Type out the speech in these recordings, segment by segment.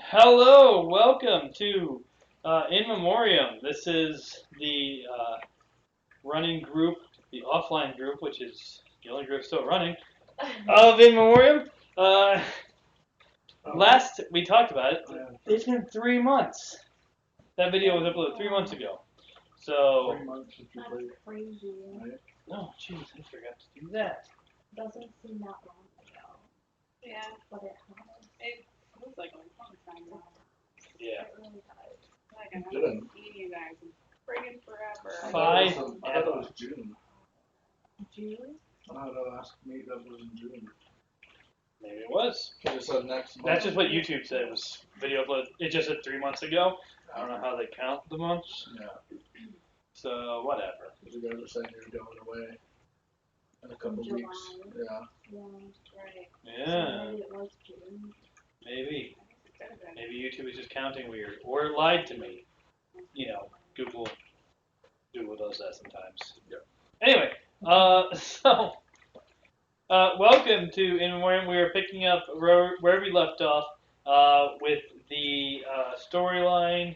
Hello, welcome to In Memoriam. This is the running group, the offline group, which is the only group still running, of In Memoriam. Last we talked about it, it's been 3 months. That video was uploaded 3 months ago. So. 3 months since you played. Crazy. Right? Oh, jeez, I forgot to do that. Doesn't seem that long ago. Yeah, But it has. it feels like a long time now. Yeah. It really does. Like I haven't seen you guys in friggin' forever. I Five. thought it was June. June? I had to ask me that was in June. Maybe it was. Because it said next month. That's just what YouTube said. It was video upload. It just said 3 months ago. I don't know how they count the months. Yeah. So whatever. Because you guys were saying you were going away in a couple July. weeks. Yeah. Yeah. Right. Yeah. So maybe it was June. Maybe. I guess it could have been. Maybe YouTube is just counting weird, or it lied to me. You know, Google does that sometimes. Yep. Anyway, welcome to In Memoriam. We are picking up where we left off with the storyline.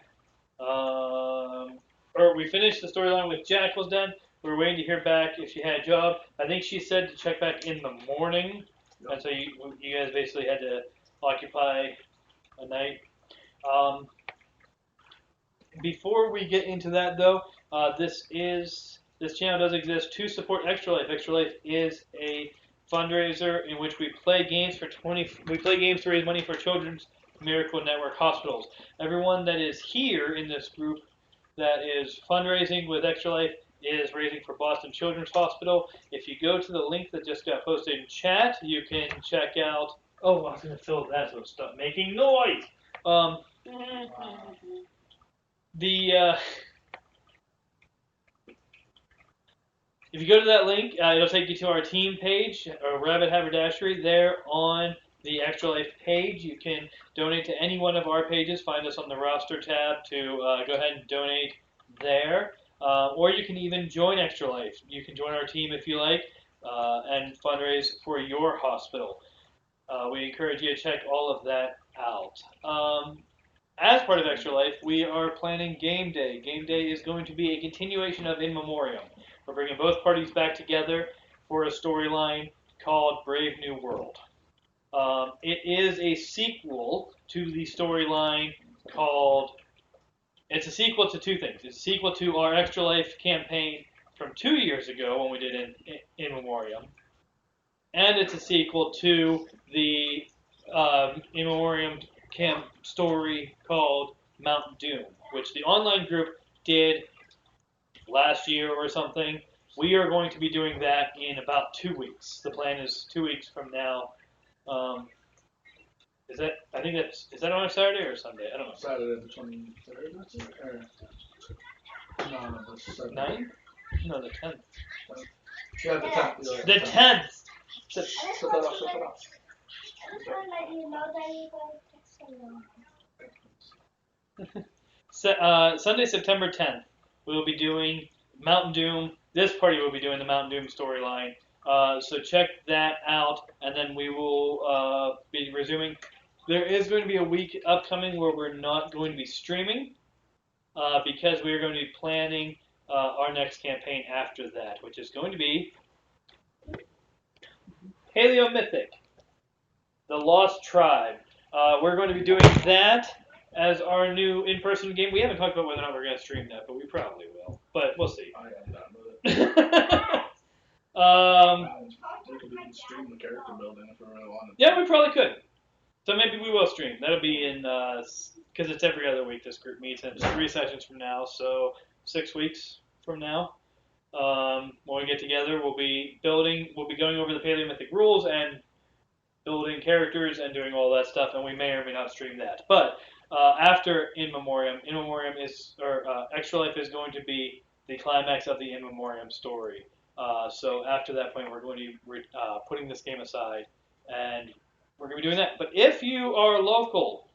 Or we finished the storyline with Jackal's done. We're waiting to hear back if she had a job. I think she said to check back in the morning, Yep. and so you guys basically had to occupy a night. Before we get into that, though, this channel does exist to support Extra Life. Extra Life is a fundraiser in which we play games to raise money for Children's Miracle Network hospitals. Everyone that is here in this group that is fundraising with Extra Life is raising for Boston Children's Hospital. If you go to the link that just got posted in chat, you can check out. Oh, I was going to fill that, so stop making noise. If you go to that link, it'll take you to our team page, or Rabbit Haberdashery. There on the Extra Life page, you can donate to any one of our pages. Find us on the roster tab to go ahead and donate there. Or you can even join Extra Life. You can join our team if you like and fundraise for your hospital. We encourage you to check all of that out. As part of Extra Life, we are planning Game Day. Game Day is going to be a continuation of In Memoriam. We're bringing both parties back together for a storyline called Brave New World. It is a sequel to the storyline called... It's a sequel to two things. It's a sequel to our Extra Life campaign from 2 years ago when we did In Memoriam. And it's a sequel to the In Memoriam camp story called Mount Doom, which the online group did last year or something. We are going to be doing that in about 2 weeks. The plan is 2 weeks from now. Is that on a Saturday or a Sunday? I don't know. Saturday the 23rd, that's it? Or, no, the 7th. 9th? No, the 10th. Yeah, the 10th. You're right, The 10th! Set that off, set that off. I just want to let you know that you guys texted me. Sunday, September 10th, we will be doing Mountain Doom. This party will be doing the Mountain Doom storyline. So check that out, and then we will be resuming. There is going to be a week upcoming where we're not going to be streaming because we are going to be planning our next campaign after that, which is going to be Paleomythic, the Lost Tribe. We're going to be doing that as our new in-person game. We haven't talked about whether or not we're going to stream that, but we probably will. But we'll see. I am done with it. We could even stream the character building if we really wanted. Yeah, we probably could. So maybe we will stream. That'll be in, because it's every other week this group meets, and it's 3 sessions from now, so 6 weeks from now. When we get together, we'll be going over the Paleomythic rules and building characters and doing all that stuff, and we may or may not stream that. But after In Memoriam Extra Life is going to be the climax of the In Memoriam story. So after that point, we're going to be putting this game aside, and we're going to be doing that. But if you are local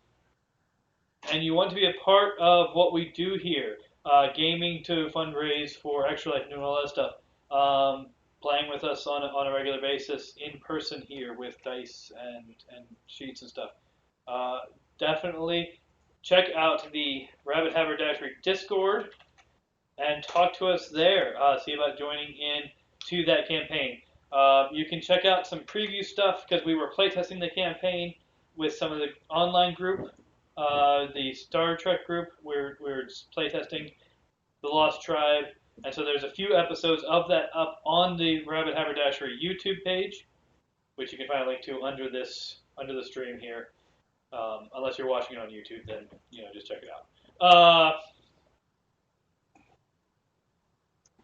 and you want to be a part of what we do here, gaming to fundraise for Extra Life, doing all that stuff, playing with us on a regular basis in person here with dice and sheets and stuff, definitely check out the Rabbit Haberdashery Discord and talk to us there. See about joining in to that campaign. You can check out some preview stuff because we were playtesting the campaign with some of the online group, the Star Trek group. We're playtesting the Lost Tribe, and so there's a few episodes of that up on the Rabbit Haberdashery YouTube page, which you can find a link to under the stream here. Unless you're watching it on YouTube, then just check it out.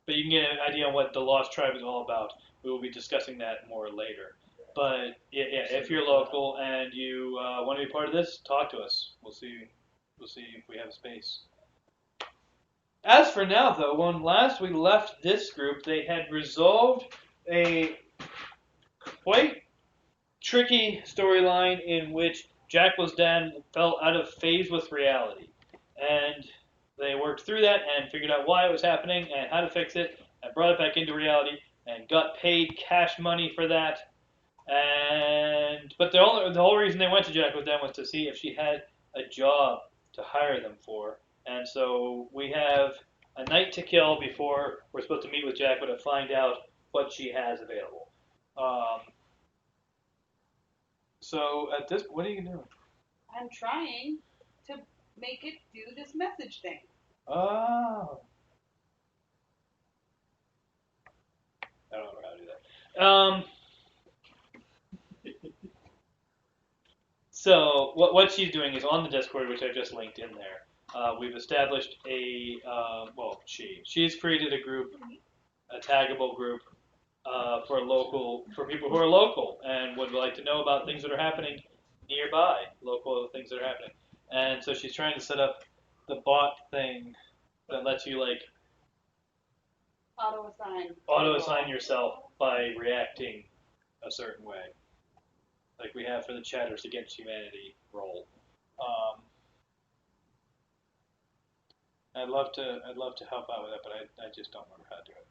But you can get an idea on what the Lost Tribe is all about. We will be discussing that more later. But yeah, if you're local and you want to be part of this, talk to us. We'll see if we have a space. As for now, though, when last we left this group, they had resolved a quite tricky storyline in which Jackal's dad fell out of phase with reality. And they worked through that and figured out why it was happening and how to fix it and brought it back into reality and got paid cash money for that. But the whole reason they went to Jackal's dad was to see if she had a job to hire them for. And so we have a night to kill before we're supposed to meet with Jackal to find out what she has available. So at this, what are you doing? I'm trying to make it do this message thing. Oh. I don't know how to do that. So what she's doing is on the Discord, which I just linked in there. We've established she's created a group, a taggable group for people who are local and would like to know about things that are happening nearby, local things that are happening. And so she's trying to set up the bot thing that lets you auto assign yourself by reacting a certain way, like we have for the Chatters Against Humanity role. I'd love to help out with that, but I just don't remember how to do it.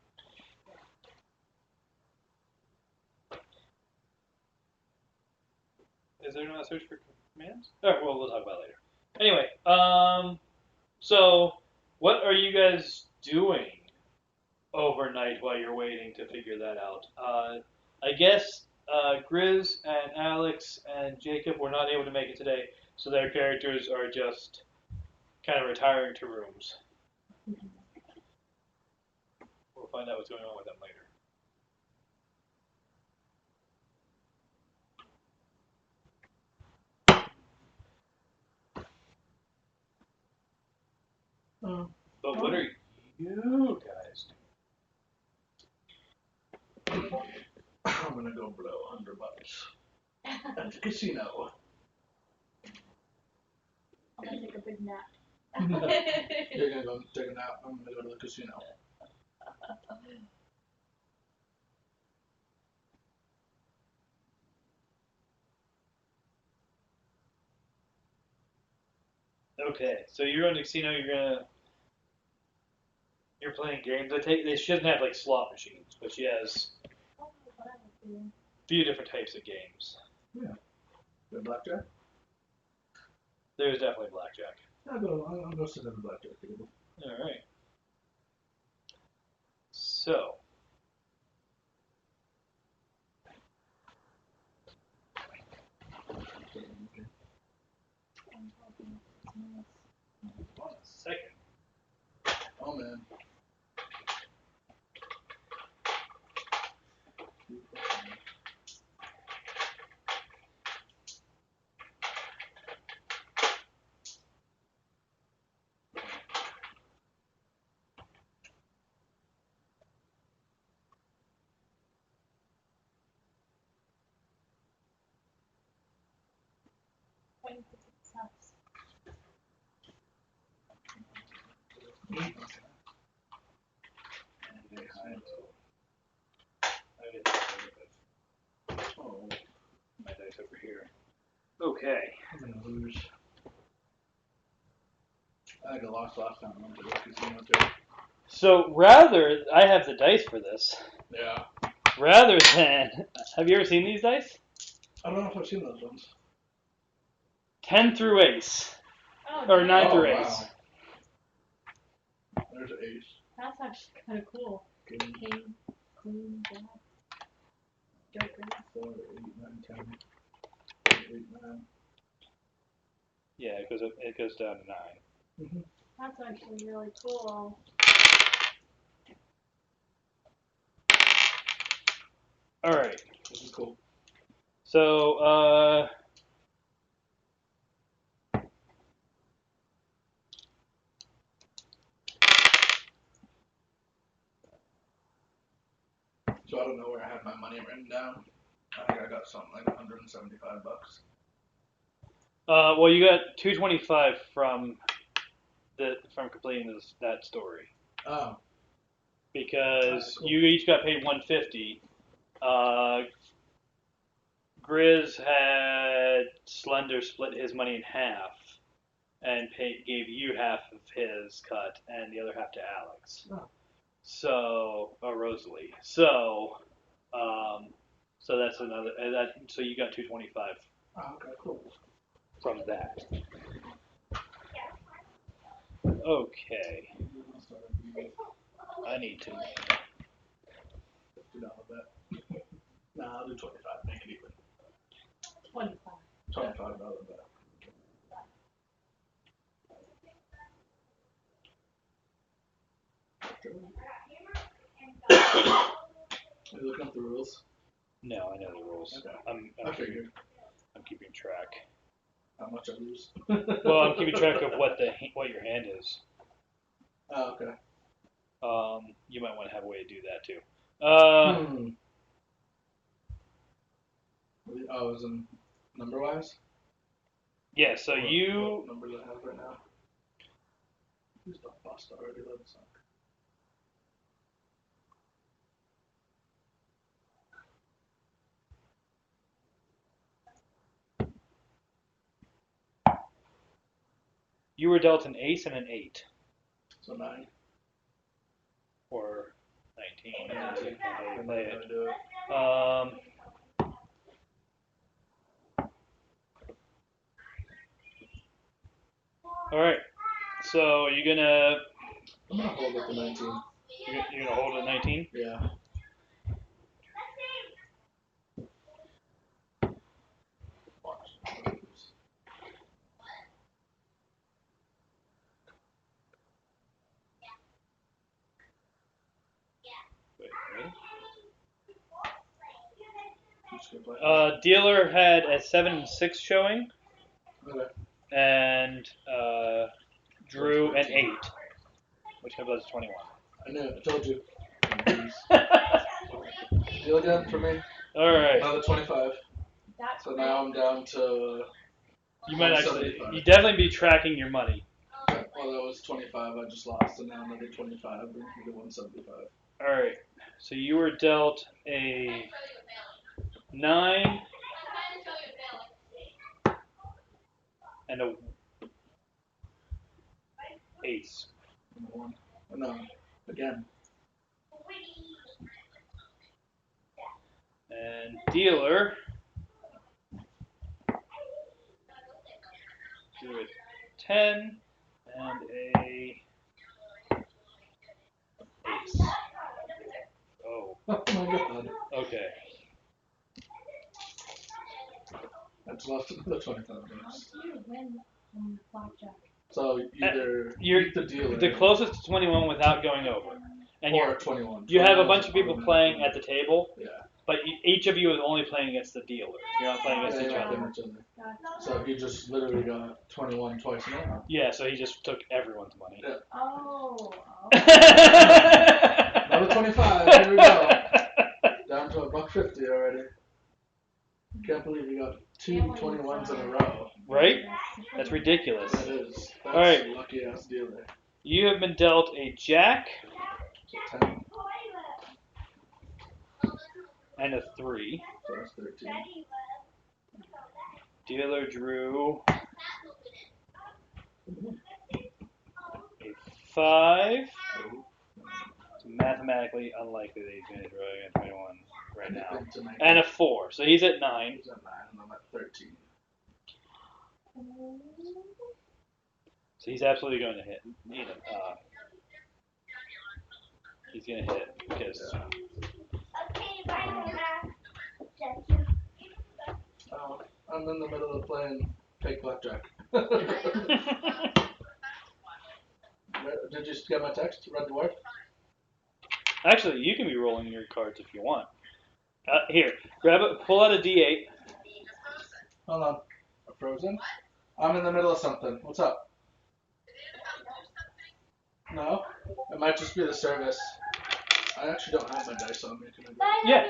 Is there no search for commands? All right, well, we'll talk about it later. Anyway, so what are you guys doing overnight while you're waiting to figure that out? I guess Grizz and Alex and Jacob were not able to make it today, so their characters are just kind of retiring to rooms. We'll find out what's going on with them later. But what are you guys doing? I'm gonna go blow underbucks at the casino. I'm gonna take a big nap. You're gonna go take a nap. I'm gonna go to the casino. Okay, so you're on the casino. You're playing games. She doesn't have like slot machines, but she has a few different types of games. Yeah. Good blackjack? There's definitely blackjack. I'll go sit at the blackjack table. All right. So. Hold on a second. Oh man. Oh, my dice over here. Okay. I'm gonna lose. I think I lost last time I went to the casino too. So I have the dice for this. Yeah. Rather than, have you ever seen these dice? I don't know if I've seen those ones. 10 through ace. Oh, Or 9 Oh, through wow. ace. There's an ace. That's actually kind of cool. King, King, queen, jack, joker. 4, 8, 9, 10. 8, 9. Yeah, it goes down to 9. Mm-hmm. That's actually really cool. All right. This is cool. So, So I don't know where I had my money written down. I think I got something like $175. well, you got 225 from completing that story Oh. because Cool. you each got paid 150. Grizz had Slender split his money in half and gave you half of his cut and the other half to Alex. Oh. So, Rosalie. So, so that's another. So you got 225 Oh, okay, cool. from that. Okay. I need to. $50 bet. Nah, I'll do 25. Make it even. 25. $25 bet. Are you looking up the rules? No, I know the rules. Okay. I'm I figured. I'm keeping track. How much I lose? Well, I'm keeping track of what your hand is. Oh, okay. You might want to have a way to do that too. Oh, is in number wise? Yeah. So What you. number do I have right now? Who's the bust already? Let's suck. You were dealt an ace and an 8. So 9. Or 19. Yeah, Depending on how you play how it. to do it. All right. So you're gonna I'm gonna hold it to 19. you're gonna hold it at 19. Yeah. Watch. Wait, really? Who's gonna play? Dealer had a 7 and 6 showing, Okay. and Drew an 8, which comes out to 21. I knew it. I told you. Deal again for me. All right. Another 25. That's So now I'm down to. You might actually. 175. You definitely be tracking your money. Okay. Well, that was 25. I just lost, and now another 25 brings me to 175. All right. So you were dealt a 9 and a ace. Number 1. Oh, no. Again. And dealer drew a 10 and a ace. Oh. Oh my god. Okay. I just lost another 25 How bucks. do you win from blackjack? So either You're beat the dealer the closest to 21 without going over. And or 21. you have a 21 bunch is of people automatically- playing at the table, Yeah. but each of you is only playing against the dealer. You're not playing Yeah, against each yeah, other. pretty much in there. Gotcha. So he just literally got 21 twice in a row. Yeah, so he just took everyone's money. Yeah. Oh. Another 25. Here we go. Down to $1.50 already. Can't believe we got two 21s in a row. Right? That's ridiculous. That is. That's All right. a lucky ass dealer. You have been dealt a jack So 10. and a 3. So that's 13. Dealer drew a 5. It's mathematically unlikely that he's going to draw against 21 right now. Anything to make And a it. 4. So he's at 9. He's at 9 and I'm at 13. So he's absolutely going to hit. He's going to hit because. I'm in the middle of playing fake blackjack. Did you get my text? Read the word? Actually, you can be rolling your cards if you want. Here, grab it. Pull out a D8. Hold on. I'm frozen? I'm in the middle of something. What's up? No? It might just be the service. I actually don't have my dice on me. Can I go? Yeah.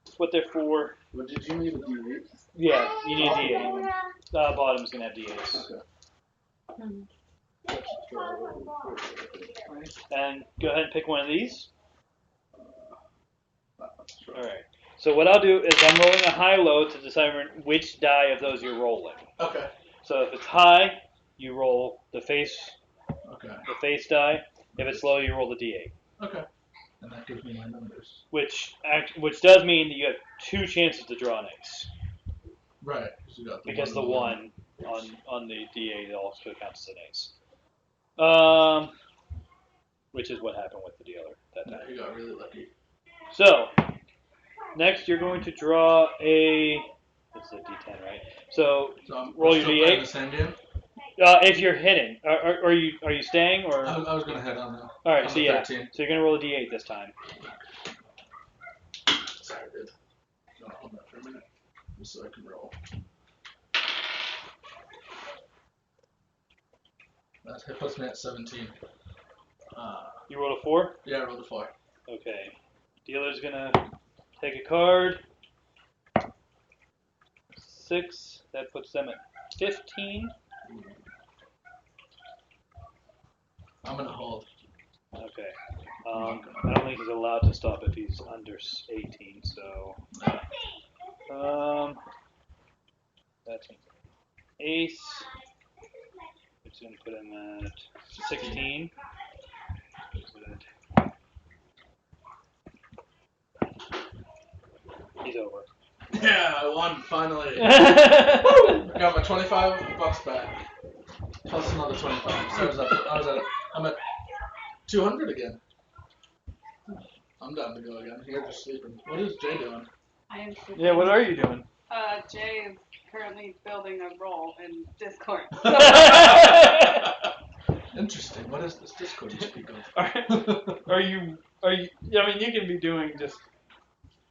That's what they're for. What did you need a D8? Yeah, you need a D8. Bottom's gonna have D8s. Okay. And go ahead and pick one of these. Alright. So what I'll do is I'm rolling a high-low to determine which die of those you're rolling. Okay. So if it's high, you roll the face die. If it's low, you roll the D8. Okay. And that gives me my numbers. Which does mean that you have 2 chances to draw an ace. Right. You got Because the one. 1 on the D8 also counts as an ace. Which is what happened with the dealer that time. You got really lucky. So, next you're going to draw a. This is a D10, right? So roll your D8. The same game? If you're hitting, are you staying or? I was gonna head on now. All right, so yeah, 13. so you're gonna roll a D8 this time. Sorry, dude. No, hold that for a minute, just so I can roll. That puts me at 17. You rolled a 4? Yeah, I rolled a 4. Okay. Dealer's gonna take a card. 6. That puts them at 15. I'm gonna hold. Okay. I don't think he's allowed to stop if he's under 18. So. That's an ace. It's gonna put him at 16. He's over. Yeah, I won finally. I got my $25 back, plus another 25. So I'm at 200 again. I'm down to go again. You're just sleeping. What is Jay doing? I am sleeping. Yeah, what are you doing? Jay is currently building a role in Discord. Interesting. What is this Discord you speak of? Are you? I mean, you can be doing just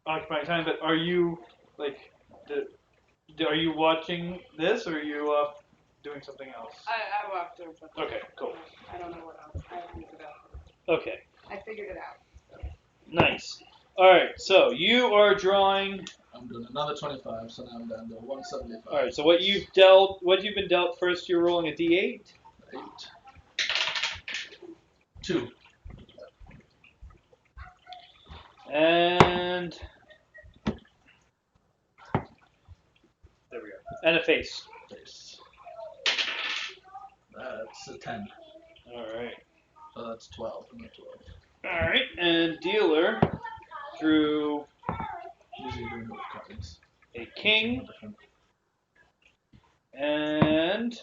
occupying time, but are you like? Are you watching this, or are you doing something else? I walked through something. Okay, cool. I don't know what else. I haven't figured it out. Okay. I figured it out. Nice. All right. So you are drawing. I'm doing another 25, so now I'm down to 175. All right. So what you've been dealt first. You're rolling a D8. 8. 2. And there we go. And a face. Face. That's a 10. All right. So that's 12. I'm at 12. All right. And dealer drew Usually doing it with cards. a king and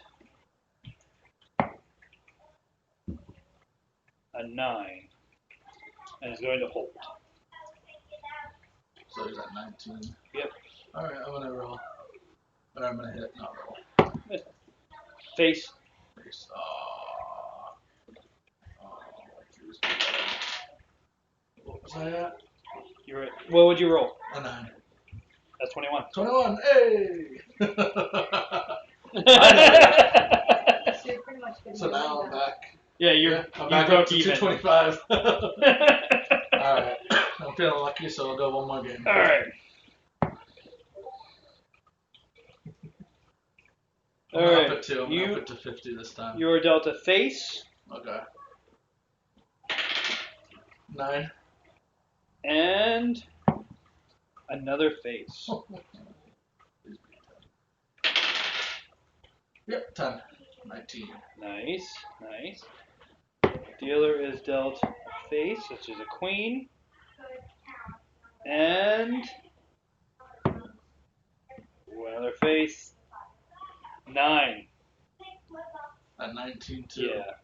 a 9, and is going to hold. So he's at 19. Yep. Alright, I'm gonna roll. Or I'm gonna hit, not roll. Face. Face. What was I at? You're at. What would you roll? A 9. That's 21. 21. Hey! So you're pretty much gonna So be now like I'm that. back. Yeah, I'm you back broke up to even. 225. Alright. I'm feeling lucky, so I'll go one more game. All right. I'm up at 2. I'm up at to 50 this time. You are dealt a face. Okay. 9. And another face. Yep, 10. 19. Nice, nice. Dealer is dealt a face, which is a queen. And another face. 9. At 19 too. Yeah.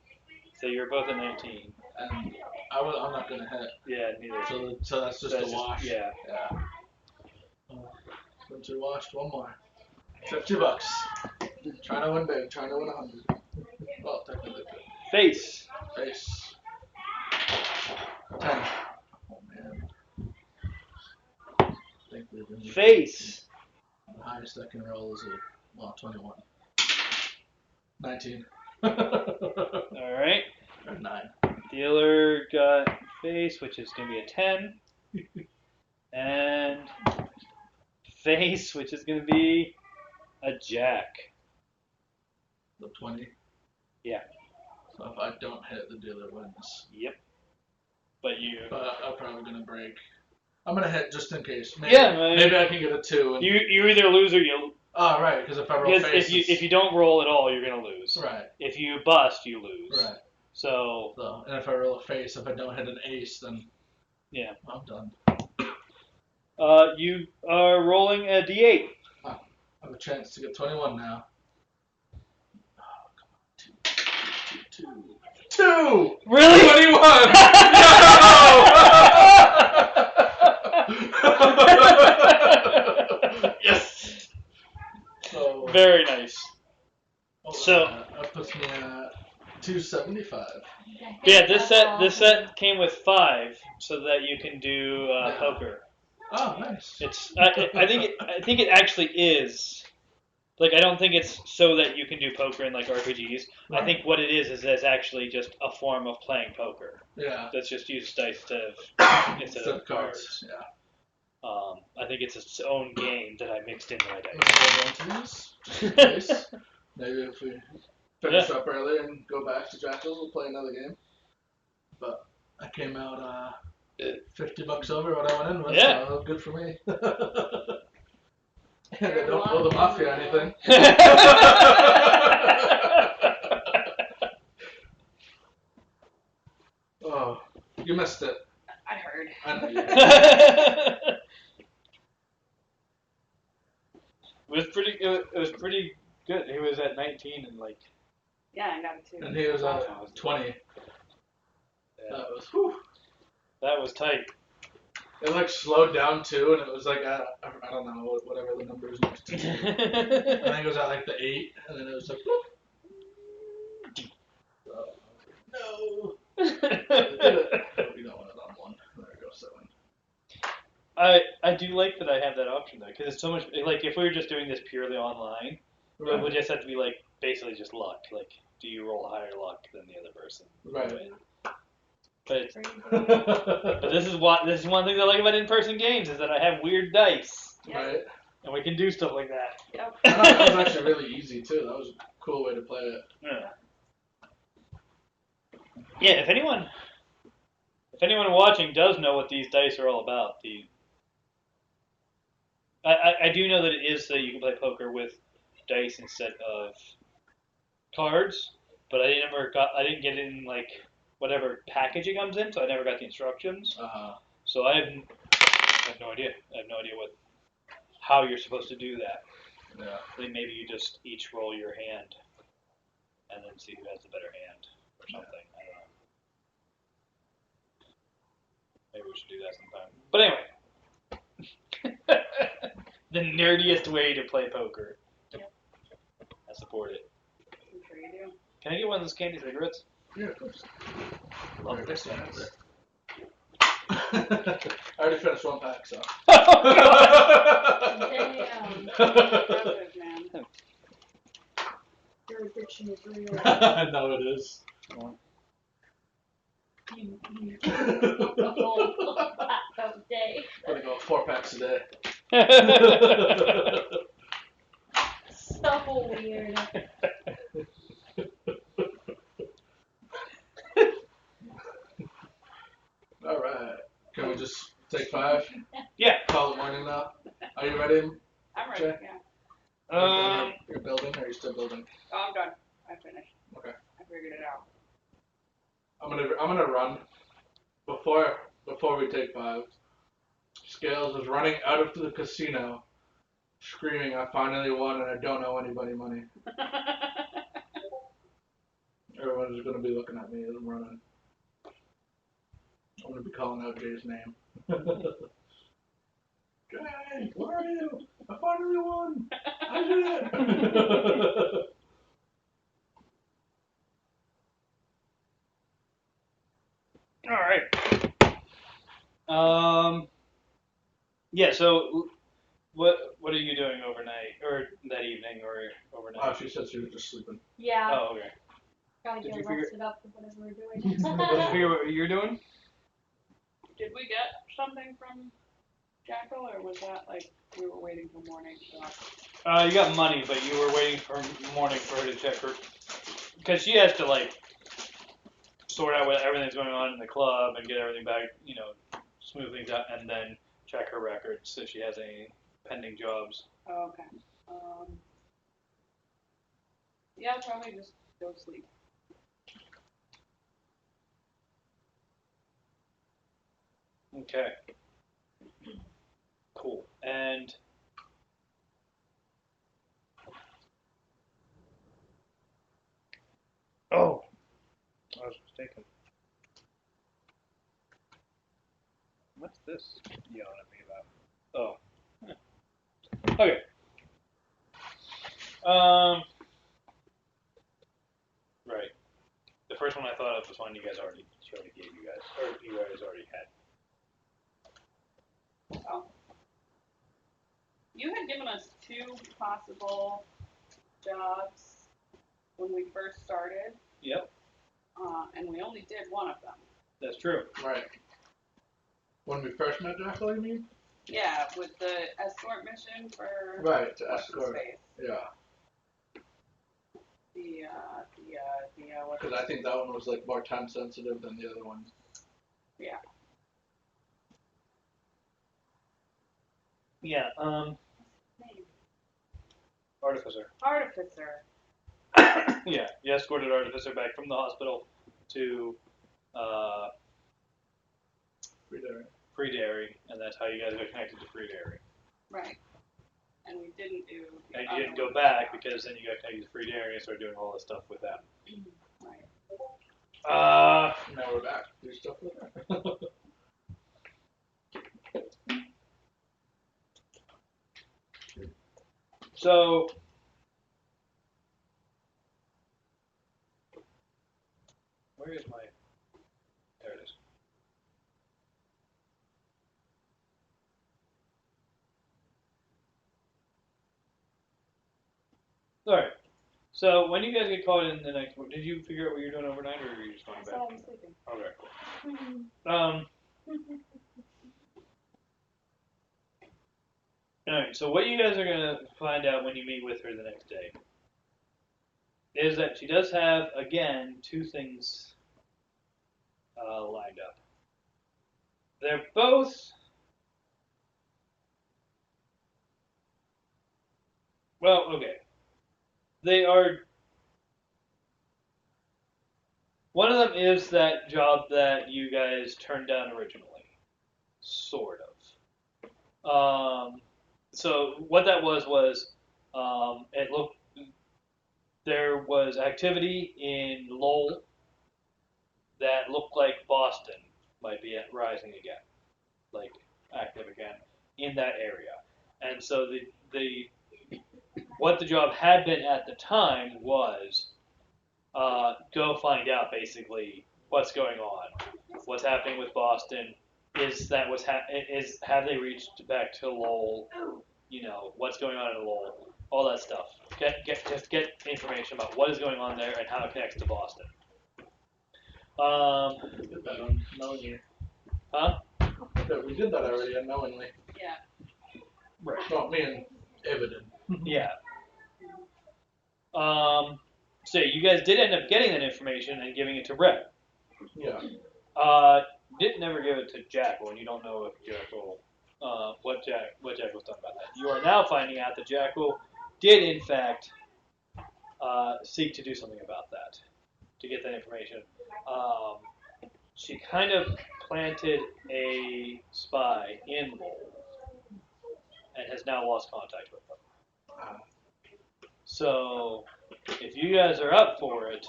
So you're both at 19. And I'm not gonna hit. Yeah, neither. So that's just a wash. Yeah. Yeah. Since you washed, one more. $50. Trying to win big. Trying to win 100. Well, technically two. Face. Face. 10. Oh man. I think we've been Face. The highest I can roll is 21. 19. All right. Or 9. Dealer got face, which is going to be a 10. And face, which is going to be a jack. The 20. Yeah. So if I don't hit, the dealer wins. Yep. But I'm probably gonna break. I'm gonna hit just in case. Maybe, maybe I can get a 2. And you either lose or you. Oh right, because if I roll face, if you don't roll at all, you're gonna lose. Right. If you bust, you lose. Right. So. And if I roll a face, if I don't hit an ace, then. Yeah. I'm done. You are rolling a d8. I have a chance to get 21 now. Oh, come on. 2. Really? 21! No! Yes! So, very nice. So that puts me at 275. Yeah, this set came with 5, so that you can do poker. Oh, nice. It's I think it actually is. Like, I don't think it's so that you can do poker in like RPGs. Right. I think what it is it's actually just a form of playing poker. Yeah. That's just used dice instead of cards. Yeah. I think it's its own game that I mixed in my dice. Just in case. Maybe if we finish up early and go back to Jackal, we'll play another game. But I came out $50 over what I went in with, so good for me. And I don't owe the mafia anything. Oh, you missed it. I heard. I know you did. It was pretty good. He was at 19 and like. Yeah, I got it too. And he was at 20. Yeah. That was tight. It like slowed down too, and it was like I don't know whatever the number is next to. I think it was at like the 8, and then it was like. No. You don't want it on 1. There we go, 7. I do like that I have that option though, because it's so much like if we were just doing this purely online, it would just have to be like basically just luck. Like, do you roll higher luck than the other person? Right. But this is one thing I like about in-person games is that I have weird dice. Yep. Right. And we can do stuff like that. Yep. That was actually really easy too. That was a cool way to play it. Yeah. If anyone watching does know what these dice are all about, I do know that it is so you can play poker with dice instead of cards, but I didn't get it in like whatever package it comes in, so I never got the instructions. So I have no idea. I have no idea how you're supposed to do that. Yeah. Like maybe you just each roll your hand, and then see who has the better hand, or something. I don't know. Maybe we should do that sometime. But anyway, the nerdiest way to play poker. Yep. I support it. I'm sure you do. Can I get one of those candy cigarettes? Yeah, of course. Love Very this good. one. I already finished 1 pack, so. Damn. Impressive, man. Your addiction is real. I know it is. You a whole pack a day. I'm gonna go 4 packs a day. So weird. Alright. Can we just take 5? Yeah. Call it morning now. Are you ready? I'm ready, Jay? yeah. You're building, or are you still building? Oh, I'm done. I finished. Okay. I figured it out. I'm gonna run before we take 5. Scales was running out of the casino screaming, I finally won and I don't owe anybody money. Everyone's just going to be looking at me as I'm running. I'm going to be calling out Jay's name. Jay, where are you? I finally won. I did it. All right. Yeah. So, what are you doing overnight, or that evening, or overnight? Oh, she said she was just sleeping. Yeah. Oh, okay. Gotta Did get you figure- rested up with whatever we're doing. Did you figure what you're doing? Did we get something from Jackal, or was that like we were waiting for morning stuff? You got money, but you were waiting for morning for her to check her, because she has to like sort out what everything's going on in the club and get everything back, smooth things out, and then check her records if she has any pending jobs. Oh, okay. Yeah, I'll probably just go sleep. Okay. Cool. And oh, I was mistaken. What's this yelling at me about? Oh. Okay. Right. The first one I thought of was one she already gave you guys, or you guys already had. Oh. You had given us 2 possible jobs when we first started. Yep. And we only did one of them. That's true. Right. When we first met Jackal, you mean? Yeah, with the escort mission for Right, to what's his escort. face? Yeah. Because I think that one was like more time sensitive than the other one. Yeah. Yeah. Artificer. Artificer. Yeah, you escorted Artificer back from the hospital to Free Dairy, and that's how you guys got connected to Free Dairy. Right. And we didn't do. And you didn't go back because then you got connected to Free Dairy and started doing all this stuff with them. Right. Now we're back. Do stuff with her. So. Where is my. There it is. Alright. So, when you guys get called in the next morning, did you figure out what you're doing overnight, or are you just going I back? said I was sleeping. Okay, cool. Alright, so what you guys are going to find out when you meet with her the next day is that she does have, again, 2 things lined up. They're both well, okay. They are. One of them is that job that you guys turned down originally, sort of. So what that was it looked there was activity in Lowell that looked like Boston might be rising again, like active again in that area, and so the what the job had been at the time was go find out basically what's going on, what's happening with Boston. Is that have they reached back to Lowell? What's going on in Lowell, all that stuff. Just get information about what is going on there and how it connects to Boston. We did that unknowingly. Huh? We did that already unknowingly. Yeah. Right. Well, me and Evident. Yeah. So you guys did end up getting that information and giving it to Red. Yeah. Didn't never give it to Jackal, and you don't know if Jackal, what Jackal's done about that. You are now finding out that Jackal did in fact seek to do something about that, to get that information. She kind of planted a spy in Lowell and has now lost contact with them. So, if you guys are up for it,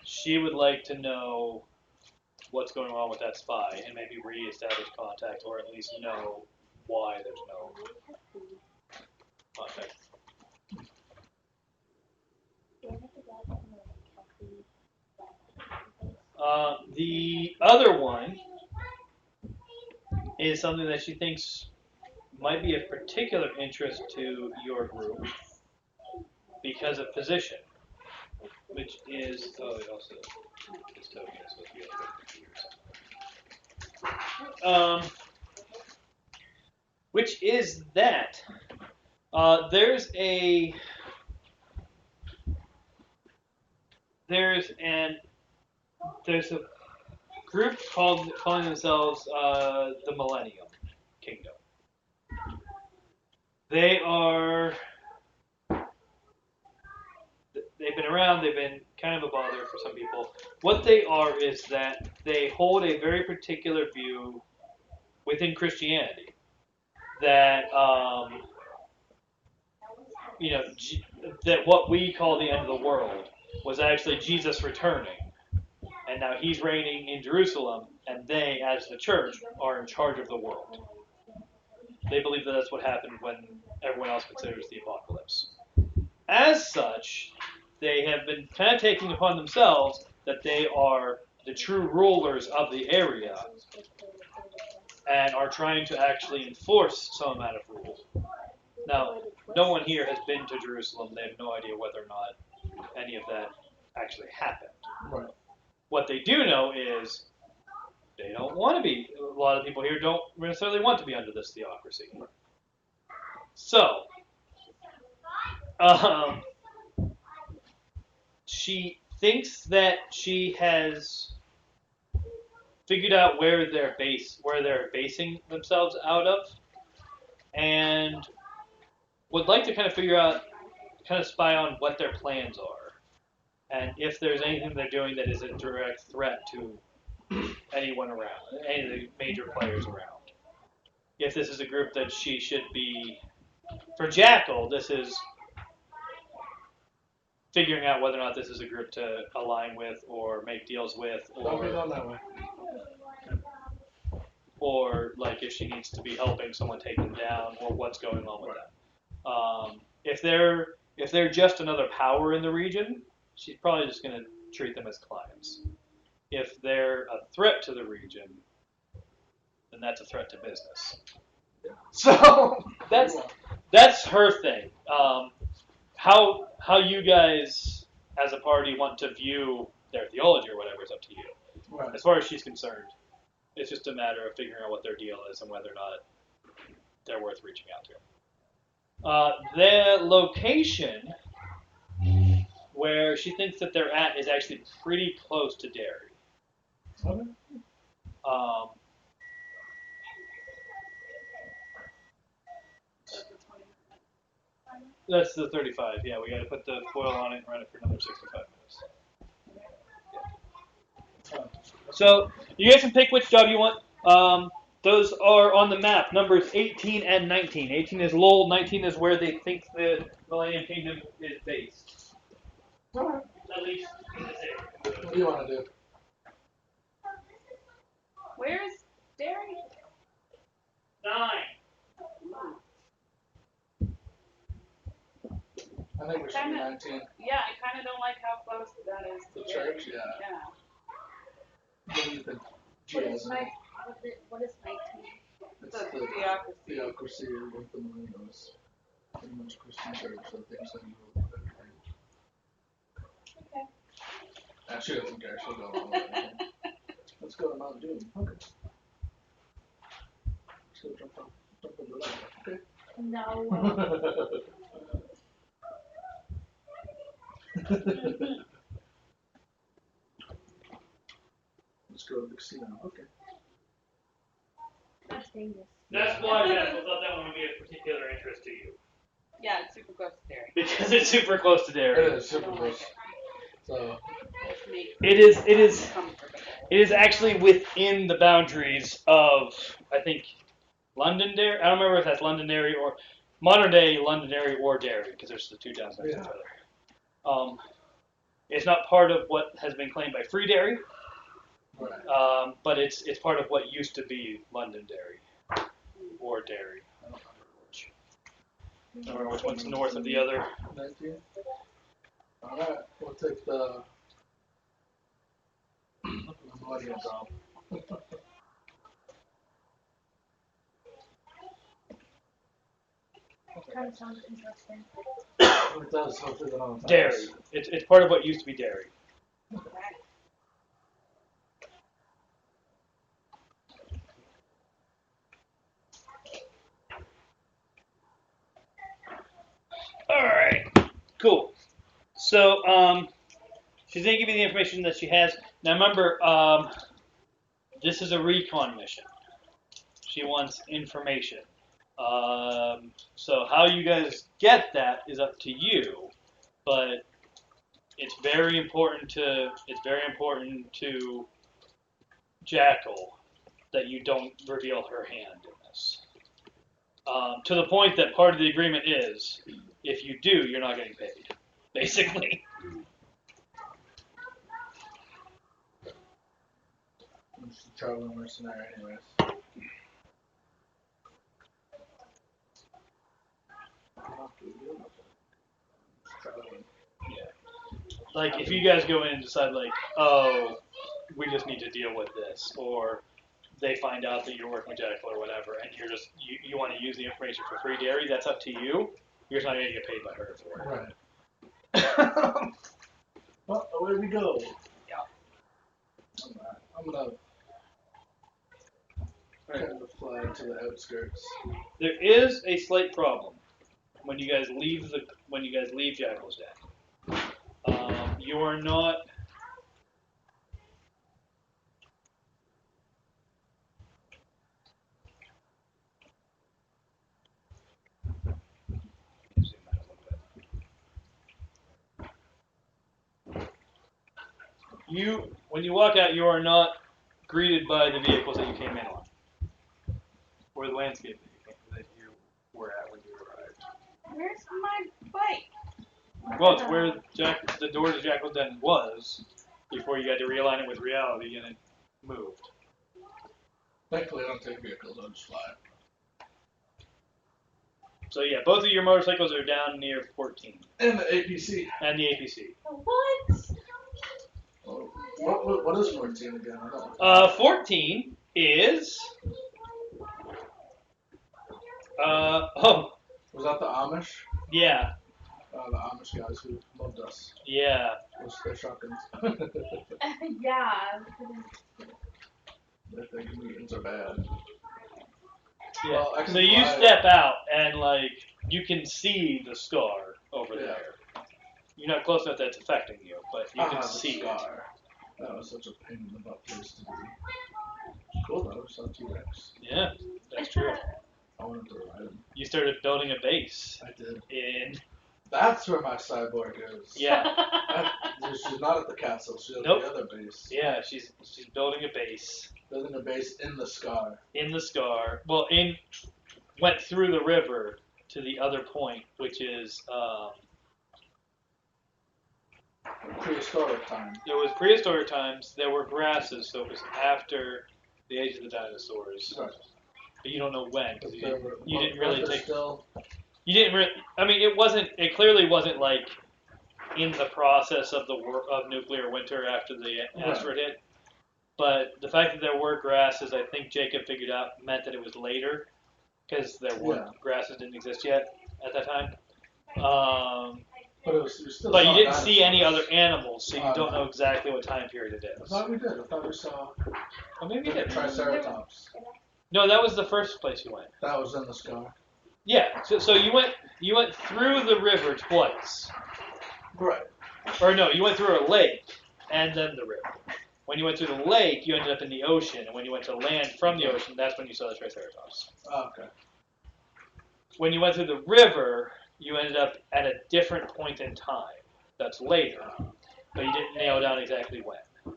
she would like to know what's going on with that spy and maybe re-establish contact, or at least know why there's no contact. The other one is something that she thinks might be of particular interest to your group because of position, which is it also this token is supposed to be like 50 or something. Which is that there's a group calling themselves the Millennial Kingdom. They've been around, they've been kind of a bother for some people. What they are is that they hold a very particular view within Christianity that that what we call the end of the world was actually Jesus returning, and now he's reigning in Jerusalem, and they, as the church, are in charge of the world. They believe that that's what happened when everyone else considers the apocalypse. As such, they have been kind of taking upon themselves that they are the true rulers of the area and are trying to actually enforce some amount of rule. Now, no one here has been to Jerusalem. They have no idea whether or not any of that actually happened. Right. What they do know is they don't want to be. A lot of people here don't necessarily want to be under this theocracy. So, she thinks that she has figured out where they're basing themselves out of, and would like to kind of figure out, kind of spy on what their plans are, and if there's anything they're doing that is a direct threat to anyone around, any of the major players around. If this is a group that she should be, for Jackal, this is figuring out whether or not this is a group to align with or make deals with, Don't be done that way. or like if she needs to be helping someone take them down, or what's going on with that. If they're just another power in the region, she's probably just going to treat them as clients. If they're a threat to the region, then that's a threat to business. So that's her thing. How you guys as a party want to view their theology or whatever is up to you. Right. As far as she's concerned, it's just a matter of figuring out what their deal is and whether or not they're worth reaching out to. The location where she thinks that they're at is actually pretty close to Derry. Okay. That's the 35. Yeah, we got to put the foil on it and run it for another 65 minutes. So you guys can pick which job you want. Those are on the map, numbers 18 and 19. 18 is Lowell, 19 is where they think the Millennial Kingdom is based. Alright. At least in this area. What do you want to do? Where is Derry? 9. I think we should do 19. Yeah, I kind of don't like how close that is to The Derry. church, yeah. Yeah. What do you think? What is 19? It's The the theocracy. theocracy with the millennials. Pretty much Christian church, so things that you will Okay. She doesn't care, she'll go along with anything. Let's go to Mount Doom. Okay. Let's go jump in the lava. Okay. No. Let's go to the casino. Okay. That's dangerous. That's why Jackal thought that one would be of particular interest to you. Yeah, it's super close to Derry. Because it's super close to Derry. It is super close. So It is actually within the boundaries of, I think, Londonderry. I don't remember if that's Londonderry or modern day Londonderry or Derry, because there's the two towns next to Yeah. each other. It's not part of what has been claimed by Free Derry, Right. but it's part of what used to be Londonderry or Derry. I don't remember which one's north of the other. 19. All right, we'll take the Millennial job. Kind of sounds interesting. It does. Hopefully, they don't attack Derry. us. It's part of what used to be Derry. All right. Cool. So she's gonna give you the information that she has. Now remember, this is a recon mission. She wants information. So how you guys get that is up to you, but it's very important to Jackal that you don't reveal her hand in this. To the point that part of the agreement is, if you do, you're not getting paid, basically. She's a traveling mercenary, anyways. Traveling. Like, if you guys go in and decide, like, oh, we just need to deal with this, or they find out that you're working with Jackal or whatever, and you want to use the information for free dairy, that's up to you. You're just not going to get paid by her for it. Right. Well, away we go. Yeah. I'm gonna kind of fly to the outskirts. There is a slight problem when you guys leave Jackal's Den. You are not. When you walk out, you are not greeted by the vehicles that you came in on, or the landscape that you were at when you arrived. Where's my bike? Well, it's where the door to Jackal's Den was before you had to realign it with reality and it moved. Thankfully, I don't take vehicles. I'll just fly. So yeah, both of your motorcycles are down near 14 And the APC. and the APC. What? Oh, what is 14 again? I don't know. 14 is. Was that the Amish? Yeah, The Amish guys who loved us. yeah. Those their shotguns. Yeah. They think mutants are bad. Yeah. Well, I can So you fly. step out and like you can see the scar over Yeah. there. You're not close enough that it's affecting you, but you can The see it. scar. That was such a pain in the butt place to be. Cool though, saw T-Rex. Yeah, that's true. I wanted to ride him. You started building a base I did. in. That's where my cyborg is. Yeah. She's not at the castle. She's at Nope. the other base. Yeah, she's building a base Building a base in the scar. in the scar. Well, went through the river to the other point, which is Prehistoric time. it was prehistoric times. There were grasses, so it was after the age of the dinosaurs. Right. But you don't know when because you didn't But really they're take. still. You didn't really. I mean, it wasn't. It clearly wasn't like in the process of of nuclear winter after the asteroid hit. But the fact that there were grasses, I think Jacob figured out, meant that it was later because grasses didn't exist yet at that time. But it was still. But saw you didn't see any dinosaurs. other animals, so you don't know exactly what time period it I is. thought we did. I thought we saw Well, maybe you did. Triceratops. No, that was the first place you went. That was in the scar. Yeah. So you went through the river twice. Right. Or no, you went through a lake and then the river. When you went through the lake, you ended up in the ocean, and when you went to land from the ocean, that's when you saw the Triceratops. Oh, okay. When you went through the river, you ended up at a different point in time. That's later, but you didn't nail down exactly when.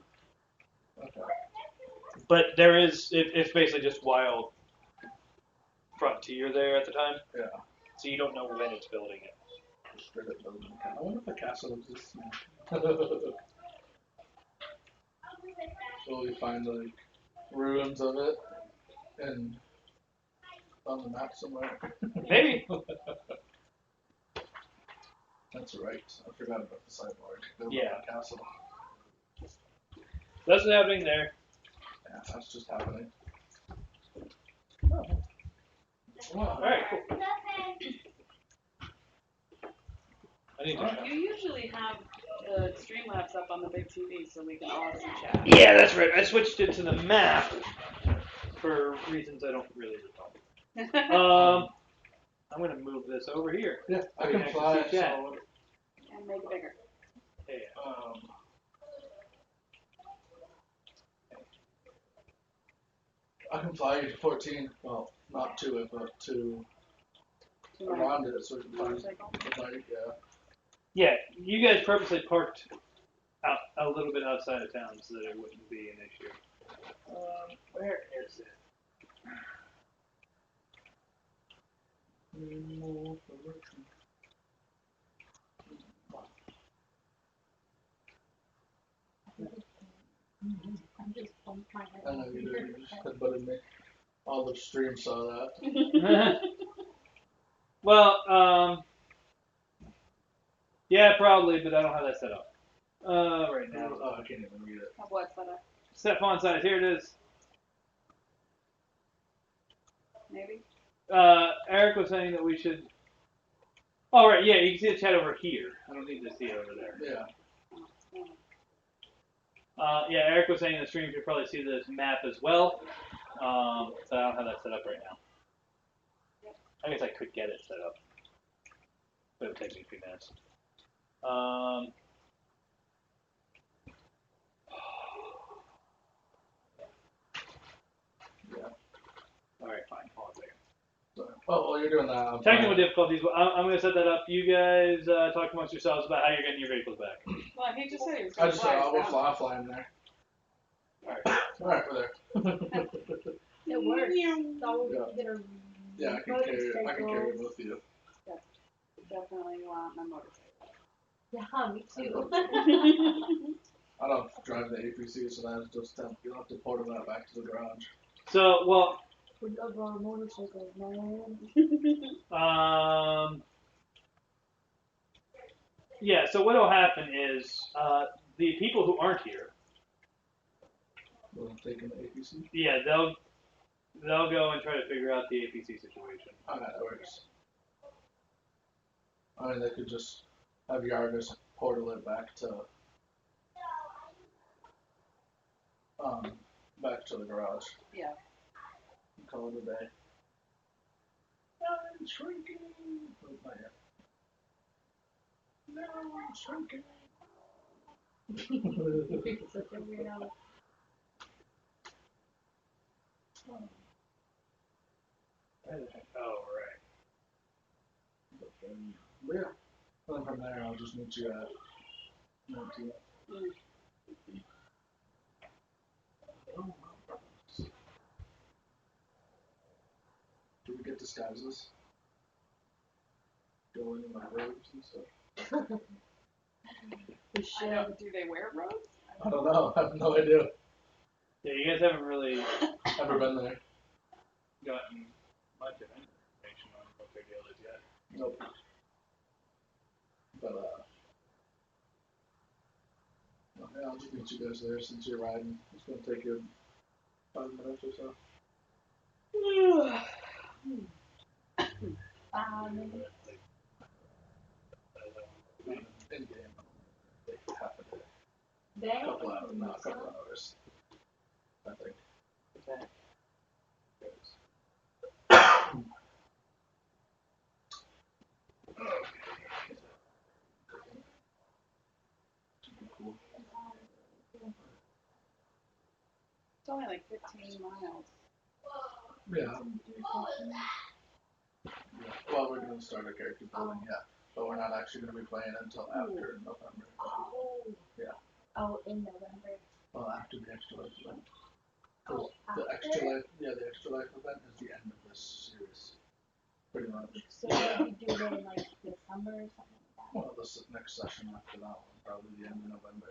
Okay. But there is, it's basically just wild frontier there at the time. Yeah. so you don't know when it's building it. Straight up building a castle. I wonder if a castle exists now. Will we find like ruins of it and on the map somewhere? Maybe. That's right. I forgot about the sideboard. Building Yeah. a castle. That's what's happening there. Yeah, that's just happening. Alright, cool. I need to. You usually have the Streamlabs up on the big TV so we can all see chat. Yeah, that's right. I switched it to the map for reasons I don't really recall. I'm gonna move this over here. Yeah, So I you can actually fly. see chat. So, And make it bigger. Yeah. I can fly you to 14. Well, not to it, but to To my around it, so we can find motorcycle. the bike. Yeah. Yeah, you guys purposely parked out a little bit outside of town so that it wouldn't be an issue. Where is it? I'm just bumped my head. I know you did. You just headbutted me. All the stream saw that. Well, yeah, probably, but I don't have that set up. Right now. Oh, I can't even read it. Have what set up? Set font size, here it is. Maybe? Eric was saying that we should. Oh, right, yeah, you can see the chat over here. I don't need to see it over there. Yeah. Yeah, Eric was saying the stream should probably see this map as well. So I don't have that set up right now. I guess I could get it set up, but it would take me a few minutes. Yeah. All right, fine. Hold on a second. So, well, while you're doing that, I'm Technical flying. difficulties. I'm going to set that up. You guys talk amongst yourselves about how you're getting your vehicles back. Well, he just said he was I going to just fly said us I'll go down. fly in there. Alright. Alright, we're there. It works. So Yeah. get a Yeah, I can carry both of you. Definitely want my motorcycle. Yeah, me too. I don't drive the APC, so that's just you'll have to port that back to the garage. So, well, We love our motorcycles, man. yeah, so what'll happen is the people who aren't here, We'll take in the APC. yeah, they'll go and try to figure out the APC situation. Alright, that works. I mean, they could just have Yargus portal it back to the garage. Yeah. And call it a day. I'm shrinking. Oh, not yet. No, I'm shrinking. Such a weirdo. Oh, right. But yeah. Then from there, I'll just meet you at 19. Oh, do we get disguises? Go in my robes and stuff? We I should. don't, do they wear robes? I don't know. I have no idea. Yeah, you guys haven't really Ever been there? gotten much of any information on what their deal is yet. Nope. But well, yeah, I'll just meet you guys there since you're riding. It's gonna take you 5 minutes or so. In game, like half a day. Dang. Couple hours, no, a couple hours. I think. Okay. Cool. It's only like 15 miles. Yeah. Well, we're gonna start our character building, yeah. But we're not actually gonna be playing until after November. Oh. Yeah. Oh, in November. Well, after the extra life event. The extra life, yeah, the extra life event is the end of this series. pretty much. So you do it in like December or something like that? Well, this next session after that one, probably the end of November.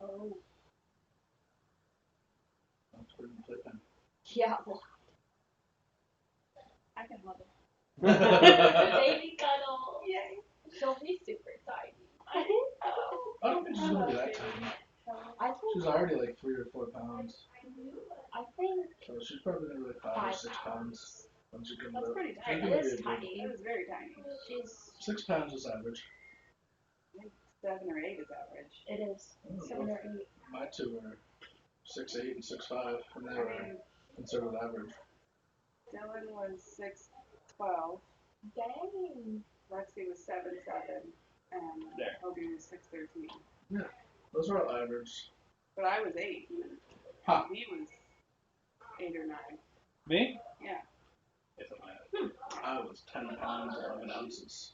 Oh. That's pretty flipping. Yeah, well, I can hold it. baby cuddle. Yay. She'll be super tiny. I don't think she's gonna be that tiny. I think, She's already like 3 or 4 pounds. I think So she's probably gonna be like 5 or 6 pounds when she comes That's out. pretty She's tiny. gonna it be is a big- tiny. It was very tiny. She's, 6 pounds is average. I think 7 or 8 is average. it is Oh, 7 or 8. My 2 were 6'8" and 6'5", and they I were mean, considered average. Dylan was 6'12", Dang. Lexi was 7'7", and There. Obi was 6'13". Those are all average. But I was 8. Huh. He was 8 or 9. Me? Yeah. Yes, I'm not. I was 10 pounds 11 ounces.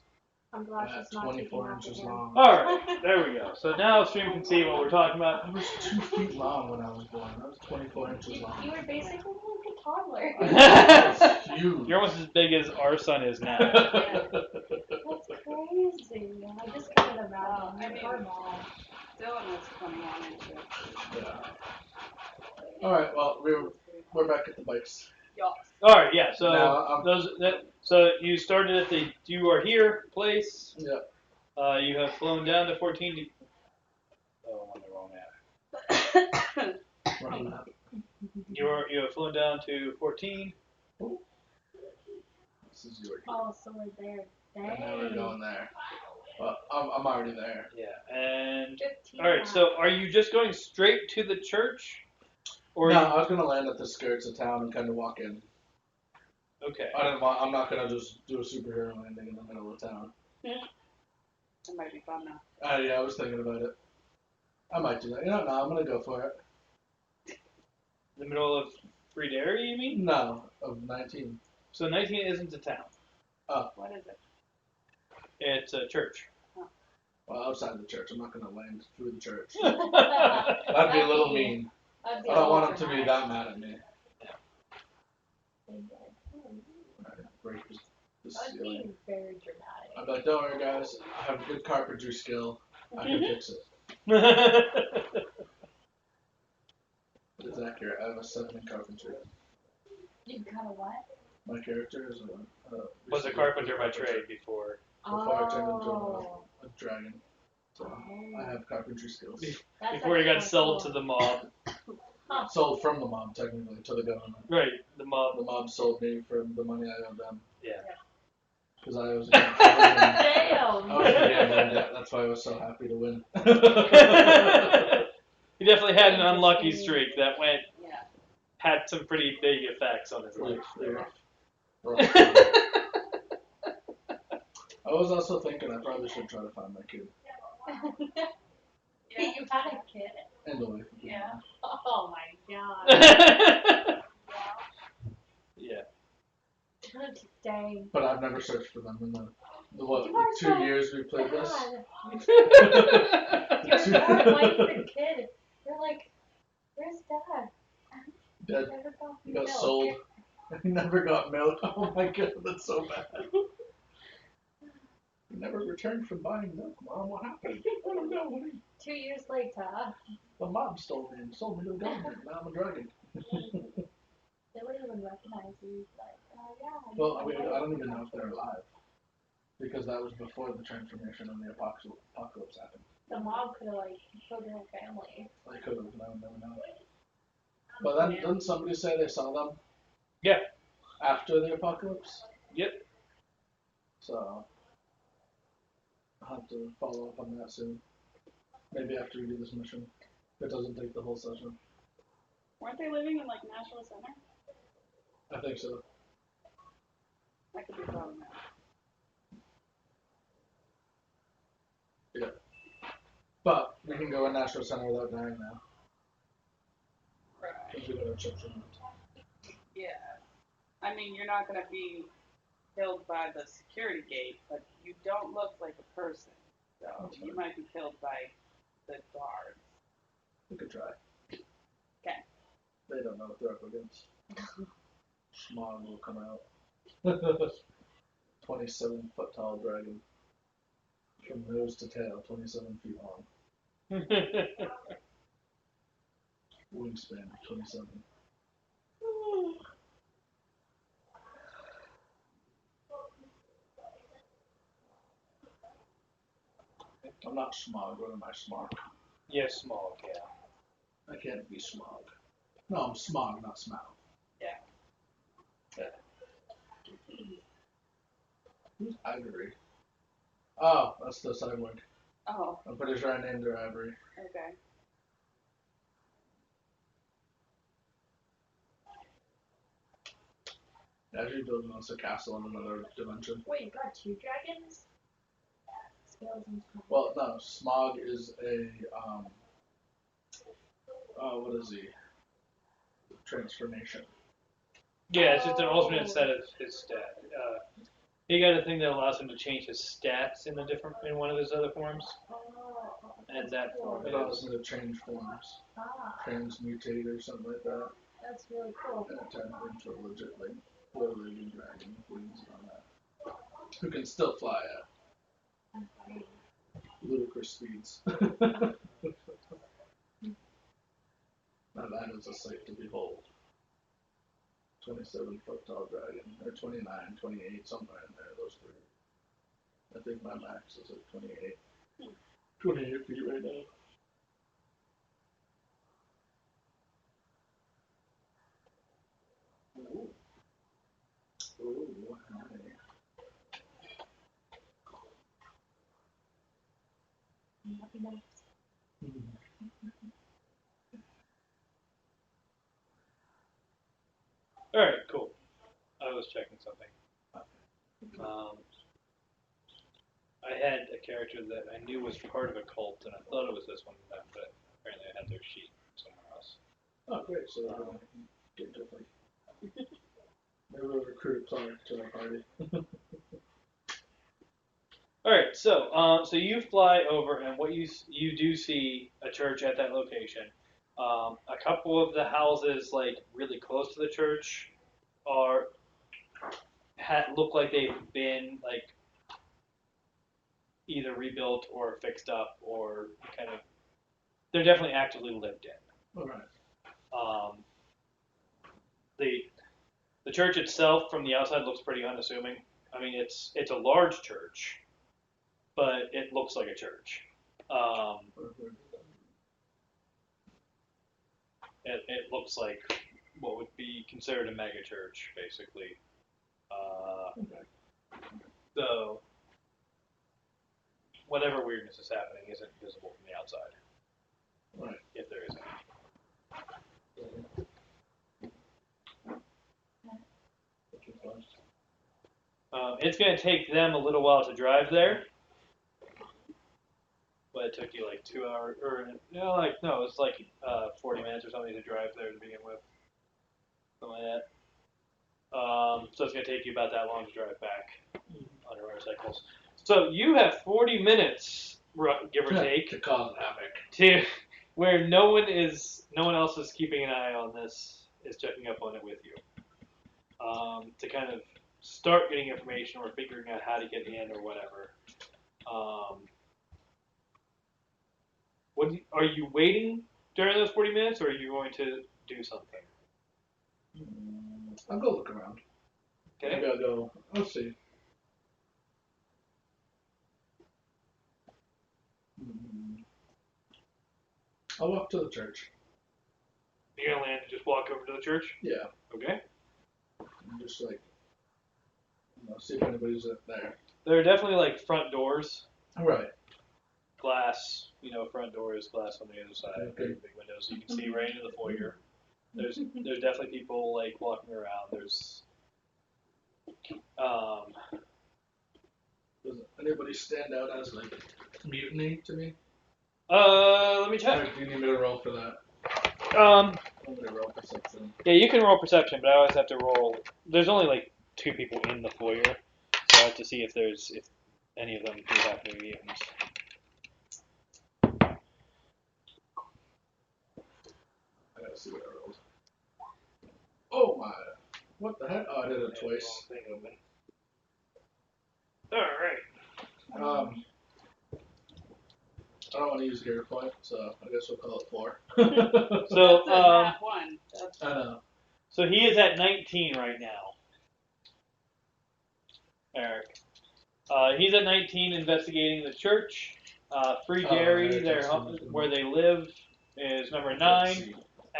I'm glad At she's not taking 24 after inches him. long. Alright, there we go. So now stream can see what we're talking about. I was 2 feet long when I was born. I was 24 inches You long. were basically like a toddler. I was huge. You're almost as big as our son is now. That's crazy. I just couldn't imagine. I mean- Her mom. Dylan was 21 inches. Yeah. Alright, well, we're back at the bikes. Yes. Alright, yeah, so Now, so you started at the You Are Here place. Yeah. You have flown down to 14 to... Oh, I'm on the wrong map. Running up. You have flown down to 14. This is your Oh, so we're there. Dang. And now we're going there. Well, I'm already there. Yeah, and... 15 Alright, miles. so are you just going straight to the church? Or No, I was gonna land at the skirts of town and kind of walk in. Okay. I'm not gonna just do a superhero landing in the middle of town. It might be fun now. Yeah, I was thinking about it. I might do that. You know, no, I'm gonna go for it. The middle of Free Dairy, you mean? No, of 19. So 19 isn't a town. What is it? It's a church. Well, outside the church. I'm not gonna land through the church. That'd That'd be a little mean. That'd be I a don't little want him to be that mad at me. Alright, break the That'd ceiling. be very dramatic. I'd be like, don't worry, guys. I have good carpentry skill. I can fix it. It's accurate. I have a 7 in carpentry. You kind of what? My character is Was a carpenter by trade before. Before I turned into Oh. a dragon. So I have carpentry skills. That's Before he got actually sold cool. to the mob. Sold from the mob, technically, to the government. Right, the mob. The mob sold me for the money I owed them. Yeah. Because I was Damn. in gambling debt. That's why I was so happy to win. He definitely had an unlucky streak that went Yeah. had some pretty big effects on his life. Rough. I was also thinking I probably should try to find my kid You had a kid? and the wife. Yeah. Oh my god. Yeah. Dang. But I've never searched for them in the what, You are 2 so years we played this. God. You're more like the kid. You're like, where's dad? Dead. Never got He got milk. sold. He never got milk. Oh my god, that's so bad. He never returned from buying milk, Mom. What happened? I don't know, honey. 2 years later. The mob stole me and sold me to the government. Now I'm a dragon. They wouldn't even recognize you. Like, yeah. Well, I don't even know if they're alive. Because that was before the transformation and the apocalypse happened. The mom could have, like, killed your whole family. I could have, I would never know. But then, didn't somebody say they saw them? Yeah. After the apocalypse? Yep. So, I'll have to follow up on that soon. Maybe after we do this mission. If it doesn't take the whole session. Weren't they living in like Nashville Center? I think so. That could be problematic. Yeah. But we can go in Nashville Center without dying now. Right. Because we got our chips in it. Yeah. I mean, you're not gonna be killed by the security gate, but you don't look like a person. So That's you fine. might be killed by the guards. We could try. Okay. They don't know what they're up against. Smog will come out. 27-foot tall dragon. From nose to tail, 27 feet long. Wingspan, 27. I'm not smog. What am I, smog? Yes, small, yeah. I can't be smog. No, I'm smog, not smog. Yeah. Who's Ivory? Oh, that's the cyborg. Oh, I'm pretty sure I named her Ivory. okay. Yeah, she's building us a castle in another dimension. Wait, you got 2 dragons? Scales and smog. Well, no, smog is a, what is he? Transformation. Yeah, it's just an alternate set of his stat. He got a thing that allows him to change his stats in one of his other forms, Oh, and that's that cool. form It allows is me to change forms. Ah, Transmutate or something like that. that's really cool. And it turned into a legit, like, four-legged dragon with wings on that. Who can still fly at ludicrous speeds. Now that is a sight to behold. 27-foot tall dragon, or 29, 28, somewhere in there, those three. I think my max is at 28. 28 feet right now. Ooh. Ooh, hi. Happy night. all right. Cool. I was checking something. I had a character that I knew was part of a cult, and I thought it was this one, but apparently I had their sheet somewhere else. Oh, great, so get different. Maybe we'll recruit Clark to our party. All right, so you fly over, and what you do see a church at that location. A couple of the houses, like really close to the church, look like they've been like either rebuilt or fixed up, or kind of they're definitely actively lived in. All right. The church itself from the outside looks pretty unassuming. I mean, it's a large church, but it looks like a church. It looks like what would be considered a mega church, basically. So whatever weirdness is happening isn't visible from the outside, Right. if there is any. It's going to take them a little while to drive there, but it took you like 2 hours, or it's like 40 minutes or something to drive there to begin with, something like that. So it's going to take you about that long to drive back on your motorcycles. So you have 40 minutes, give or take, to cause havoc. to where no one else is keeping an eye on this, is checking up on it with you, to kind of start getting information or figuring out how to get in or whatever. Are you waiting during those 40 minutes, or are you going to do something? I'll go look around. Okay. Maybe I'll go. Let's see. I'll walk to the church. You're gonna land and just walk over to the church? Yeah. Okay. And just like, see if anybody's there. There are definitely like front doors. Right. Glass, front doors, glass on the other side, Okay. big windows, so you can see right into the foyer. There's definitely people like walking around. There's Does anybody stand out as like mutiny to me? let me Or check. do you need me to roll for that? I'm gonna roll perception. Yeah, you can roll perception, but I always have to roll. There's only like 2 people in the foyer, so I have to see if any of them do happen to be mutants. I gotta see what I rolled. Oh my! What the heck? Oh, I did it twice. All right. I don't want to use hero point, so I guess we'll call it 4. So, That's a nat one. That's, I know. so he is at 19 right now, Eric. He's at 19 investigating the church. Free Oh, Gary, yeah, their where they live, is number 9.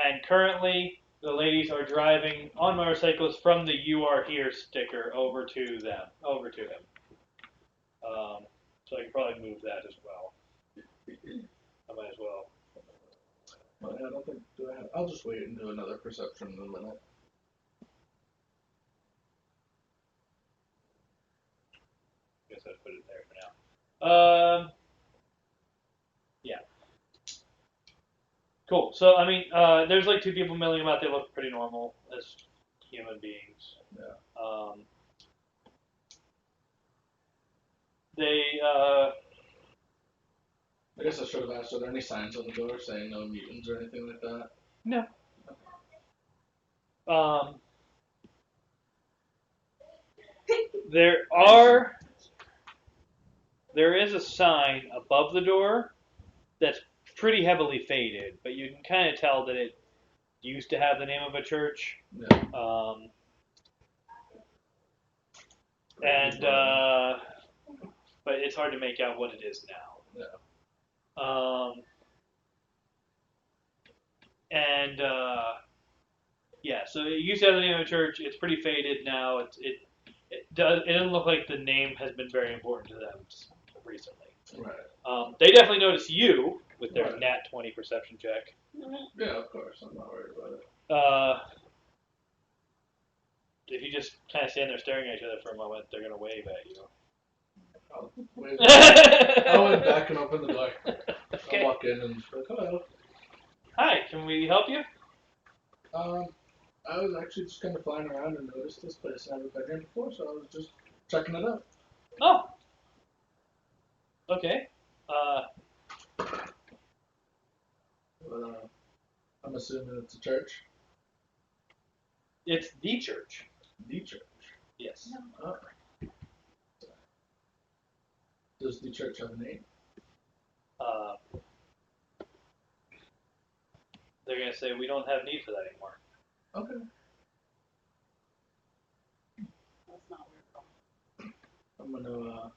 And currently, the ladies are driving on motorcycles from the "You Are Here" sticker over to them, over to him. So I can probably move that as well. I might as well. Well, I don't think. Do I have? I'll just wait and do another perception in a minute. Guess I'd put it there for now. Yeah. Cool. So I mean, there's like 2 people milling about. They look pretty normal as human beings. Yeah. They I guess I should have asked. Are there any signs on the door saying no mutants or anything like that? no. There is a sign above the door that's pretty heavily faded, but you can kind of tell that it used to have the name of a church. Yeah. But it's hard to make out what it is now. Yeah. Yeah, so it used to have the name of a church. It's pretty faded now. It doesn't look like the name has been very important to them recently. Right. They definitely notice you with their Right. nat 20 perception check. Yeah, of course. I'm not worried about it. If you just kind of stand there staring at each other for a moment, they're gonna wave at you. I'll wait. I'll wait back and open the door. Okay. I'll walk in and be like, hello. Hi, can we help you? I was actually just kind of flying around and noticed this place. I haven't been here before, so I was just checking it out. Oh. Okay. I'm assuming it's a church. It's the church. The church. Yes. Oh. Does the church have a name? They're gonna say we don't have need for that anymore. Okay. that's not weird. I'm gonna.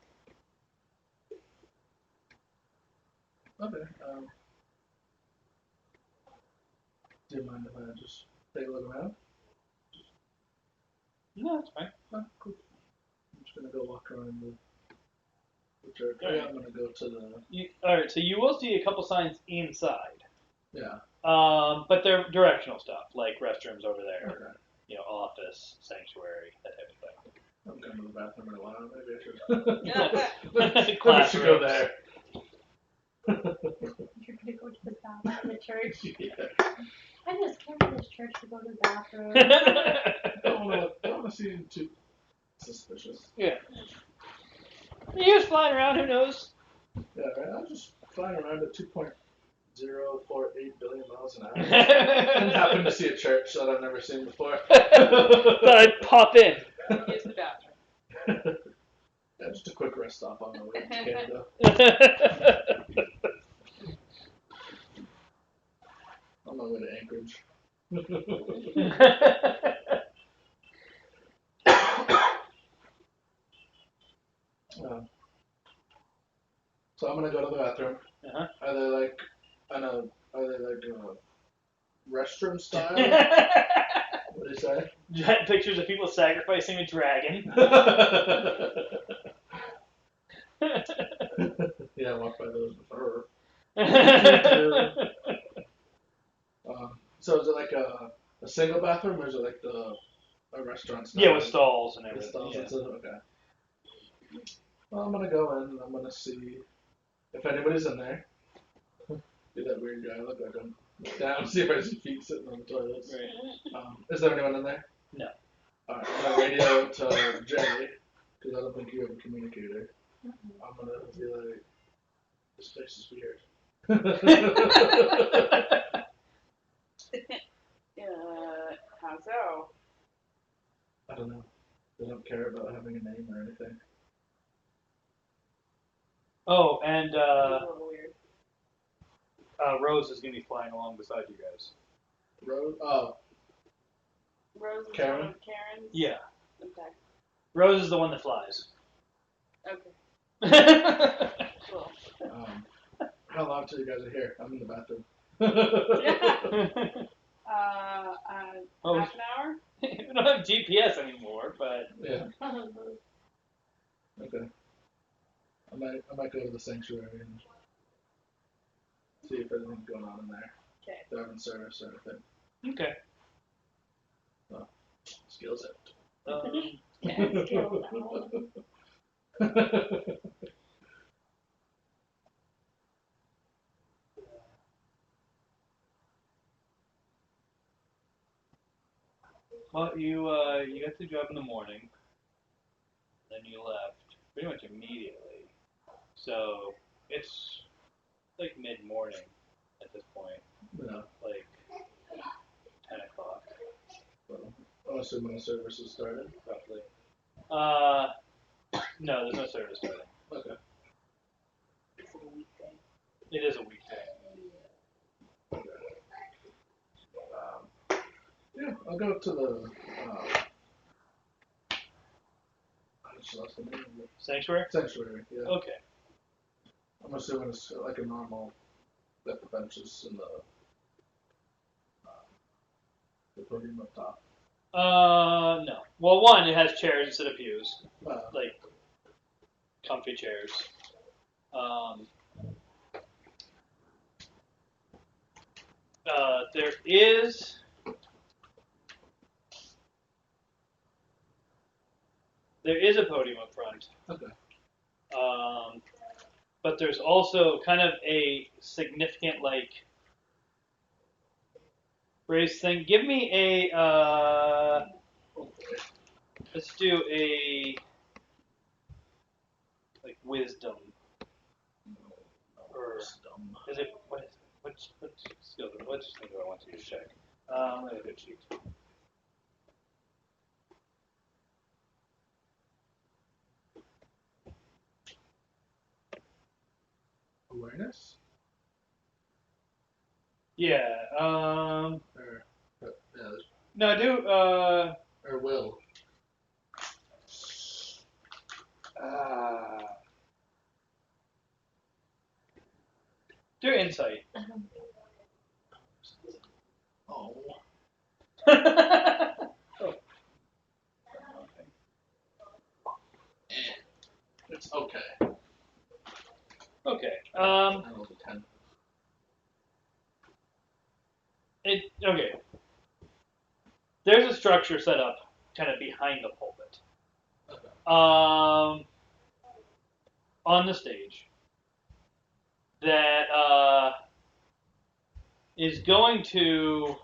Okay. Do you mind if I just take a look around? No, that's fine. Oh, cool. I'm just gonna go walk around the church. All right. I'm gonna go to the. All right. So you will see a couple signs inside. Yeah. But they're directional stuff, like restrooms over there, Okay. Office, sanctuary, that type of thing. I'm going to the bathroom in a while. Maybe I should. Maybe I should go there. You're gonna go to the bathroom in the church. Yeah. I just came to this church to go to the bathroom. I don't want to seem too suspicious. Yeah. He was flying around. Who knows? Yeah, right. I'm just flying around at 2.048 billion miles an hour. And happen to see a church that I've never seen before. Thought I'd pop in. Use the bathroom. Yeah, just a quick rest stop on the way to Canada. On my way to Anchorage. So I'm gonna go to the bathroom. Uh-huh. Are they like, restroom style? What do you say? Pictures of people sacrificing a dragon. Yeah, I walked by those before. So is it like a single bathroom, or is it like a restaurant style? Yeah, with stalls and With everything. stalls, Yeah. that's it? Okay. Well, I'm gonna go in and I'm gonna see if anybody's in there. Be that weird guy, look like I'm down, see if I see feet sitting on the toilets. Right. Is there anyone in there? No. Alright, I'm gonna radio to Jay, because I don't think you have a communicator. I'm gonna be like, this place is weird. How so? I don't know. They don't care about having a name or anything. Oh, and It's a little weird. Rose is going to be flying along beside you guys. Road. Oh, Rose is Karen? one of Karen's. Yeah. Okay. Rose is the one that flies. Okay. uh, Cool. how long till you guys are here? I'm in the bathroom. Oh. Half an hour. We don't have GPS anymore, but Yeah. Okay. I might go to the sanctuary and see if anything's going on in there. Okay. If they're having service or anything. okay. Skills it. Yeah, skill now. Well, you got the job in the morning, then you left pretty much immediately. So it's like mid-morning at this point, Yeah. like 10 o'clock Well, I'm assuming the service has started. roughly. No, there's no service starting. Okay. It's a weekday. It is a weekday. Yeah, I'll go to the. I just lost the name of it. Sanctuary? Sanctuary. Yeah. Okay. I'm assuming it's like a normal. Got the benches and the podium up top. No. Well, one, it has chairs instead of pews, Uh, like comfy chairs. There is. There is a podium up front. Okay. But there's also kind of a significant, like, raised thing. Give me a, let's do a, like, wisdom. Or, is it, what skill, what thing do I want you to check? Let me look at cheat. Awareness? Yeah, Or, yeah, no, do, or will. do insight. Oh. Oh. It's okay. Okay, I rolled a 10. okay. There's a structure set up kind of behind the pulpit. Okay. On the stage that is going to.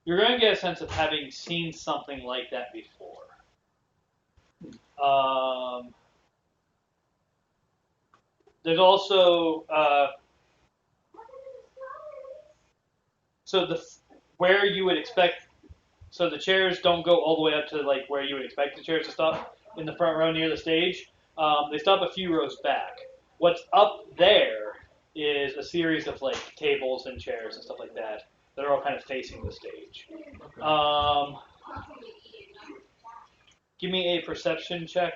You're going to get a sense of having seen something like that before. There's also so where you would expect. So the chairs don't go all the way up to like where you would expect the chairs to stop in the front row near the stage. They stop a few rows back. What's up there is a series of like tables and chairs and stuff like that that are all kind of facing the stage. Okay. Give me a perception check.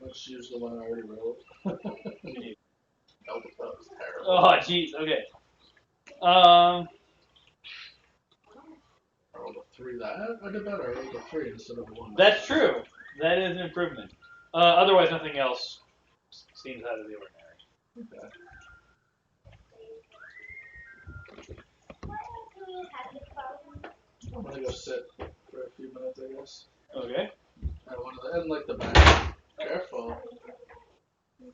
Let's use the one I already rolled. Nope, that was terrible. Oh, jeez. Okay. I rolled a 3 that. I did better. I rolled a 3 instead of a 1. That's true. That is an improvement. Otherwise, nothing else seems out of the ordinary. Okay. I'm gonna go sit for a few minutes, I guess. Okay. At one of the, in like the back. Careful.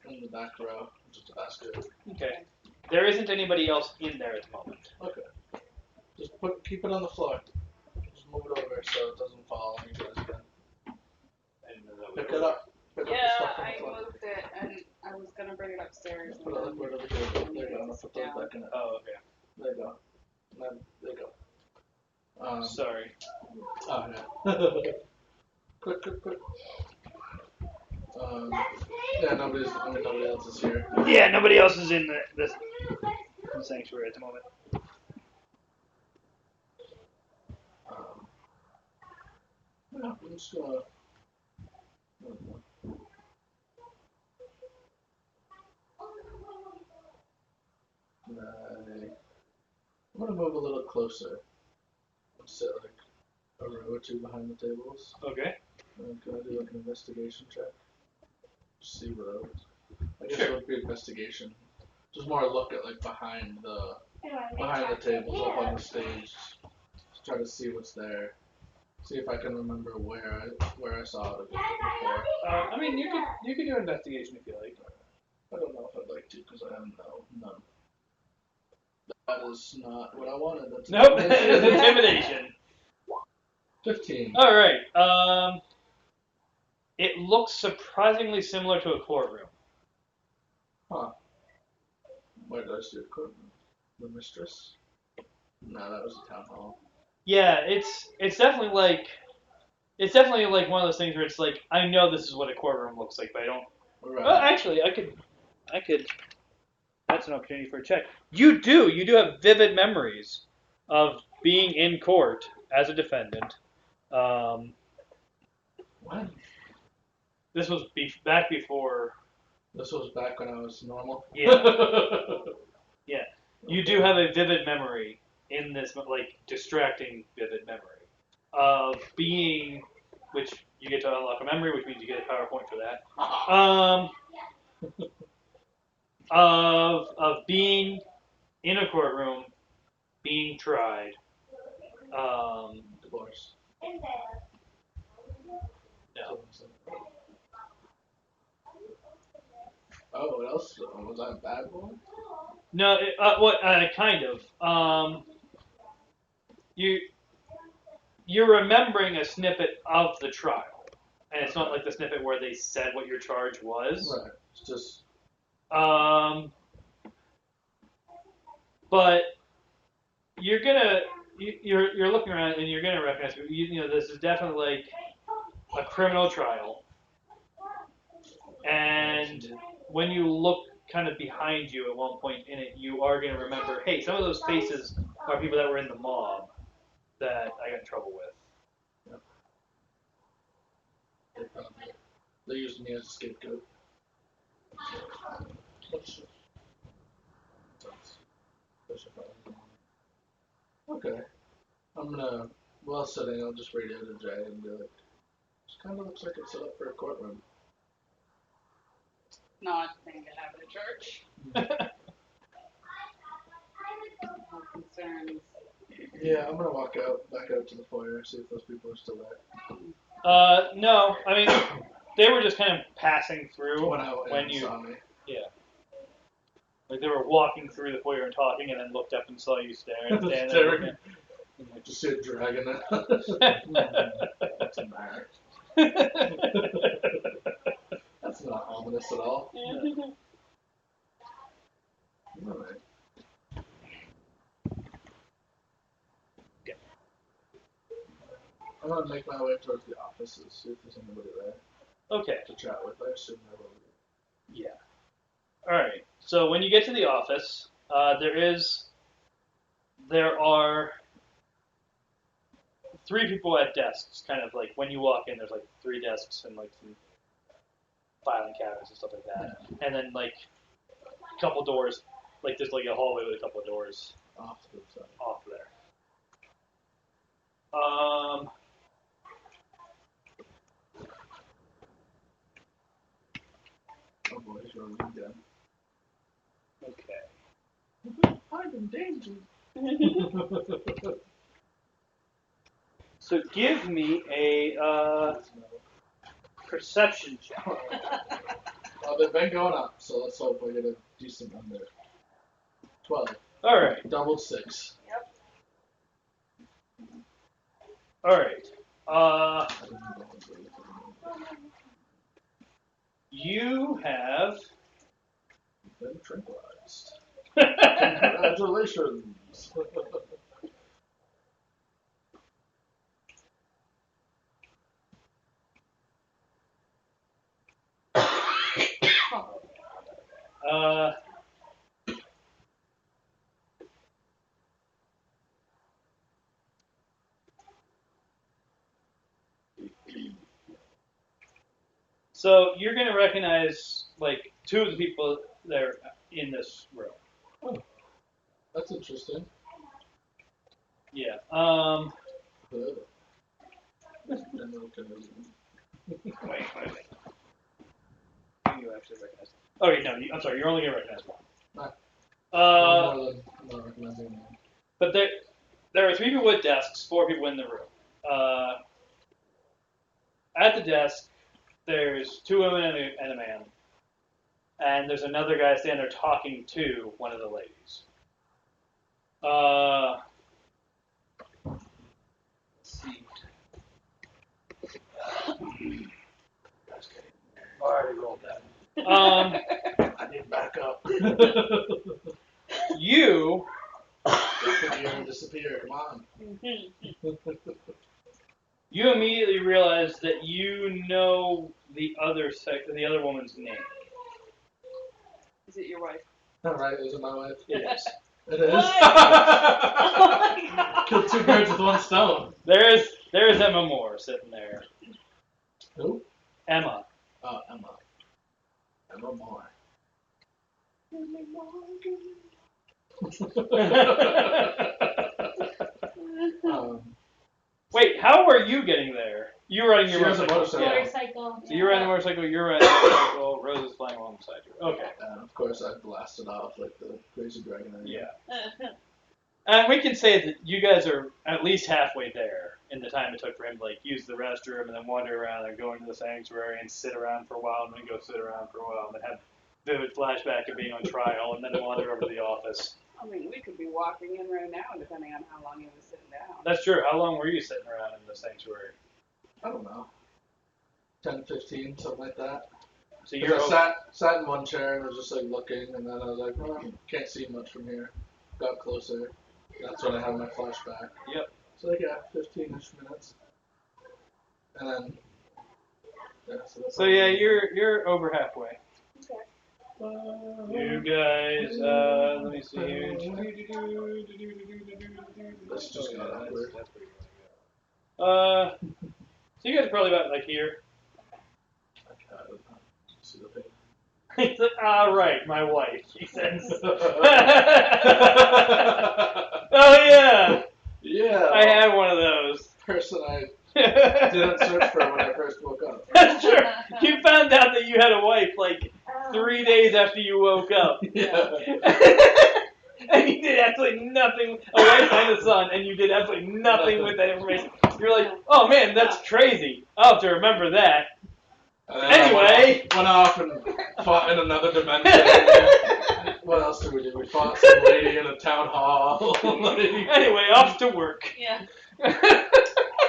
In the back row, just a basket. Okay. There isn't anybody else in there at the moment. Okay. Just keep it on the floor. Just move it over so it doesn't fall on you guys again. I didn't know that Pick was it up. Pick up the Yeah, stuff on the I floor. moved it and I was gonna bring it upstairs. Just put it like right over here. There you go. I'll put those back in it. Oh, okay. There you go. There you go. Sorry. Oh, yeah. Quick. Yeah, nobody else is here. Yeah, nobody else is in the sanctuary at the moment. Yeah, I'm just gonna. I'm gonna move a little closer. Sit like a row or two behind the tables. Okay. And can I do like an investigation check? Just see what else. I guess it would be investigation. Just more look at like behind the tables up on the stage. Just try to see what's there. See if I can remember where I saw it before. I mean, you could do investigation if you like. I don't know if I'd like to because I have none. That is not what I wanted. That's Nope, it's intimidation. 15. All right. It looks surprisingly similar to a courtroom. Huh. Where did I see the courtroom? The mistress? No, that was the town hall. Yeah, it's definitely like one of those things where it's like I know this is what a courtroom looks like, but I don't. Right. Well, actually, I could. That's an opportunity for a check. You do have vivid memories of being in court as a defendant. When? This was back before. This was back when I was normal? Yeah. Yeah. You do have a vivid memory in this, like, distracting vivid memory of being, which you get to unlock a memory, which means you get a PowerPoint for that. Of being in a courtroom, being tried. Divorce. No. Oh, what else? Was I a bad boy? No, kind of. You're remembering a snippet of the trial, and it's not like the snippet where they said what your charge was. Right. It's just. But you're looking around and you're gonna recognize this is definitely like a criminal trial, and when you look kind of behind you at one point in it, you are gonna remember, hey, some of those faces are people that were in the mob that I got in trouble with. They used me as a scapegoat. Okay. I'm gonna, while sitting, I'll just radio to Jay and be like, this kind of looks like it's set up for a courtroom. Not a thing to have at a church. No concerns. Yeah, I'm gonna walk back out to the foyer, see if those people are still there. No, I mean, they were just kind of passing through when you saw me. Yeah. Like they were walking through the foyer and talking, and then looked up and saw you staring. Staring. Just see a dragon. What's in there? That's not ominous at all. Yeah. Alright. I'm gonna make my way towards the offices, see if there's anybody there Okay. to chat with. I assume there will be. Yeah. All right. So when you get to the office, there are 3 people at desks. Kind of like when you walk in, there's like 3 desks and like some filing cabinets and stuff like that, and then like a couple doors. Like there's like a hallway with a couple of doors Off to the side. off there. Oh boy, he's running again. Okay. I'm in danger. So give me a perception check. They've been going up, so let's hope we get a decent number. 12. All right. Doubled 6. Yep. All right. You have Been tranquilized. Congratulations. So you're gonna recognize like two of the people that are in this room. Oh, that's interesting. Yeah. Wait. You actually recognize. Oh, no. I'm sorry. You're only gonna recognize one. More than recognizing one. But there are 3 people with desks, 4 people in the room. At the desk, there's 2 women and a man, and there's another guy standing there talking to one of the ladies. Let's see. I already rolled that. I need backup. You Disappear. Come on. You immediately realize that you know the other woman's name. Is it your wife? All right, is it my wife? It is. It is. Killed 2 birds with 1 stone. There is Emma Moore sitting there. Who? Emma. Oh, Emma. Emma Moore. Wait, how are you getting there? You were riding your motorcycle. Motorcycle. So you're riding the motorcycle, you're riding the motorcycle, Rose is flying alongside you. Okay. And of course, I blasted off like the crazy dragon. Yeah. And we can say that you guys are at least halfway there in the time it took for him to like use the restroom and then wander around and go into the sanctuary and sit around for a while and then go sit around for a while and then have vivid flashback of being on trial and then wander over to the office. I mean, we could be walking in right now, depending on how long he was sitting down. That's true. How long were you sitting around in the sanctuary? I don't know. 10, 15, something like that. So you're sat in one chair and was just like looking, and then I was like, well, can't see much from here. Got closer. That's when I had my flashback. Yep. So like 15ish minutes. And then So yeah, you're over halfway. Okay. You guys, let me see here. That's just got awkward. So you guys are probably about like here. See the thing. He said, right, my wife, he says. Oh yeah, Yeah. I had one of those. Person I didn't search for when I first woke up. That's true. You found out that you had a wife like 3 days after you woke up. Yeah. And you did absolutely nothing. A wife and a son, and you did absolutely nothing with that information. You're like, oh man, that's crazy. I'll have to remember that. Anyway. Went off and fought in another dimension. What else did we do? We fought some lady in a town hall. Anyway, off to work. Yeah.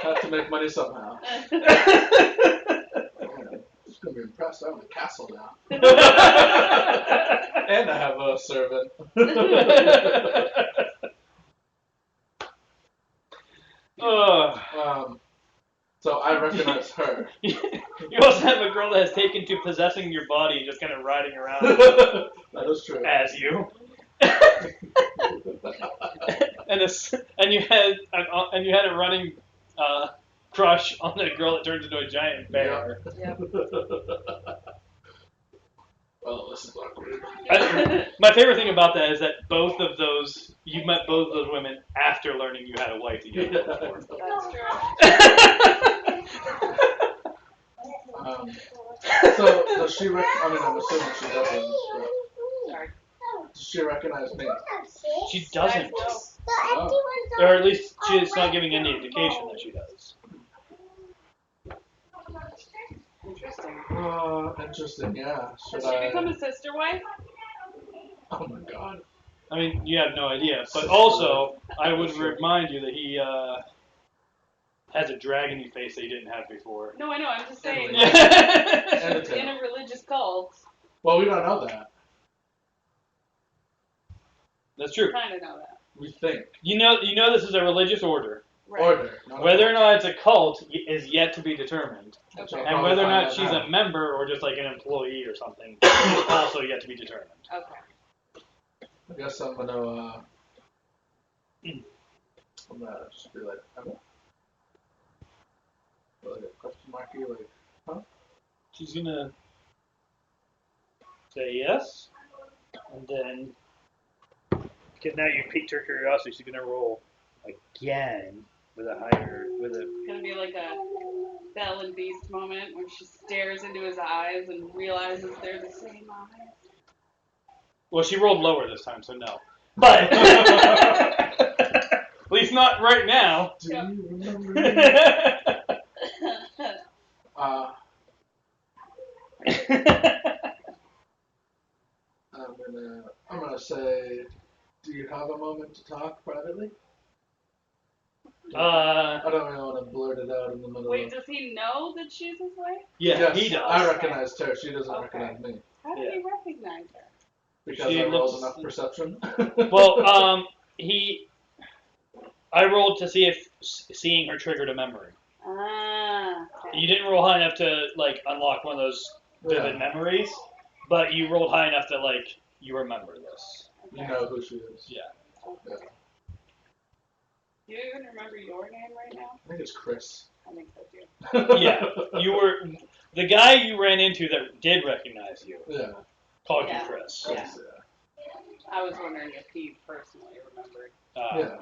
Have to make money somehow. I'm just going to be impressed. I have a castle now. And I have a servant. So I recognize her. You also have a girl that has taken to possessing your body and just kind of riding around That is true. as you. and you had a running crush on the girl that turns into a giant bear. Yep. Oh, this is awkward. My favorite thing about that is that you met both of those women after learning you had a wife together before. That's true. So does she I'm assuming she doesn't. Sorry. Does she recognize me? She doesn't. Oh. Or at least she's not giving any indication that she does. Interesting. Interesting, yeah. Has she become a sister wife? Oh my god. I mean, you have no idea. But also, I would remind you that he has a dragony face that he didn't have before. No, I know. I'm just saying. And a In tail. a religious cult. Well, we don't know that. That's true. Kind of know that. We think. You know this is a religious order. Right. Order. Not Whether or a not it's a cult is yet to be determined. cult. Okay. And whether or not she's a member or just like an employee or something is also yet to be determined. Okay. I guess I'm gonna just be like, like a question marky, like, huh? She's gonna say yes, and then because now you piqued her curiosity, she's gonna roll again with a. It's gonna be like a Belle and Beast moment when she stares into his eyes and realizes they're the same eyes. Well, she rolled lower this time, so no. But at least not right now. Do you remember me? I'm gonna say, do you have a moment to talk privately? I don't really want to blurt it out in the middle Wait, of. does he know that she's his wife? Yeah, Yes, he does. I recognized her. She doesn't Okay. recognize me How did he recognize her? because She I rolled looks- enough perception. Well, I rolled to see if seeing her triggered a memory. Ah. Okay. You didn't roll high enough to unlock one of those vivid memories, but you rolled high enough that you remember this. You know who she is. Yeah. Okay. Do you even remember your name right now? I think it's Chris. I think so too. Yeah, you were the guy you ran into that did recognize you. Yeah. Called Yeah. you Chris. Yeah. I was wondering if he personally remembered. Yeah.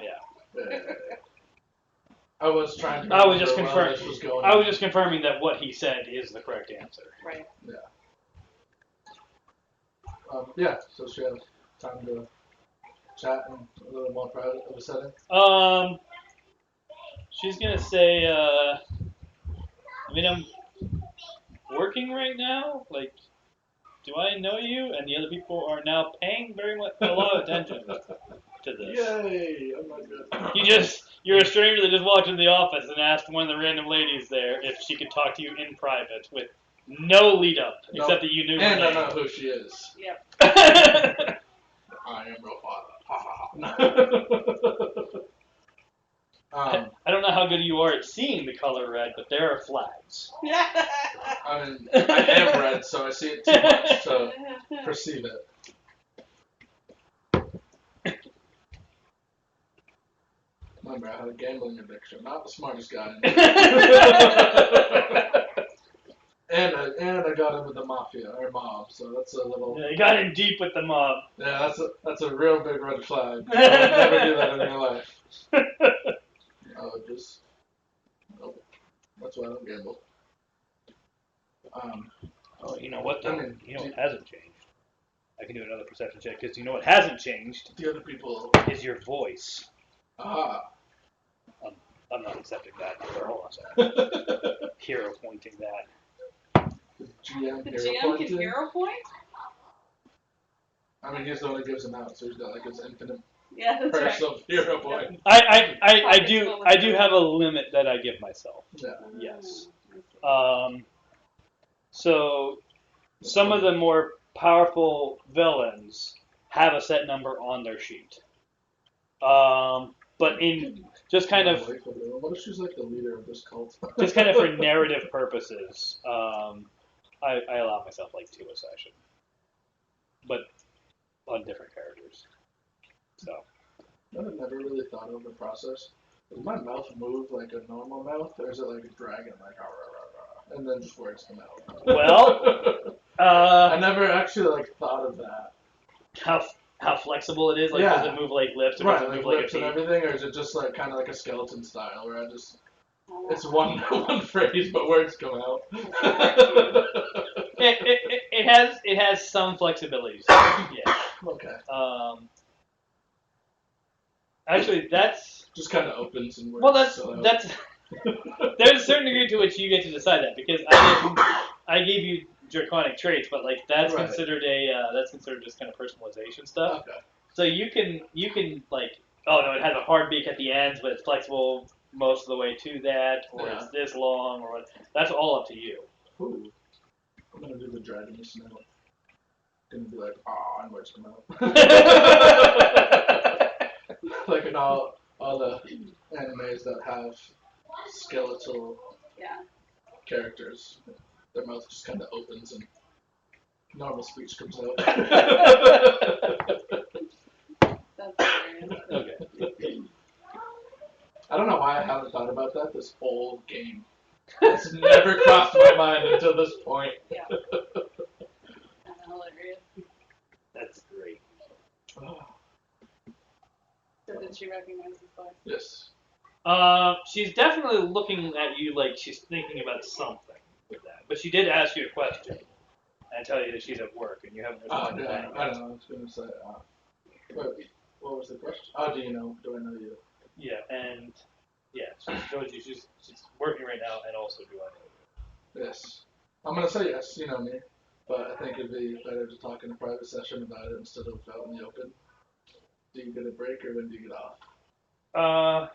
I was trying to. I was just remember where confirming. this was going. I was just confirming that what he said is the correct answer. Right. Yeah. So she has time to chat in a little more private of a setting. She's gonna say, I mean, I'm working right now. Do I know you? And the other people are now paying a lot of attention to this. Yay! I'm not good. You're a stranger that just walked into the office and asked one of the random ladies there if she could talk to you in private with no lead up, except that you knew her And I name. know who she is. Yep. I am your father. Ha ha ha. I don't know how good you are at seeing the color red, but there are flags. I mean, I am red, so I see it too much to perceive it. Remember, I had a gambling addiction. Not the smartest guy. And I got in with the mafia or mob, so that's a little. Yeah, you got in deep with the mob. Yeah, that's a real big red flag. I would never do that in real life. I would just. Nope. That's why I don't gamble. Oh, you know what? Though? I mean, you know what hasn't changed. I can do another perception check because you know what hasn't changed the other people. is your voice. Ah. I'm not accepting that. Hold on a second. Hero pointing that. The GM The hero GM pointing. can hero point? I mean, he's the one who gives them out, so he's got his infinite Yeah, that's purse right. of hero points. I do have a limit that I give myself. Yeah. Yes. So some of the more powerful villains have a set number on their sheet. But in just kind of What if she's like the leader of this cult? just kind of for narrative purposes, I allow myself 2 a session, but on different characters. So I never really thought of the process. Does my mouth move like a normal mouth, or is it like a dragon, like rah, rah, rah, rah, and then just words come out? Well, I never actually thought of that. how flexible it is. Yeah. Does it move like lips, or Right, does it like move like a lips and feet? everything, or is it just kind of like a skeleton style, where it's one phrase, but words come out. It has some flexibility. So, yeah. Okay. Actually, that's Just kind of opens and words. well. That's so there's a certain degree to which you get to decide that because I gave you draconic traits, but that's Right. considered that's considered just kind of personalization stuff. Okay. So you can oh no, it has a hard beak at the ends, but it's flexible most of the way to that, or it's this long, or what. That's all up to you. Ooh. I'm gonna do the dragon smell. Gonna be like, and words come out. Like in all the animes that have skeletal Yeah. characters. Their mouth just kind of opens and normal speech comes out. That's hilarious. Okay. I don't know why I haven't thought about that this whole game. It's never crossed my mind until this point. Yeah. Kind of hilarious. That's great. So did she recognize his voice? Yes. She's definitely looking at you like she's thinking about something with that. But she did ask you a question and tell you that she's at work and you haven't responded Yeah, back. I know. I was gonna say. What was the question? Oh, do I know you? Yeah, and yeah, she's told you she's working right now, and also do I know you? Yes. I'm gonna say yes. You know me, but I think it'd be better to talk in a private session about it instead of out in the open. Do you get a break or when do you get off?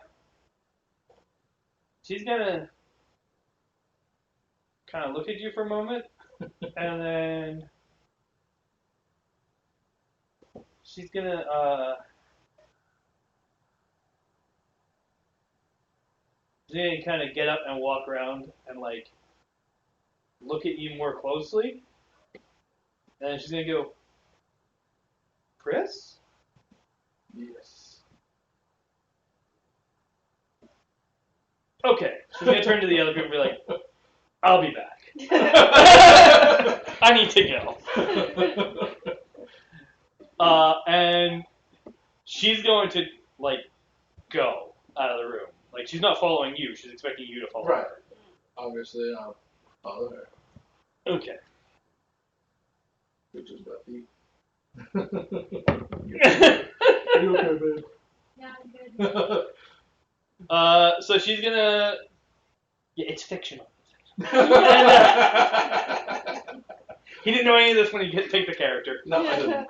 She's gonna kind of look at you for a moment, and then she's gonna kind of get up and walk around and like look at you more closely, and then she's gonna go, Chris? Yes. Okay. She's gonna turn to the other people and be like, I'll be back. I need to go. And she's going to like go out of the room. Like she's not following you. She's expecting you to follow Right. her. Obviously, I'll follow her. Okay. Which is Buffy. Yeah, I'm good. So she's gonna. Yeah, it's fictional. He didn't know any of this when he picked the character. No, I didn't.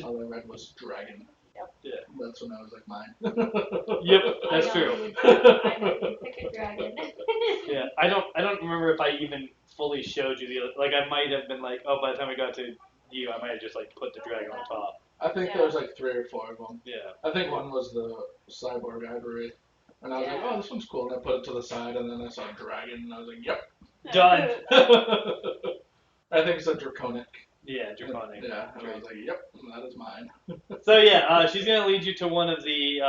All I read was dragon. Yep. Yeah. That's when I was like mine. Yep, that's I know true. you would pick a dragon. Yeah, I don't remember if I even fully showed you the other. Like I might have been like, oh, by the time I got to you, I might have just like put the dragon on top. I think there was like 3 or 4 of them. Yeah. I think one was the cyborg ivory. And I was like, oh, this one's cool. And I put it to the side, and then I saw a dragon, and I was like, yep. Done. I think it's a draconic. Yeah, draconic. Yeah, and I was like, yep, that is mine. So yeah, she's gonna lead you to one of the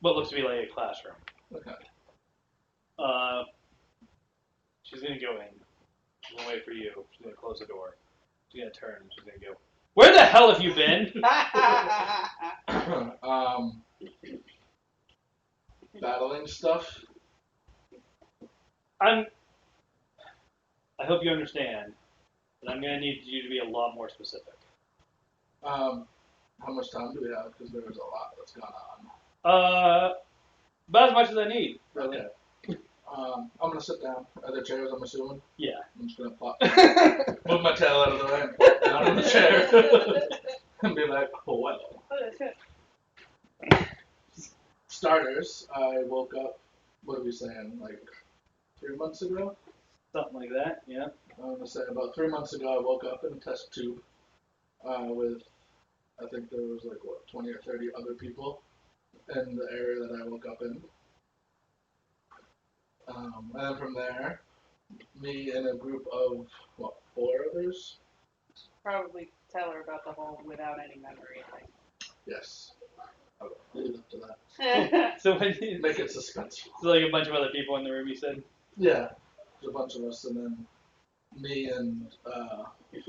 what looks to be like a classroom. Okay. She's gonna go in. She's gonna wait for you. She's gonna close the door. She's gonna turn. She's gonna go. Where the hell have you been? Battling stuff. I hope you understand that I'm gonna need you to be a lot more specific. How much time do we have? Because there was a lot that's gone on. About as much as I need. Really. Okay. I'm gonna sit down. Are there chairs? I'm assuming. Yeah. I'm just gonna plop. Move my tail out of the way and plop down in the chair and be like, oh well. Starters, I woke up. What are we saying? Like 3 months ago. Something like that. Yeah. I'm gonna say about 3 months ago, I woke up in a test tube with, I think there was like 20 or 30 other people in the area that I woke up in. And then from there, me and a group of 4 others. Probably tell her about the whole without any memory thing. Yes, I'll lead up to that. So when you, Make it suspenseful. so like a bunch of other people in the room, you said. Yeah, there's a bunch of us, and then me and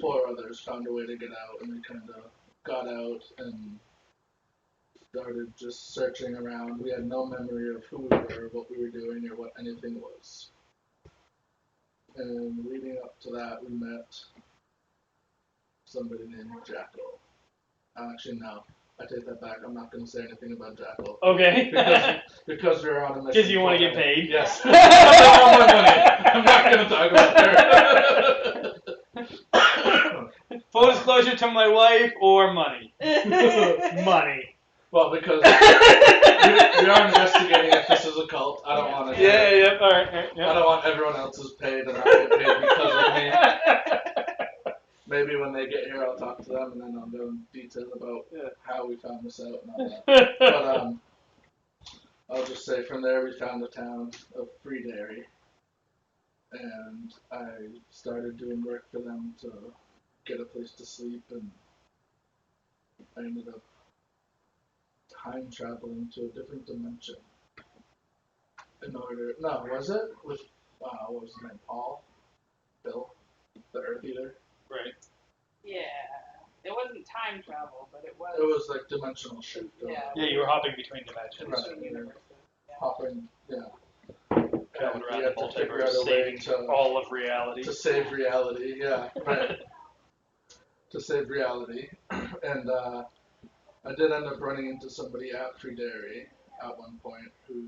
4 others found a way to get out, and we kind of got out and started just searching around. We had no memory of who we were, what we were doing, or what anything was. And leading up to that, we met somebody named Jackal. Actually, no. I take that back. I'm not going to say anything about Jackal. Okay. Because we're on a mission. Because you want to get paid. Yes. I want my money. I'm not going to talk about her. Full disclosure to my wife or money. Money. Well, because we are investigating if this is a cult. I don't want to. Yeah. All right. I don't want everyone else's paid and I get paid because of me. maybe when they get here, I'll talk to them, and then I'll go in detail about how we found this out and all that. But I'll just say from there we found a town of free dairy, and I started doing work for them to get a place to sleep, and I ended up time traveling to a different dimension. Was it with what was his name? Bill, the Earth Eater. Right. Yeah. It wasn't time travel, but it was. It was like dimensional shift. Yeah. Yeah, you were hopping between dimensions. Right. Between universes. Yeah. Hopping, yeah. Traveling We around had the to figure multiverse, out a way saving to all of reality. save reality. Yeah, right. To save reality, and I did end up running into somebody at Free Dairy at one point who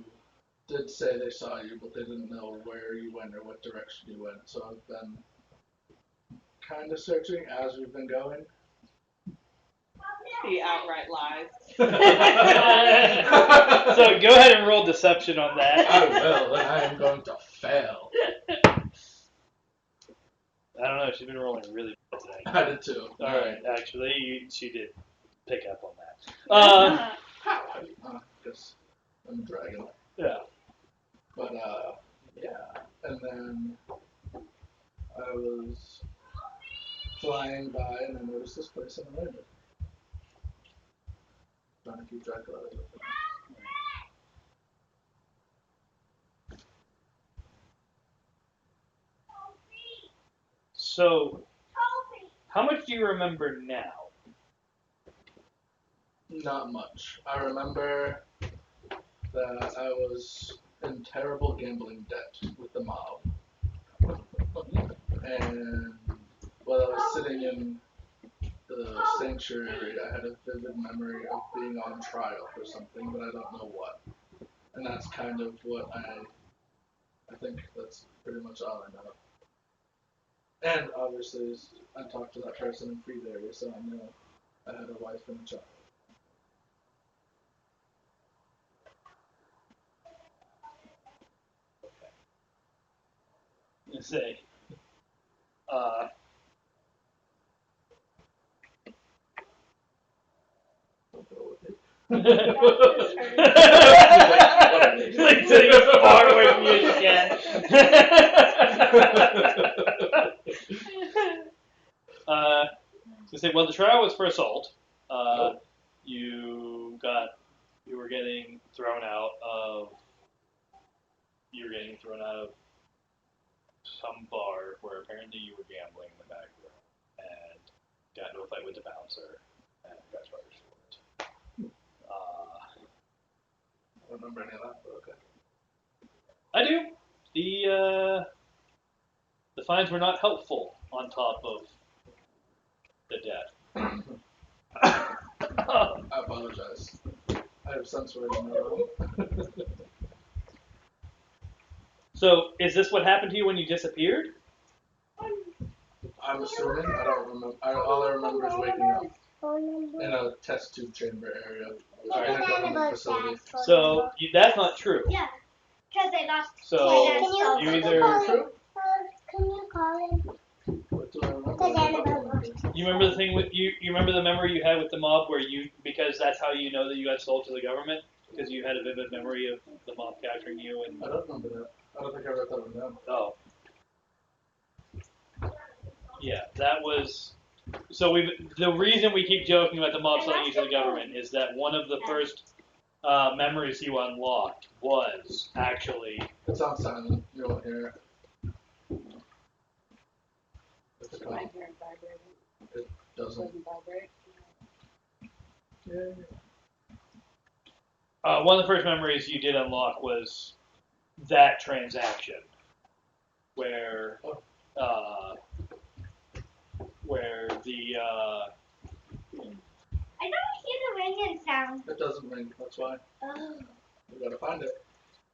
did say they saw you, but they didn't know where you went or what direction you went. So I've been kind of searching as we've been going. He outright lies. So go ahead and roll deception on that. I will, and I am going to fail. I don't know. She's been rolling really well today. I did too. All right, actually, she did pick up on that. Because I'm a dragon. Yeah. But yeah, and then I was flying by and I noticed this place and I landed. Trying to keep Jackal out of it. So, how much do you remember now? Not much. I remember that I was in terrible gambling debt with the mob. And while I was sitting in the sanctuary, I had a vivid memory of being on trial for something, but I don't know what. And that's kind of what I think that's pretty much all I know. And obviously, I talked to that person in Free Dairy, so I know I had a wife and a child. You say, like sitting as far away from you as you can. So say, well, the trial was for assault. You were getting thrown out of some bar where apparently you were gambling in the back room and got into a fight with the bouncer and got charged for it. I don't remember any of that, but okay. I do. The fines were not helpful on top of the debt. I apologize. I have sense where I'm wrong. So, is this what happened to you when you disappeared? I'm assuming. I don't remember. All I remember is waking up in a test tube chamber area in a government facility. So, that's not true. Yeah, because they lost. So, you either... Can you call him? What do I remember? You remember the thing with you remember the memory you had with the mob where because that's how you know that you got sold to the government? Because you had a vivid memory of the mob capturing you and... I don't remember that. I don't think I wrote that one down. Oh. Yeah, that was... So the reason we keep joking about the mob selling you to the government is that one of the first memories you unlocked was actually... It's on silent. You won't hear it. It's a I call. hear it vibrating. It doesn't. Doesn't vibrate. Yeah. One of the first memories you did unlock was that transaction where the I don't hear the ringing sound. It doesn't ring. That's why. Oh. We gotta find it.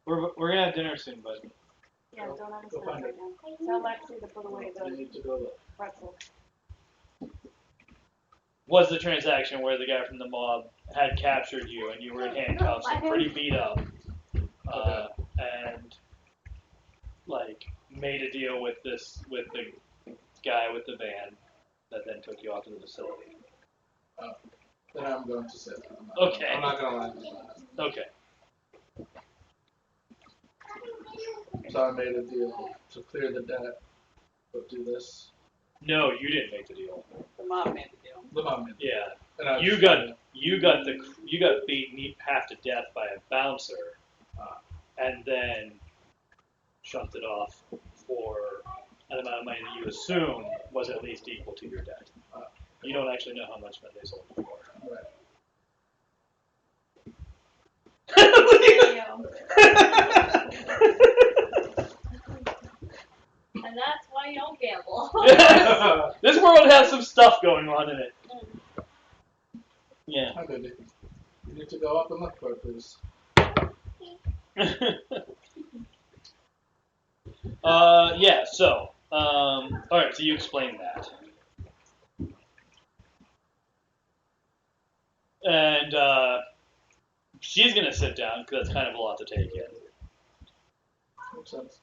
we're gonna have dinner soon, bud. Yeah, don't have a Go snack find right it. now. Tell Lexi to put away You the need to go look. pretzel. Was the transaction where the guy from the mob had captured you and you were in handcuffs and pretty beat up, and like made a deal with the guy with the van that then took you off to the facility. Then I'm going to say that. Okay. I'm not gonna lie about that. Okay. So I made a deal to clear the debt, but do this. No, you didn't make the deal. The mom made the deal. The mom made the deal. Yeah. And I You just got kinda- you got beaten half to death by a bouncer, and then shoved it off for an amount of money that you assume was at least equal to your debt. You don't actually know how much money they sold it for. Right. And that's why you don't gamble. This world has some stuff going on in it. Yeah. Hi, baby. You need to go up and look for it, please. Yeah, so, alright, so you explain that. And, she's gonna sit down, because that's kind of a lot to take in. Makes sense.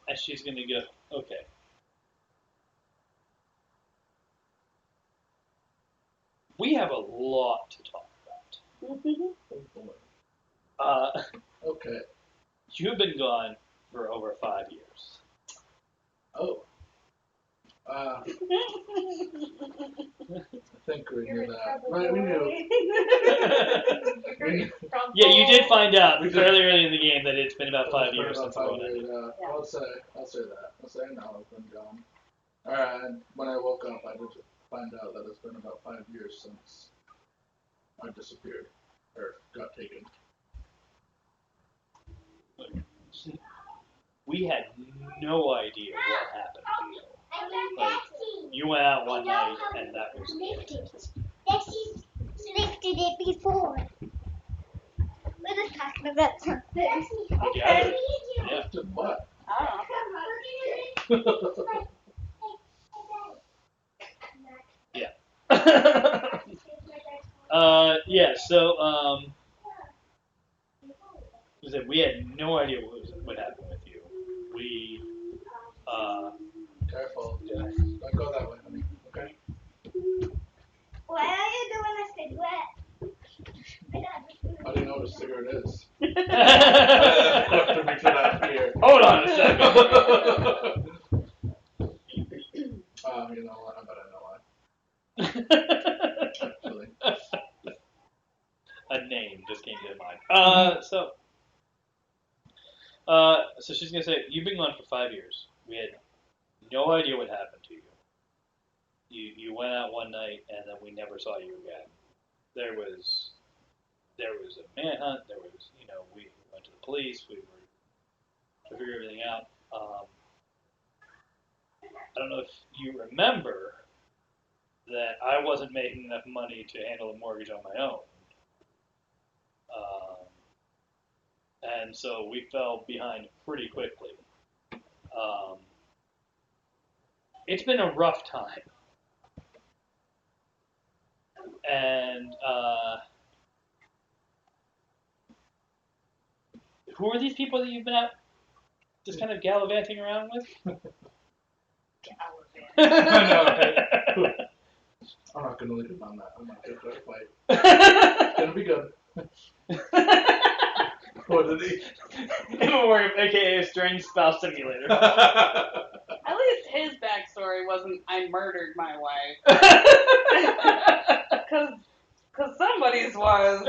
And she's gonna go, okay. We have a lot to talk about. Okay. You've been gone for over 5 years. Oh. I think we You're knew in that. trouble, Right, we knew. You're in trouble. Yeah, you did find out We did. fairly early in the game that it's been about It's 5 been years about since the 5 road ended. years, Yeah. I'll say that. I'll say now I've been gone. Alright, and when I woke up, I did find out that it's been about 5 years since I disappeared or got taken. We had no idea what happened to you. Like, you went out one night and that was it. She's lifted it before. We're just talking about something. Together. Yeah. Did what? I don't know. Yeah, so, we had no idea what happened with you. We, Careful, Jeff. Don't go that way, honey. Okay? Why are you doing a cigarette? How do you know what a cigarette is? Hold Equipped me for that fear. on a second. You know what? I bet I know why. Actually. A name just came to mind. So she's gonna say, you've been gone for 5 years. We had no idea what happened to you. You went out one night and then we never saw you again. There was a manhunt. There was, we went to the police. We were to figure everything out. I don't know if you remember that I wasn't making enough money to handle a mortgage on my own. And so we fell behind pretty quickly. It's been a rough time. And who are these people that you've been out just kind of gallivanting around with? I know, right? I'm not gonna leave it on that. I'm not gonna try to fight. It's gonna be good. What did he? Memoriam, aka Estranged Spouse Simulator. At least his backstory wasn't I murdered my wife. Cause somebody's was.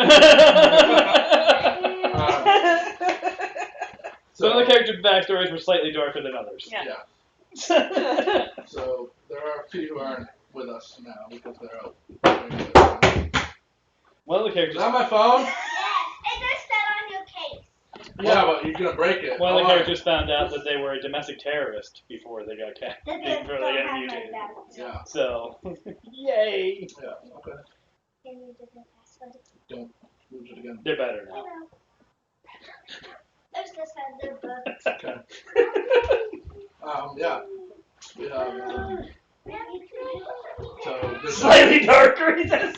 Some of the character backstories were slightly darker than others. Yeah. So there are a few who aren't with us now because they're out. One of the Is characters. that my phone? Yes, it just fell on your case. Yeah, but you're gonna break it. One of the Hold on. characters found out that they were a domestic terrorist before they got That before they got mutated. Yeah. So, yay! Yeah. Okay. Can you do the password? Don't lose it again. They're better now. Hello. There's just another book. Okay. Yeah. We have. So this Slightly darker, he says.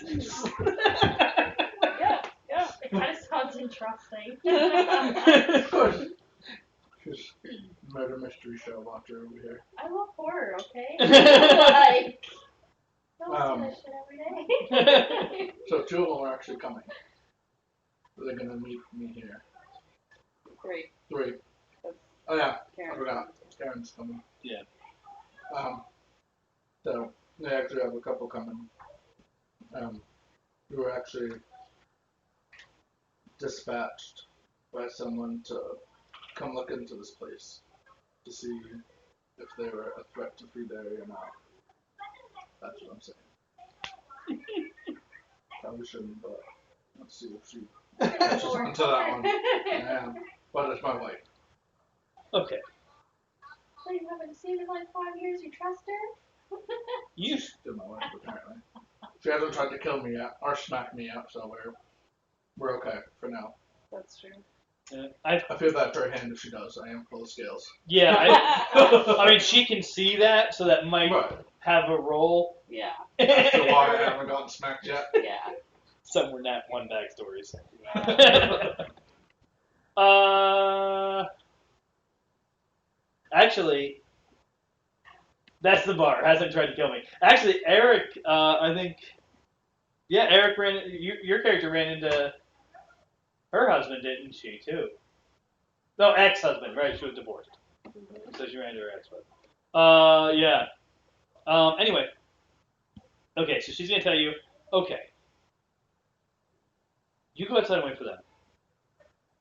Yeah. It kind of sounds interesting. Of course. murder mystery show watcher over here. I love horror, okay? Like, don't see this shit every day. So 2 of them are actually coming. They're gonna meet me here. 3. 3. That's Oh yeah, I Karen. forgot. Karen's coming. Yeah. So they actually have a couple coming. We were actually dispatched by someone to come look into this place to see if they were a threat to Free Dairy or not. That's what I'm saying. Probably shouldn't, but let's see if she catches on to that one. Yeah, but it's my wife. Okay. So you haven't seen her in like 5 years, you trust her? You. Still my wife, apparently. She hasn't tried to kill me yet or smack me yet, so we're okay for now. That's true. I I feel bad for her hand if she does. I am full of scales. Yeah, I mean, she can see that, so that might Right. have a role. Yeah. That's the why I haven't gotten smacked yet. Yeah. Somewhere in that one backstories. Actually, that's the bar. Hasn't tried to kill me. Actually, Eric, I think, yeah, Eric your character ran into her husband, didn't she, too? No, ex-husband, right? She was divorced. So she ran into her ex-husband. Yeah. Anyway. Okay, so she's going to tell you, okay. You go outside and wait for them.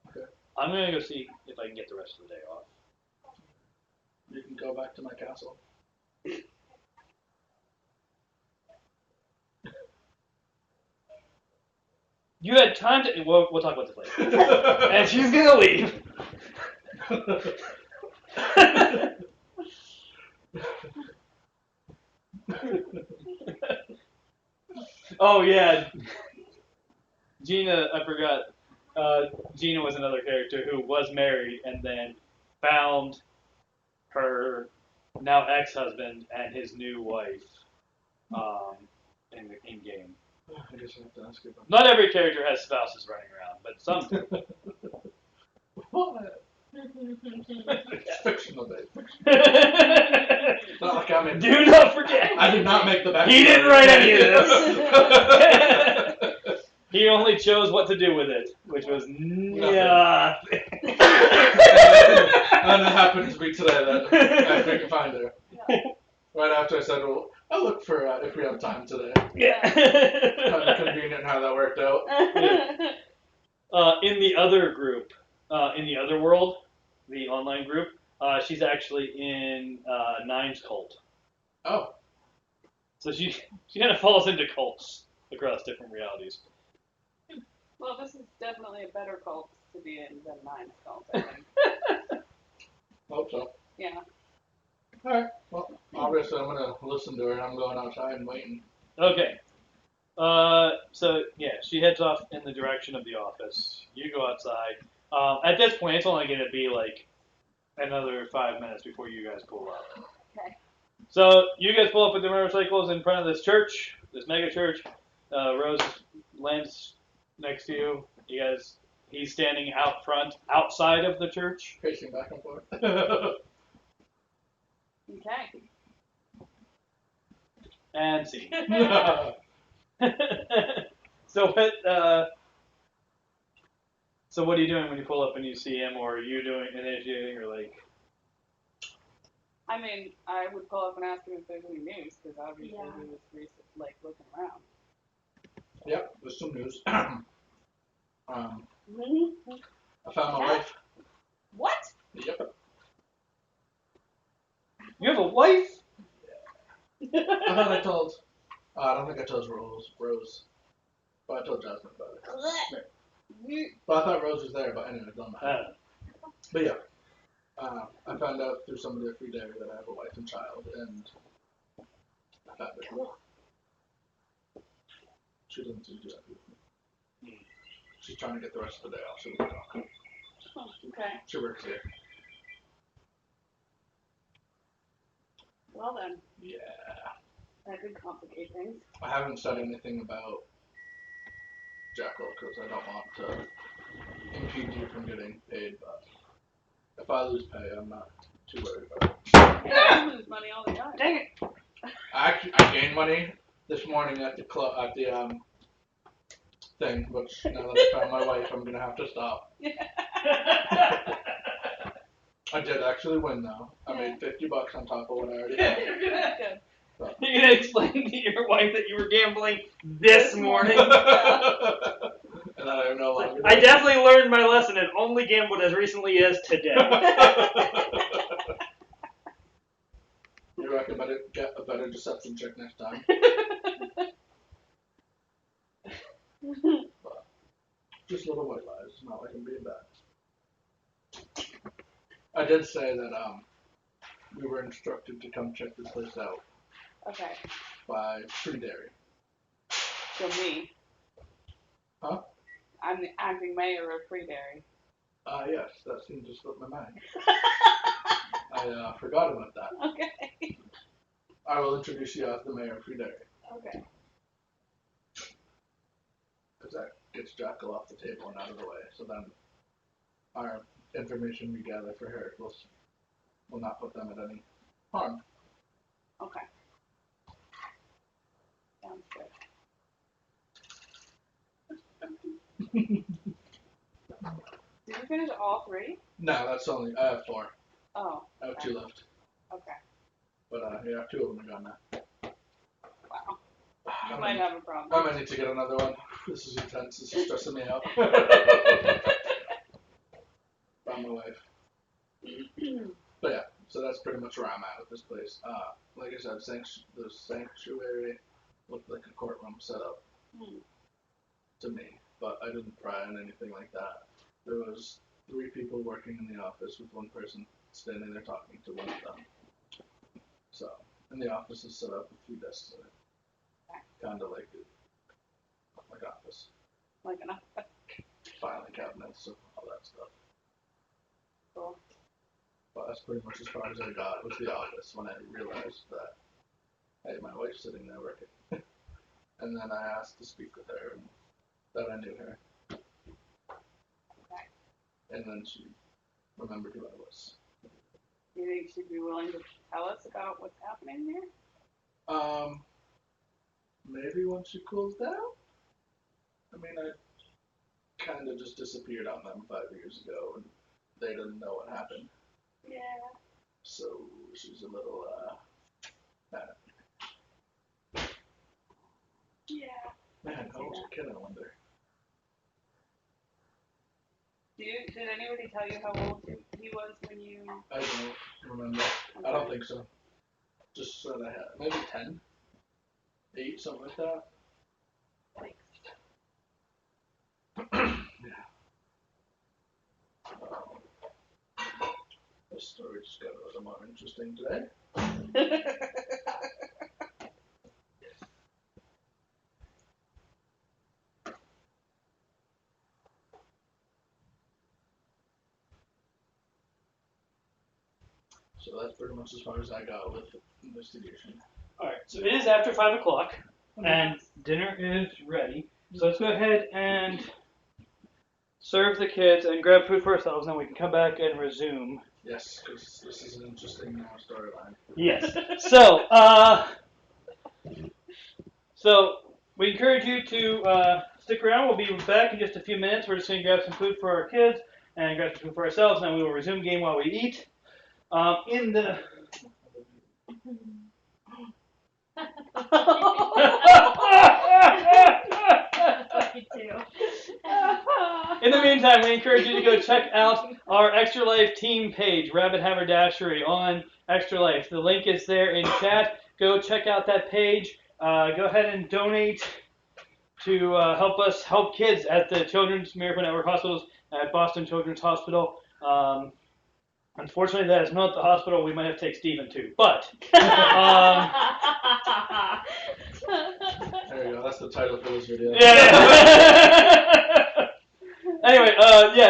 Okay. I'm going to go see if I can get the rest of the day off. You can go back to my castle. You had time to... We'll talk about this later. And she's going to leave. Oh, yeah. Gina, I forgot. Gina was another character who was married and then found her now ex-husband and his new wife in game. I guess I have to ask you about Not every character has spouses running around, but some do. what? It's fictional, babe. Do Not like I'm in. not forget. I did not make the back. He didn't write any of this. He only chose what to do with it, which was nothing. And it happened to be today that I couldn't find her. Yeah. Right after I said, well, I'll look for if we have time today. Yeah. Kind of convenient how that worked out. In the other group, in the other world, the online group, she's actually in Nine's cult. Oh. So she kind of falls into cults across different realities. Well, this is definitely a better cult to be in than mine's cult, I think. Hope so. Yeah. Alright. Well, obviously I'm going to listen to her and I'm going outside and waiting. Okay. So yeah, she heads off in the direction of the office. You go outside. At this point, it's only going to be like another 5 minutes before you guys pull up. Okay. So you guys pull up with the motorcycles in front of this church, this mega church. Rose lands next to you. You guys, he's standing out front, outside of the church. Pacing back and forth. Okay. And see. So what are you doing when you pull up and you see him, or are you doing initiating, or like? I mean, I would call up and ask him if there's any news, because obviously Yeah. he was looking around. Yep, there's some news. Mm-hmm. I found my wife. What? Yep. You have a wife? I thought I told. I don't think I told Rose. But I told Jasmine about it. But I thought Rose was there, but anyway, it don't matter. But yeah. I found out through somebody at Free Dairy that I have a wife and child, and I found it. She doesn't seem to do that with me. She's trying to get the rest of the day off so we can talk. Oh, okay. She works here. Well then, Yeah. that could complicate things. I haven't said anything about Jackal because I don't want to impede you from getting paid, but if I lose pay, I'm not too worried about it. Yeah, you lose money all the time. Dang it! I gained money this morning at the thing, which now that I found my wife, I'm gonna have to stop. I did actually win though. I made $50 on top of what I already had. Good. So. You're gonna explain to your wife that you were gambling this morning. And I am no longer. I definitely learned my lesson and only gambled as recently as today. You reckon better get a better deception check next time? But just little white lies. It's not like I'm being bad. I did say that we were instructed to come check this place out Okay. by Free Dairy. So me. Huh? I'm the acting mayor of Free Dairy. Yes, that seemed to slip my mind. I forgot about that. Okay. I will introduce you as the mayor of Free Dairy. Okay. Because that gets Jackal off the table and out of the way. So then our information we gather for her will not put them at any harm. Okay. Sounds good. Did you finish all 3? No, that's only, I have 4. Oh. I have 2 left. Okay. But yeah, 2 of them are gone now. Wow. I You might have a problem. I might need to get another one. This is intense. This is stressing me out. Found my wife. But yeah, so that's pretty much where I'm at with this place. Like I said, the sanctuary looked like a courtroom set up to me, but I didn't pry on anything like that. There was 3 people working in the office with 1 person standing there talking to one of them. So, and the office is set up with 3 desks in it. Kind of like office. Like enough. Filing cabinets and all that stuff. Cool. But that's pretty much as far as I got with the office when I realized that, hey, my wife's sitting there working. And then I asked to speak with her and that I knew her. Okay. And then she remembered who I was. Do you think she'd be willing to tell us about what's happening there? Maybe when she cools down? I mean, I kind of just disappeared on them 5 years ago and they didn't know what happened. Yeah. So she's a little, Yeah. man, how old's a kid, I wonder? Did anybody tell you how old he was when you... I don't remember. Okay. I don't think so. Just said I had, maybe 10? 8, something like that? Thanks. Yeah. This story just got a little more interesting today. So that's pretty much as far as I got with the investigation. Alright, so it is after 5 o'clock, and dinner is ready. So let's go ahead and serve the kids and grab food for ourselves, and then we can come back and resume. Yes, because this is an interesting storyline. Yes. So we encourage you to stick around. We'll be back in just a few minutes. We're just going to grab some food for our kids and grab some food for ourselves, and then we will resume game while we eat. In the In the meantime, we encourage you to go check out our Extra Life team page, Rabbit Haberdashery on Extra Life. The link is there in chat. Go check out that page. Go ahead and donate to help us help kids at the Children's Miracle Network Hospitals at Boston Children's Hospital. Unfortunately, that is not the hospital. We might have to take Stephen too. But There you go. That's the title for this video. yeah. Anyway,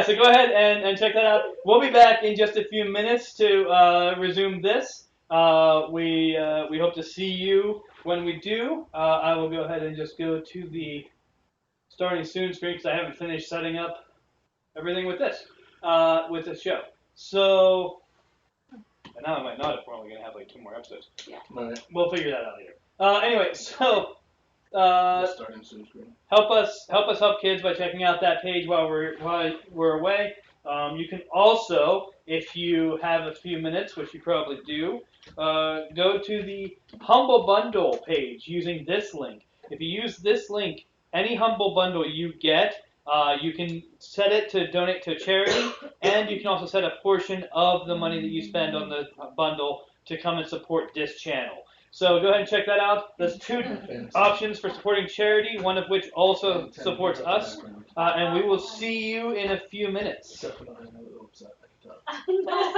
so go ahead and check that out. We'll be back in just a few minutes to resume this. We hope to see you when we do. I will go ahead and just go to the starting soon screen because I haven't finished setting up everything with this show. So I And now I might not if we're only going to have like 2 more episodes. Right. We'll figure that out later. Anyway, so Starting soon screen. help us help kids by checking out that page while we're away. You can also, if you have a few minutes, which you probably do, go to the Humble Bundle page using this link. If you use this link, any Humble Bundle you get, you can set it to donate to charity, and you can also set a portion of the money that you spend on the bundle to come and support this channel. So go ahead and check that out. There's 2 options for supporting charity, one of which also supports us, and we will see you in a few minutes. Definitely a little upset. No,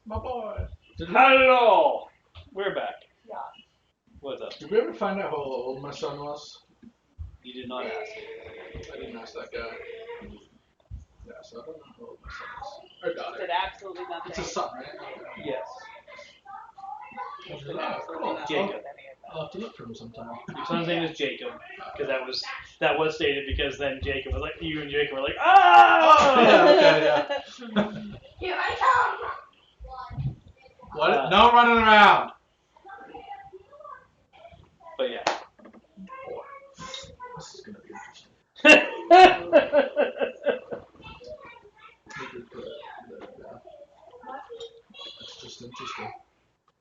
My boy. Hello! We're back. Yeah. What's up? Did we ever find out how old my son was? You did not ask. I didn't ask that guy. Yeah, so I don't know how old my son is. Or daughter. Did absolutely nothing. It's a son, right? Yes. Did Oh, absolutely cool. nothing Jacob. with any of that. I'll have to look for him sometime. Your son's name is Jacob, because that was stated because then Jacob was like, you and Jacob were like, ah! Oh, yeah, okay, yeah. Here I come. What? No running around. But yeah. This is gonna be interesting. We could put it there, yeah. It's just interesting.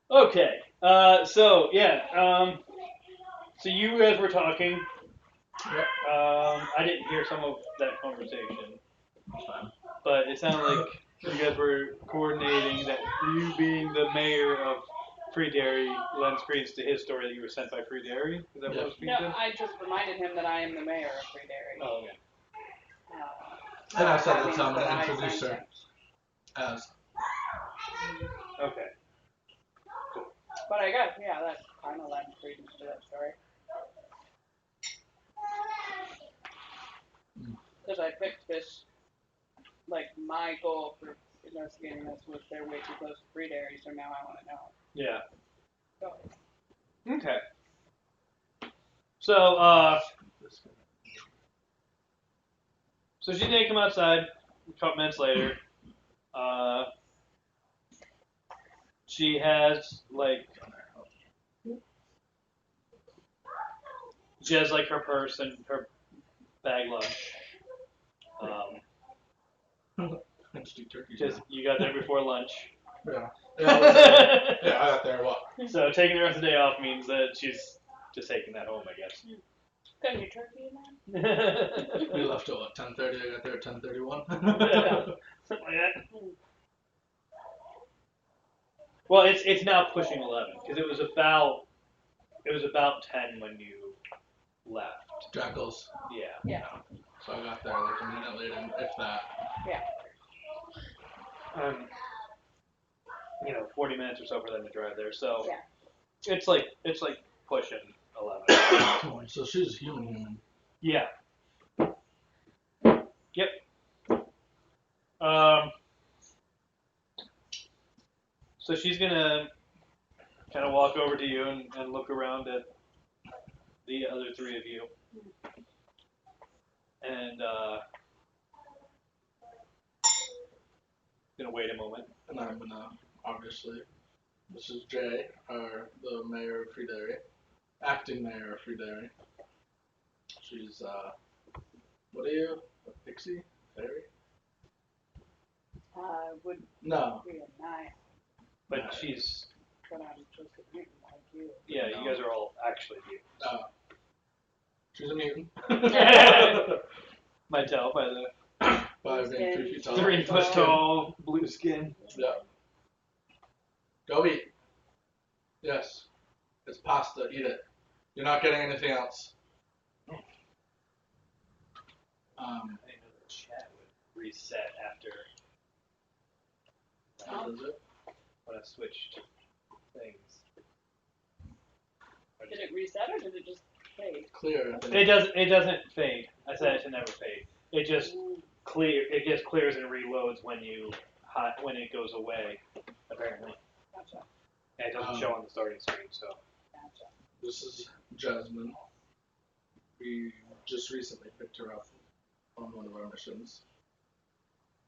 Okay. So yeah. So you guys were talking. Yep. I didn't hear some of that conversation, It's fine. but it sounded like you guys were coordinating that you being the mayor of Free Dairy lends credence to his story that you were sent by Free Dairy. Is that what was being No, said? I just reminded him that I am the mayor of Free Dairy. Oh, okay. And I said That that's how I'm means that gonna I introduce sent her him. as. Okay. But I guess, yeah, that kind of lends credence to that story. Because I picked this, like, my goal for investigating this was they're way too close to Free Dairy, so now I want to know. Yeah. So, Okay. So, so she didn't come outside a couple minutes later. She has, like, she has, like, her purse and her bag lunch. Interesting turkey. Because you got there before lunch. Yeah. Yeah, I got there. What? So taking the rest of the day off means that she's just taking that home, I guess. got your turkey in there? We left at what? 10:30. I got there at 10:31. Something like that. Well, it's now pushing 11 because it was about 10 when you left. Jackals. Yeah. Yeah. So I got there like a minute later, if that. Yeah. 40 minutes or so for them to drive there. So Yeah. it's like pushing 11. So she's human. Yeah. Yep. So she's gonna kind of walk over to you and look around at the other three of you, and gonna wait a moment. And I'm gonna, obviously, this is Jay, the mayor of Free Dairy, acting mayor of Free Dairy. She's, what are you? A pixie? Fairy? Would No. be a nice, But Right. she's but I'm just a mutant like you. yeah. You guys are all actually mutants. She's a mutant. Might tell by the By being 3 feet tall. 3 foot tall blue skin. Yeah. Go eat. Yes. It's pasta. Eat it. You're not getting anything else. I didn't know the chat would reset after What is it? when I switched things. Did it reset or did it just fade? Clear. I think. It doesn't fade. I said it should never fade. It just clears and reloads when it goes away, apparently. Gotcha. And it doesn't show on the starting screen, so. Gotcha. This is Jasmine. We just recently picked her up on one of our missions.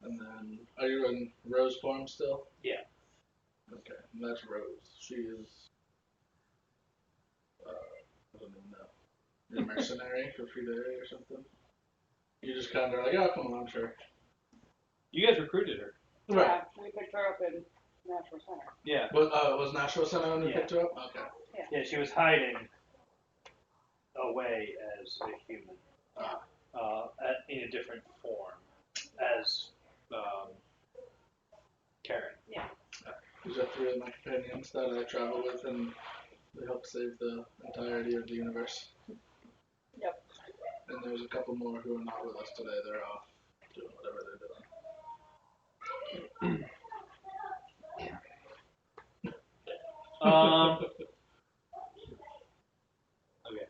And then, are you in Rose form still? Yeah. Okay, and that's Rose. She is, I don't even know. You're a mercenary for Free Dairy or something? You just kind of like, oh, come on, sure. You guys recruited her. Right. Yeah, we picked her up in Natural Center. Yeah. Was Nashville Center when you Yeah. picked her up? Okay. Yeah, she was hiding away as a human. In a different form. As Karen. Yeah. These are 3 of my companions that I travel with, and they help save the entirety of the universe. Yep. And there's a couple more who are not with us today. They're off doing whatever they're doing. Okay.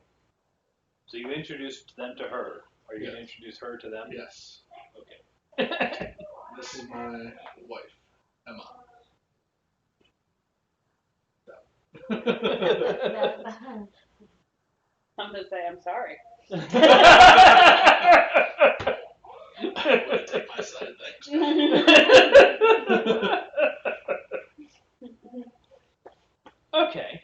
So you introduced them to her. Are you Yes. going to introduce her to them? Yes. Okay. This is my wife, Emma. I'm gonna say I'm sorry. I wouldn't take my side of things. Okay.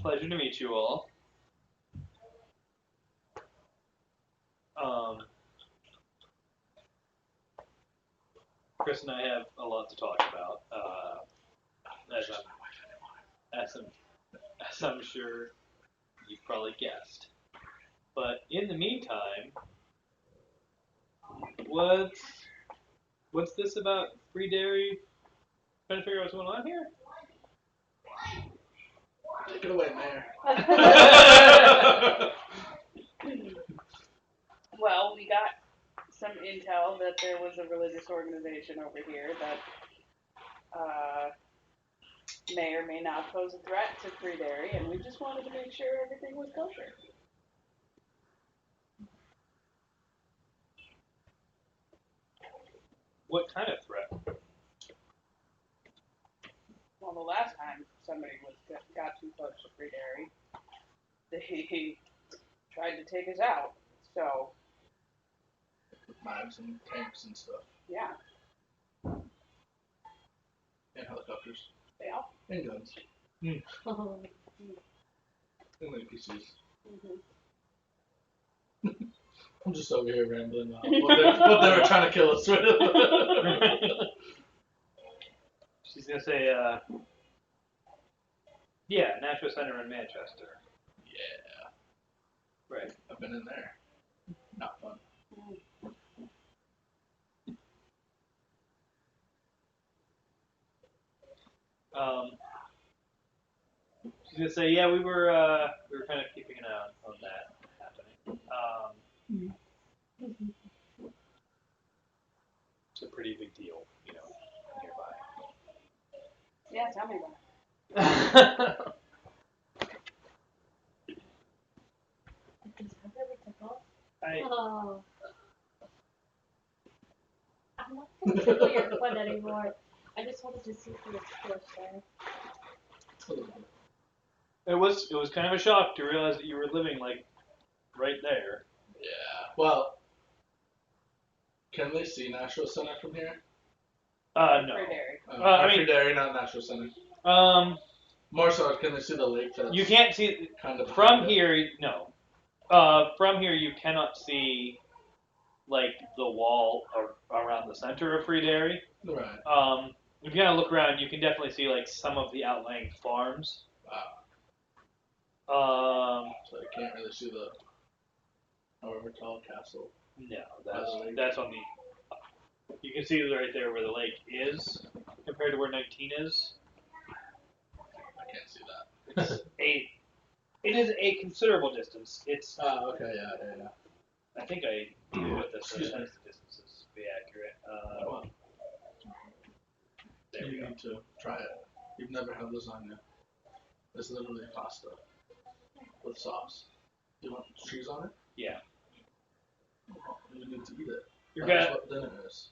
Pleasure to meet you all. Chris and I have a lot to talk about, as I'm sure you've probably guessed. But in the meantime, what's this about free dairy? Trying to figure out what's going on here? Take it away, Mayor. Well, we got some intel that there was a religious organization over here that may or may not pose a threat to free dairy, and we just wanted to make sure everything was kosher. What kind of threat? Well, the last time somebody got too close to free dairy, they tried to take us out. So, With knives and tanks and stuff. yeah, And helicopters. yeah. And guns. Oh. And APCs. Mm-hmm. I'm just over here rambling about what they were trying to kill us with. She's gonna say, yeah, Nashua Center in Manchester. Yeah. Right. I've been in there. Not fun. She's gonna say, yeah, we were kind of keeping an eye on that happening. It's a pretty big deal, nearby. Yeah, tell me about Does that really tickle? I, Oh. I'm not gonna tickle your foot anymore. I just wanted to see if you were squished there. it was kind of a shock to realize that you were living like right there. Yeah. Well, can they see Nashua Center from here? No. free dairy. I mean- Free Dairy, not Nashua Center. More so, can they see the lake that's You can't see kind of from behind it? here. No. From here you cannot see like the wall around the center of Free Dairy. Right. If you kind of look around, you can definitely see like some of the outlying farms. Wow. So I can't really see the however tall castle. No, By the lake. that's on the. You can see right there where the lake is compared to where 19 is. I can't see that. It is a considerable distance. It's. Oh, okay, yeah. I think I put this Excuse as me. the distances to be accurate. Come on. There we You go. need to try it. You've never had lasagna. It's literally pasta with sauce. Do you want cheese on it? Yeah. Well, you need to eat it. You're That's gonna. what dinner is.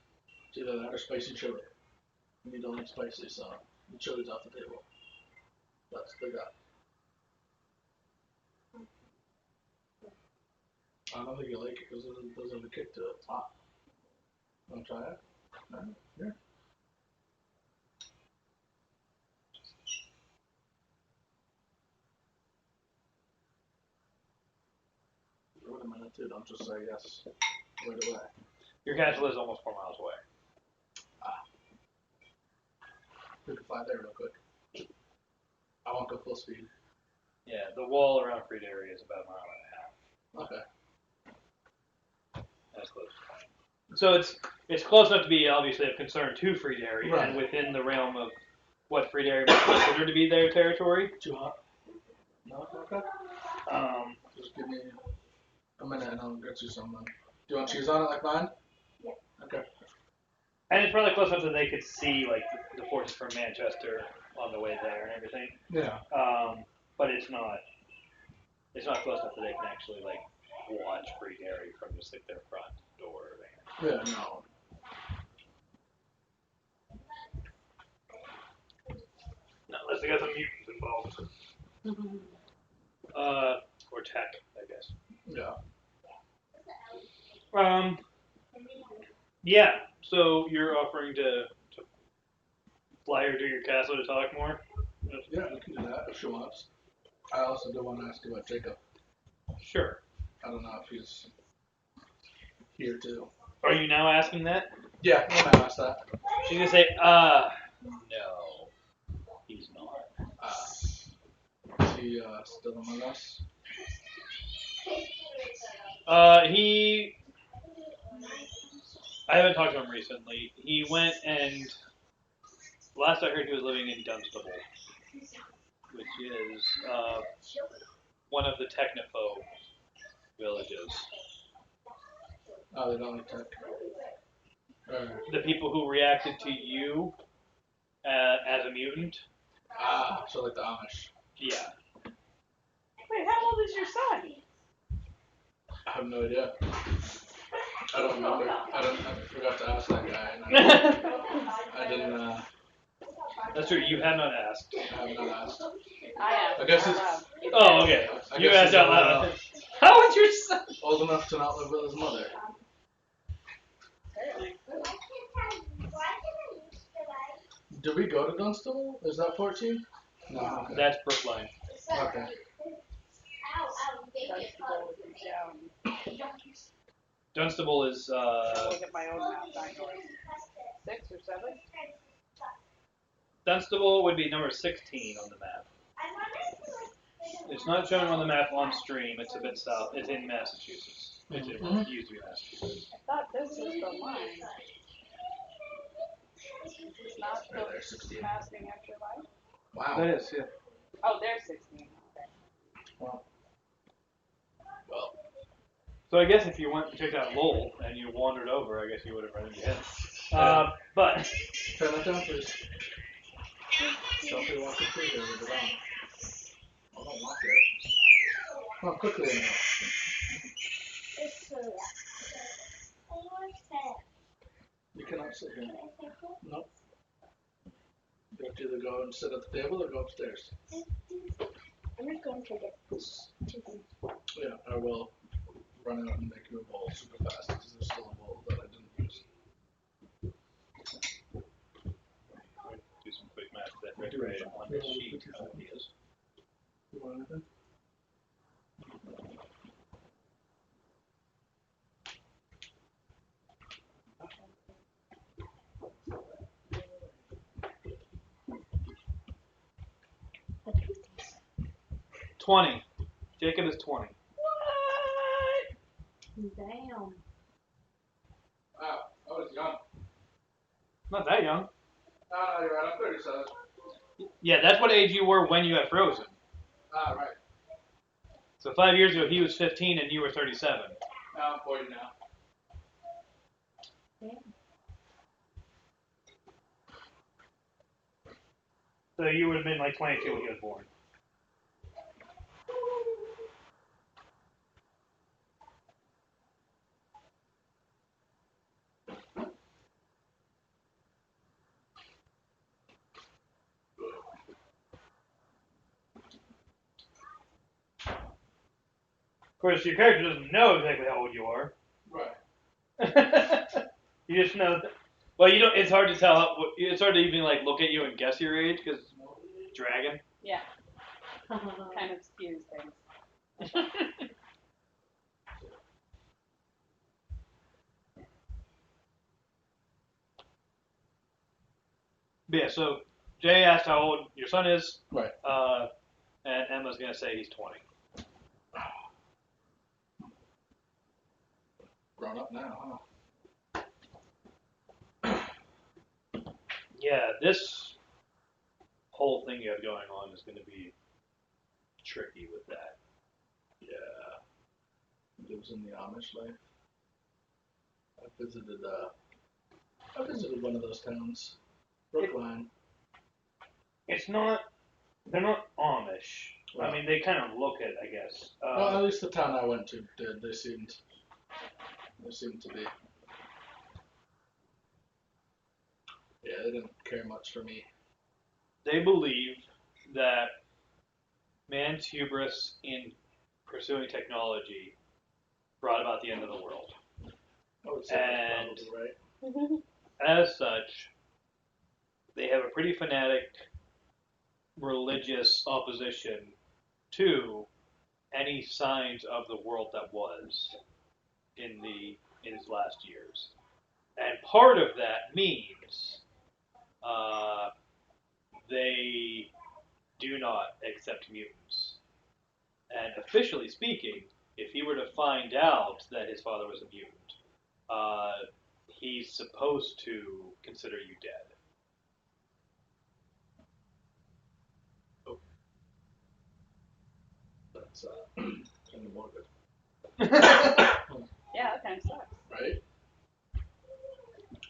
It's either that or spicy chili. You don't eat spicy, so the chili's off the table. That's the guy. I don't think you like it because it doesn't have a kick to it. It's hot. Want to try it? No? Here. Give it a minute too. Don't just say yes right away. Your castle is almost 4 miles away. We can fly there real quick. I won't go full speed. Yeah, the wall around Free Dairy is about a mile and a half. Okay. That's close. So it's close enough to be obviously of concern to Free Dairy Right. and within the realm of what Free Dairy might consider to be their territory. Too hot? No? Okay. Just give me a minute and I'll get you some. Do you want cheese on it like mine? Yeah. Okay. And it's probably close enough that they could see like the forces from Manchester on the way there and everything. Yeah. But it's not close enough that they can actually like watch Free Gary from just like their front door. Yeah, no. Not unless they got some mutants involved. Or tech, I guess. Yeah. Yeah. So you're offering to fly her to your castle to talk more? Yeah, we can do that if she wants. I also do want to ask about Jacob. Sure. I don't know if he's here too. Are you now asking that? Yeah, I'm gonna ask that. She's gonna say, no, he's not. Is he still among us? I haven't talked to him recently. He went and, last I heard he was living in Dunstable, which is, one of the Technophobe villages. Oh, they don't like tech. The people who reacted to you, as a mutant. So like the Amish. Yeah. Wait, how old is your son? I have no idea. I don't remember. I forgot to ask that guy. And I didn't. That's true. You have not asked. I have not asked. I asked. I guess out it's- loud. Oh, okay. I You guess asked he's out old loud. enough- How is your son? Old enough to not live with his mother. Apparently. Did we go to Dunstable? Is that 14? No. Okay. That's Brookline. Okay. Dunstable would be down. Dunstable is, I'll look at my own map, not yours. 6 or 7? Dunstable would be number 16 on the map. It's not showing on the map on stream. It's a bit south. It's in Massachusetts. It used to be Massachusetts. I thought this was the line. Is this not the passing after life? Wow. That is, yeah. Oh, there's 16. Okay. Well. So I guess if you went and checked out Lowell and you wandered over, I guess you would have run into him. But Turn that down, please. Somebody walking through here with it on. I don't walk it. Come on, quickly enough. You cannot sit here. Nope. You have to either go and sit at the table or go upstairs. I'm just going to get this chicken. Yeah, I will run out and make you a bowl super fast because there's still a bowl that I didn't use. do some quick math that right on the sheet how it is. You want anything? What is this? 20. Jacob is 20. Damn. Wow, I was young. Not that young. No, you're right. I'm 37. Yeah, that's what age you were when you got frozen. Right. So 5 years ago, he was 15 and you were 37. Now I'm 40 now. Damn. So you would have been like 22 when he was born. Of course, your character doesn't know exactly how old you are. Right. You just know. Well, you don't. It's hard to tell. It's hard to even like look at you and guess your age because dragon. Yeah, kind of skews things. Yeah. So Jay asked how old your son is. Right. And Emma's gonna say he's 20. Grown up now, Yeah, this whole thing you have going on is gonna be tricky with that. Yeah. Lives in the Amish life. I visited I visited one of those towns. Brookline. It's not. They're not Amish. Well, I mean, they kind of look it, I guess. well, at least the town I went to did. They seemed to be. Yeah, they didn't care much for me. They believe that man's hubris in pursuing technology brought about the end of the world. I would say And that's probably right. as such, they have a pretty fanatic religious opposition to any signs of the world that was in his last years. And part of that means they do not accept mutants. And officially speaking, if he were to find out that his father was a mutant, he's supposed to consider you dead. That's kind of morbid. Yeah, that kind of sucks. Right?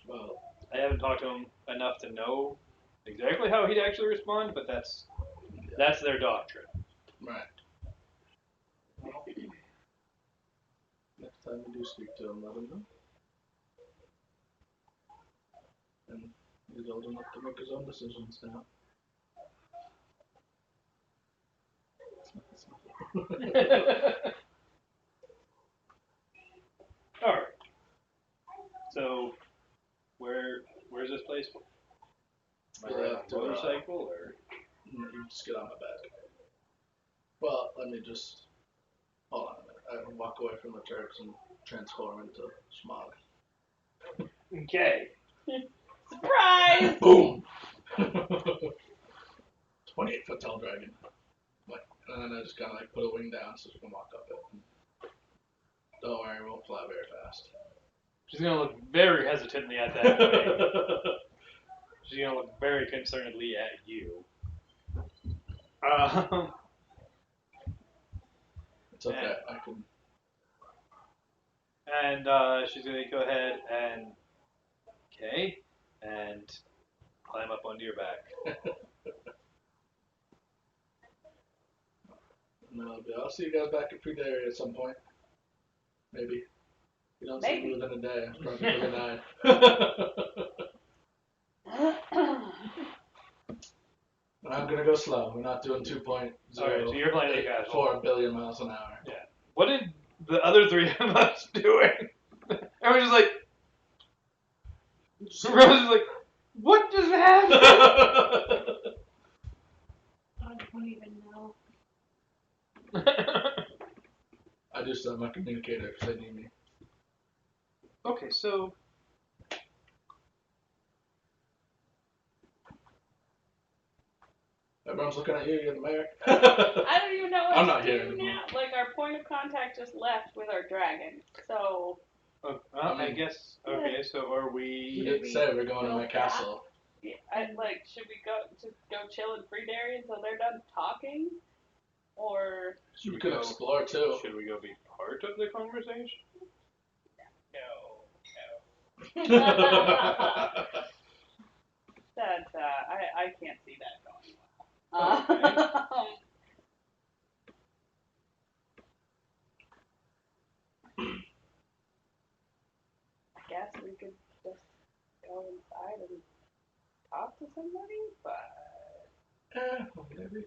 Well, I haven't talked to him enough to know exactly how he'd actually respond, but that's their doctrine. right. Well, next time we do speak to him, let him know. And he's old enough to make his own decisions now. All right. So, where's this place? Am I We'll riding have a to, motorcycle or? You just get on my back. Well, let me just hold on a minute. I walk away from the Turks and transform into Smog. Okay. Surprise! Boom! 28-foot tall dragon. Like, and then I just kind of like put a wing down so she can walk up it. Don't worry, it won't fly very fast. She's gonna look very hesitantly at that wing. She's gonna look very concernedly at you. It's okay, I can. And she's gonna go ahead and climb up onto your back. No, I'll see you guys back at Pre-Dairy at some point. Maybe. You don't see me within a day. I'm probably really nine. I'm gonna go slow. We're not doing 2.0. Alright, so you're playing the casual. 4 billion miles an hour. Yeah. What did the other three of us doing? Everyone's just like, Rose is like, what just happened? I don't even know. I just am a communicator because they need me. Okay, so Everyone's looking at you, you're the mayor. I don't even know what I'm to not do here anymore. now. Like, our point of contact just left with our dragon. So, I guess okay. So are You we? didn't say we're going to my castle. yeah, should we go chill in Pre-Dairy until they're done talking? Or You could explore too. Should we go be part of the conversation? No. that I can't see that going well. I guess we could just go inside and talk to somebody, but Well, maybe.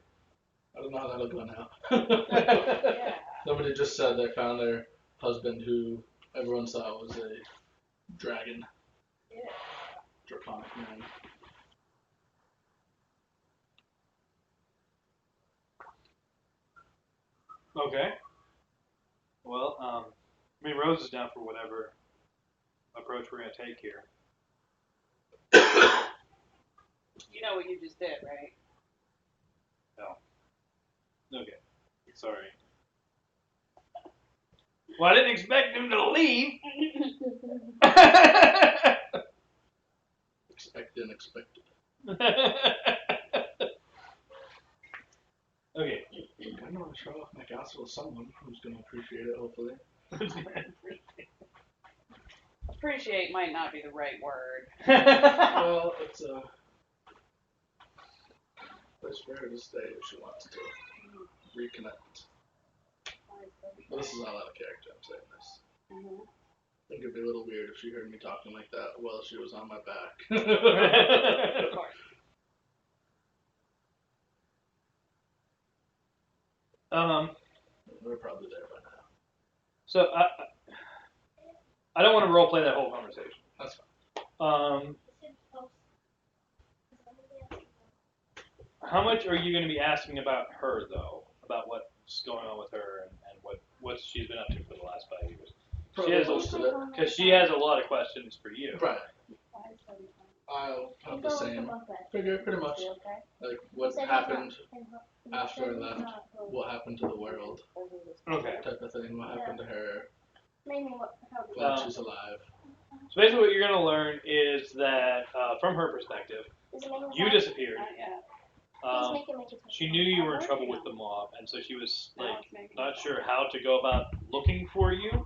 I don't know how that'll go now. yeah. Somebody just said they found their husband who everyone thought was a dragon. Yeah. Draconic man. Okay. Well, I mean, Rose is down for whatever approach we're gonna take here. You know what you just did, right? No. Okay. Sorry. Well, I didn't expect him to leave. Expect the unexpected. Okay. I know to show off my castle to someone who's going to appreciate it, hopefully. appreciate might not be the right word. Well, it's a place for her to stay if she wants to reconnect. But this is all out of character, I'm saying this. Mm-hmm. I think it'd be a little weird if she heard me talking like that while she was on my back. Of course. We're probably there by now. So I don't want to role play that whole conversation. That's fine. How much are you going to be asking about her though? About what's going on with her and what she's been up to for the last 5 years? Probably most of it. Because she has a lot of questions for you. Right. I'll have the same figure, pretty much. Like, what happened after I left, what happened to the world, Okay. type of thing, what happened to her, glad she's alive. So basically what you're going to learn is that, from her perspective, you disappeared. She knew you were in trouble with the mob, and so she was like not sure how to go about looking for you.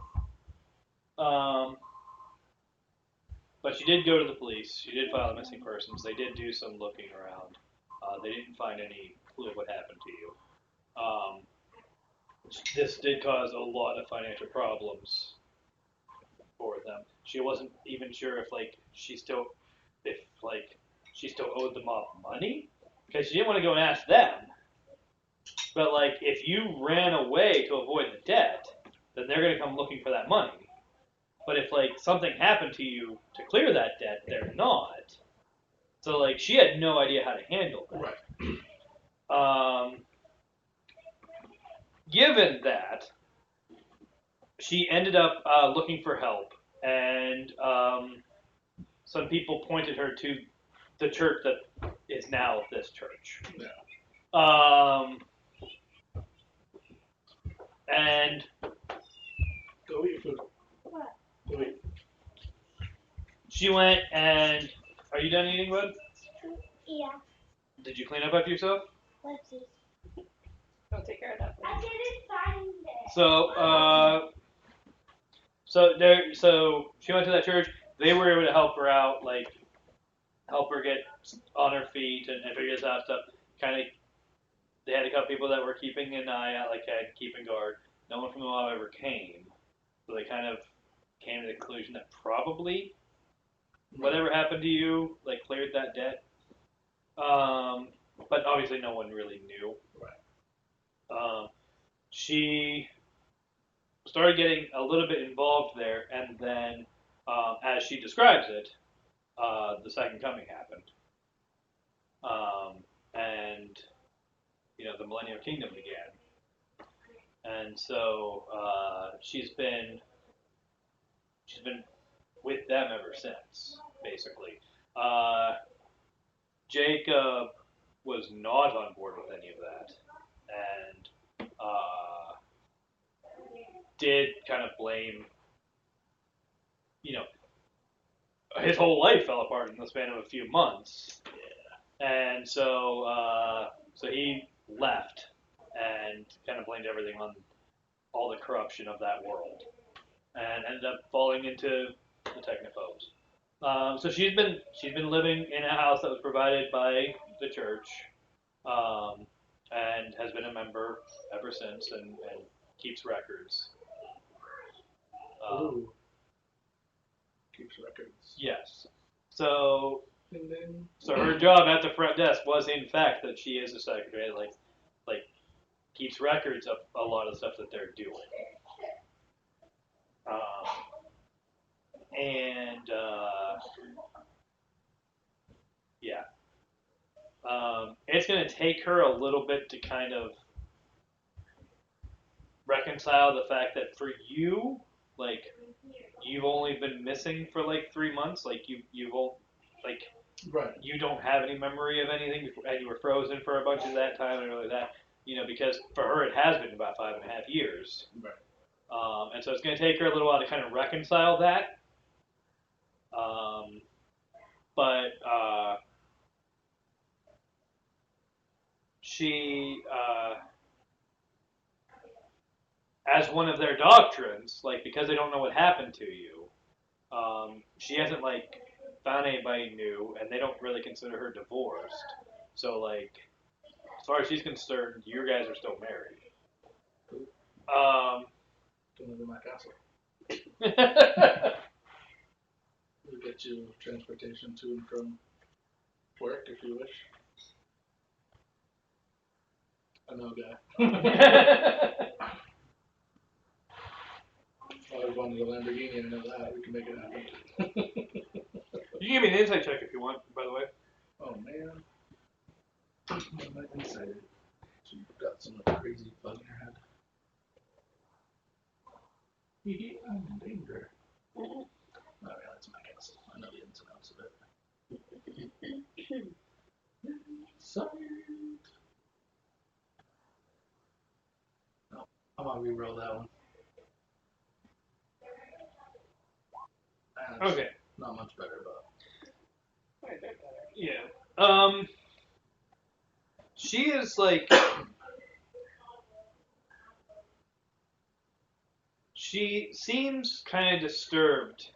But she did go to the police. She did file a missing persons. They did do some looking around. They didn't find any clue of what happened to you. This did cause a lot of financial problems for them. She wasn't even sure if she still owed the mob money, because she didn't want to go and ask them. But if you ran away to avoid the debt, then they're going to come looking for that money. But if something happened to you to clear that debt, they're not. So she had no idea how to handle that. Right. Given that, she ended up looking for help, and some people pointed her to the church that is now this church. Yeah. And Go eat food. What? Go eat. she went and... Are you done eating, bud? Yeah. Did you clean up after yourself? Let's see. Go take care of that. I didn't find it. So she went to that church. They were able to help her out, help her get on her feet and figure this out stuff. Kind of, they had a couple people that were keeping an eye out, keeping guard. No one from the mob ever came, so they kind of came to the conclusion that probably whatever happened to you cleared that debt. But obviously no one really knew. Right. She started getting a little bit involved there, and then, as she describes it, the second coming happened. And, the Millennial Kingdom began. And so, she's been with them ever since, basically. Jacob was not on board with any of that, and did kind of blame, his whole life fell apart in the span of a few months. And so he left and kind of blamed everything on all the corruption of that world, and ended up falling into the technophobes. So she's been living in a house that was provided by the church, and has been a member ever since, and keeps records. Ooh. Keeps records. Yes. So Ding ding. So her job at the front desk was, in fact, that she is a secretary, keeps records of a lot of the stuff that they're doing. Yeah. It's going to take her a little bit to kind of reconcile the fact that for you, you've only been missing for 3 months. You've all, Right. you don't have any memory of anything before, and you were frozen for a bunch of that time and really that, because for her it has been about 5.5 years. Right. And so it's going to take her a little while to kind of reconcile that. But she, as one of their doctrines, because they don't know what happened to you, She hasn't like found anybody new, and they don't really consider her divorced. So like, as far as she's concerned, you guys are still married. Come live in my castle. We'll get you transportation to and from work if you wish. I know a guy. I always wanted a Lamborghini, I know that. We can make it happen. You can give me an insight check if you want, by the way. Oh man. What am I inside? You've got some crazy bug in your head. I'm in danger. Oh yeah, that's my castle. I know the ins and outs of it. Sorry. No, I'm gonna re-roll that one. That's Okay. not much better, but Wait, they're better. Yeah. She is like. She seems kind of disturbed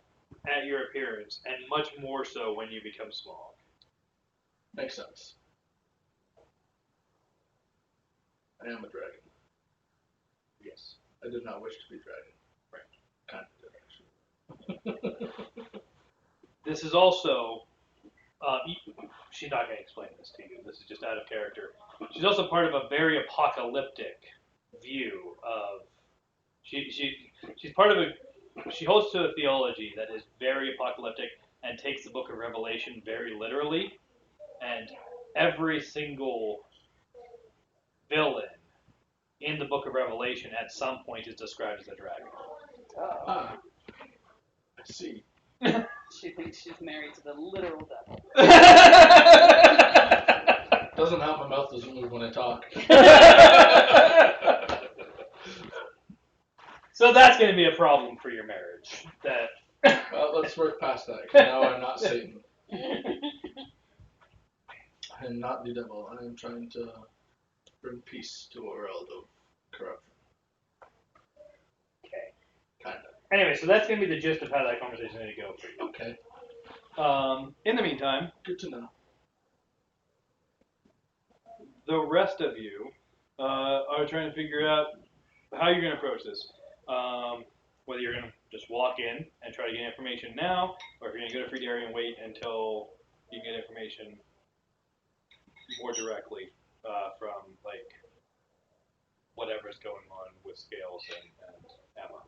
at your appearance, and much more so when you become small. makes sense. I am a dragon. Yes. I did not wish to be dragon. Right. Kind of did, actually. This is also. She's not going to explain this to you. This is just out of character. She's also part of a very apocalyptic view of. She's part of a. She holds to a theology that is very apocalyptic and takes the Book of Revelation very literally, and every single villain in the Book of Revelation at some point is described as a dragon. Oh. Ah, I see. She thinks she's married to the literal devil. Doesn't help, my mouth doesn't move when I talk. So that's going to be a problem for your marriage. That. Well, let's work past that, because now I'm not Satan. I am not the devil. I am trying to bring peace to a world of corruption. Okay. Kind of. Anyway, so that's going to be the gist of how that conversation is going to go for you. Okay. In the meantime, Good to know. the rest of you are trying to figure out how you're going to approach this. Whether you're going to just walk in and try to get information now, or if you're going to go to Free Dairy and wait until you can get information more directly from like whatever's going on with Scales and Emma,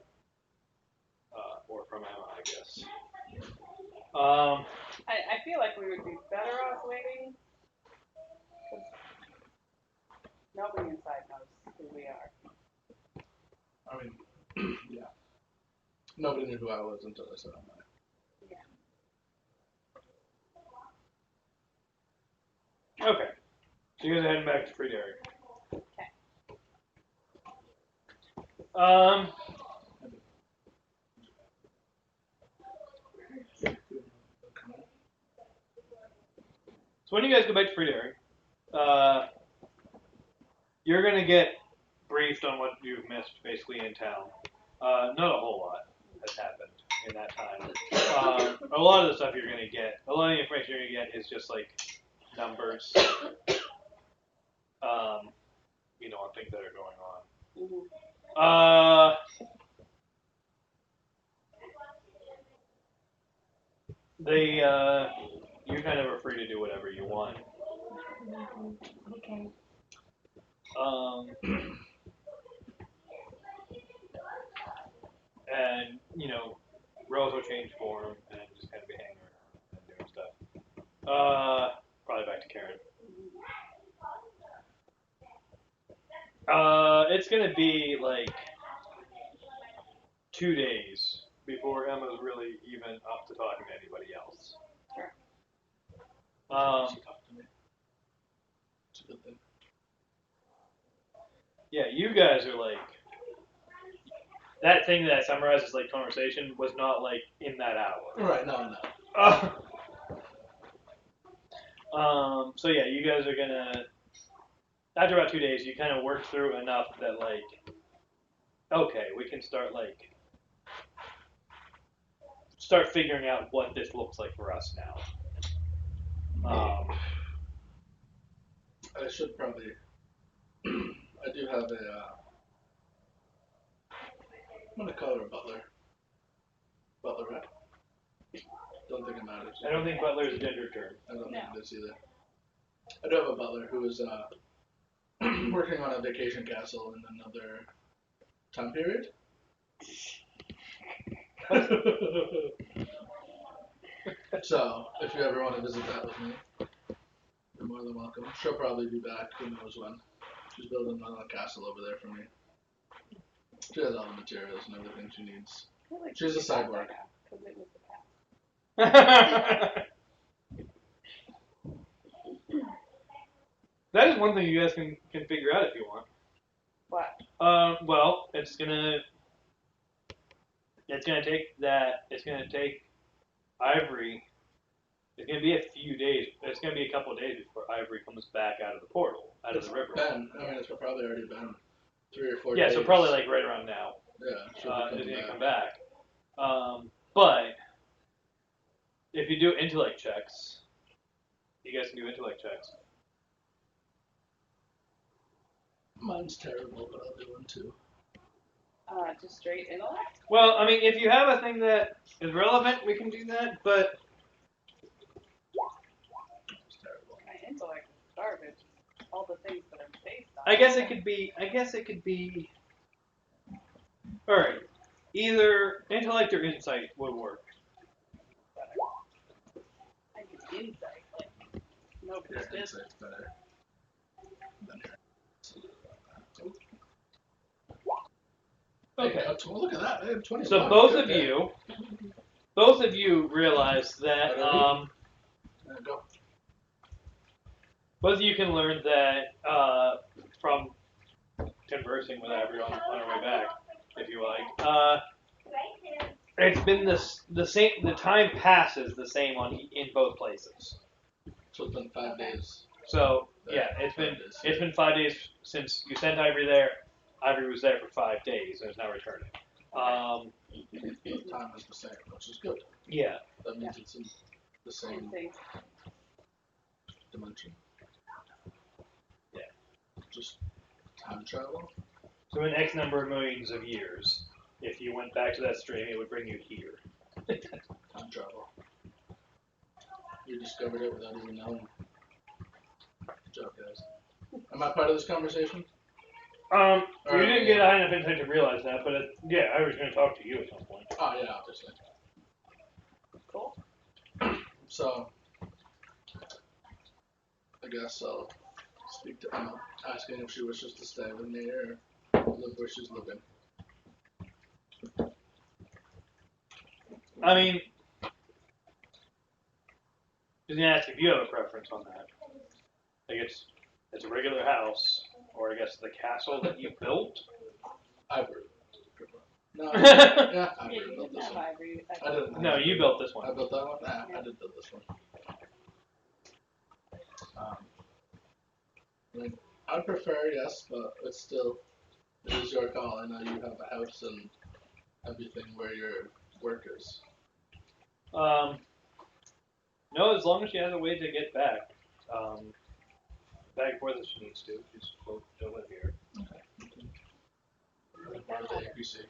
or from Emma, I guess. I feel like we would be better off waiting. Because nobody inside knows who we are. I mean, yeah. Nobody knew who I was until I said I'm not. Yeah. Okay. So you guys are heading back to Free Dairy. Okay. So when you guys go back to Free Dairy, you're going to get briefed on what you've missed basically in town. Not a whole lot has happened in that time. A lot of the stuff you're going to get, a lot of the information you're going to get is just like numbers, on things that are going on. Mm-hmm. You kind of are free to do whatever you want. Okay. And Rose will change form and just kind of be hanging around and doing stuff. Probably back to Karen. It's gonna be like 2 days before Emma's really even up to talking to anybody else. Sure. She talked to me. It's a good thing. Yeah, you guys are like that thing that summarizes like conversation was not like in that hour. Right, no. So yeah, you guys are gonna after about 2 days, you kind of work through enough that like, okay, we can start like start figuring out what this looks like for us now. I should probably. I do have a. I'm gonna call her a butler. Butlerette. Don't think it matters. I don't think butler is a gender term. I don't No. think it is either. I do have a butler who is working on a vacation castle in another time period. So, if you ever want to visit that with me, you're more than welcome. She'll probably be back, who knows when. She's building a castle over there for me. She has all the materials and everything she needs. She's a cyborg. Because it was the past. That is one thing you guys can figure out if you want. What? Well, it's gonna take Ivory. It's gonna be a few days. It's gonna be a couple of days before Ivory comes back out of the portal, out of the river. It's probably already been 3 or 4 Yeah, days. so probably like right around now. Yeah, Is gonna come back. But if you do intellect checks, you guys can do intellect checks. Mine's terrible, but I'll do one too. Just straight intellect? Well, I mean, if you have a thing that is relevant, we can do that. But It's terrible. My intellect is garbage. All the things that are based on I guess it could be. All right, either intellect or insight would work. I get insight. Like, nobody's Yeah, business. insight's better. Okay. Hey, look at that. I have 20. So both of you realize that Go. both of you can learn that from conversing with everyone on our way back, if you like. It's been the same. The time passes the same in both places. So it's been 5 days. So yeah, it's been 5 days since you sent Ivory there. Ivory was there for 5 days and is now returning. The time is the same, which is good. Yeah. That means it's in the same dimension. Yeah. Just time travel. So in X number of millions of years, if you went back to that stream, it would bring you here. Time travel. You discovered it without even knowing. Good job, guys. Am I part of this conversation? You didn't get high enough insight to realize that, but yeah, I was going to talk to you at some point. Oh, yeah, obviously. Cool. So, I guess I'll speak to Emma, asking if she wishes to stay with me or live where she's living. I mean, just gonna ask if you have a preference on that. I guess it's a regular house, or I guess the castle that you built. Ivory. No, yeah, Yeah, Ivory you built didn't this have one. Ivory. I didn't. No, you built this I one. built that one? Nah, I did build this one. I mean, I'd prefer, yes, but it is your call. I know you have a house and everything where your work is. No, as long as she has a way to get back, back and forth if she needs to. She's still live here. Okay. Part of the APC.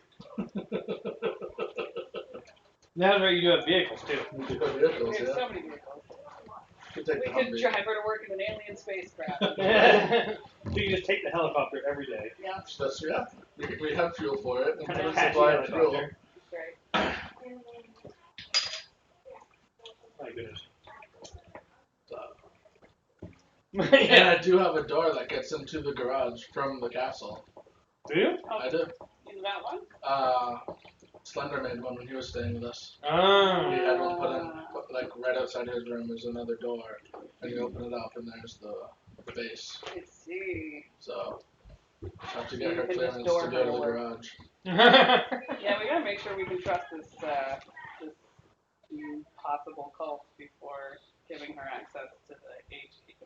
That's right. You do have vehicles too. We do have We vehicles, have yeah. so many vehicles. Could take We the could Humvee. drive her to work in an alien spacecraft. So you just take the helicopter every day. Yeah, Yeah. We have fuel for it. And Kind of we patchy supply fuel. helicopter. great. My goodness. And Yeah. I do have a door that gets into the garage from the castle. Do you? Oh, I do. you got one? Slender made one when he was staying with us. Oh. He had one put in, like right outside his room. There's another door, and you open it up, and there's the base. I see. So I have to So get you her can just clearance door to her go to to the work. garage. Yeah, we gotta make sure we can trust this possible cult before giving her access to the HQ.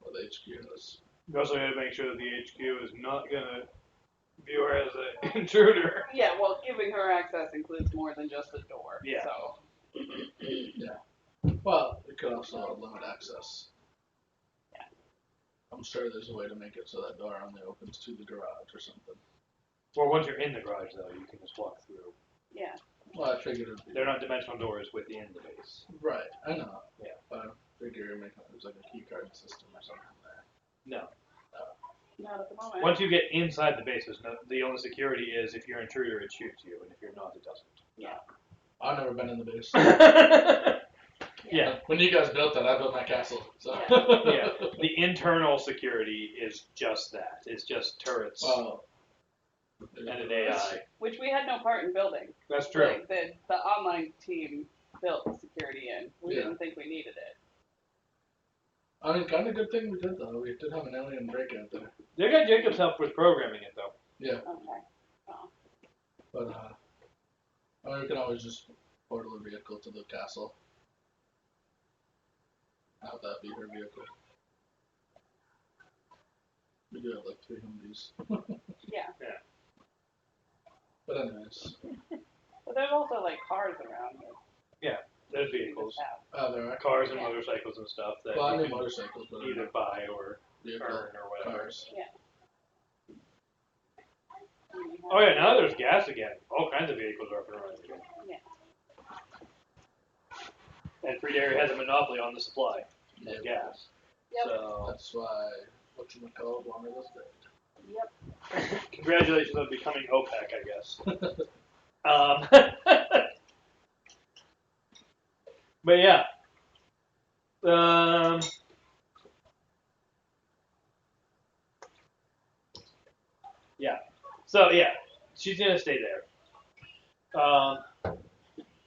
Well, the HQ is. You also got to make sure that the HQ is not gonna view her as an intruder. Yeah, well, giving her access includes more than just a door. Yeah. So. Well, it could also limit access. I'm sure there's a way to make it so that door only opens to the garage or something. Or once you're in the garage, though, you can just walk through. Yeah. Well, I figured it'd be... They're not dimensional doors within the base. Right, I know. Yeah. But I figure there's like a key card system or something there. No. Not at the moment. Once you get inside the base, the only security is if you're an intruder, it shoots you, and if you're not, it doesn't. Yeah. I've never been in the base. Yeah. When you guys built that, I built my castle. So. Yeah. The internal security is just that. It's just turrets Well, and an AI. Which we had no part in building. That's true. Like, the online team built the security in. We didn't think we needed it. I mean, kind of good thing we did though. We did have an alien breakout there. They got Jacob's help with programming it, though. Yeah. Okay. Oh. But I mean, we can always just portal a vehicle to the castle. Have that be her vehicle. We do have like 3 Humvees. Yeah. But anyways. But there's also like cars around. There's vehicles. Oh, there are Cars and motorcycles and stuff that Well, I you mean can motorcycles, but either buy or vehicle, earn or whatever. cars. Oh yeah, now there's gas again. All kinds of vehicles are up and running again. Yeah. And Free Dairy has a monopoly on the supply of gas. Yep. So That's why whatchamacallit wanted us dead. Yep. congratulations on becoming OPEC, I guess. But yeah. Yeah. So yeah, she's gonna stay there.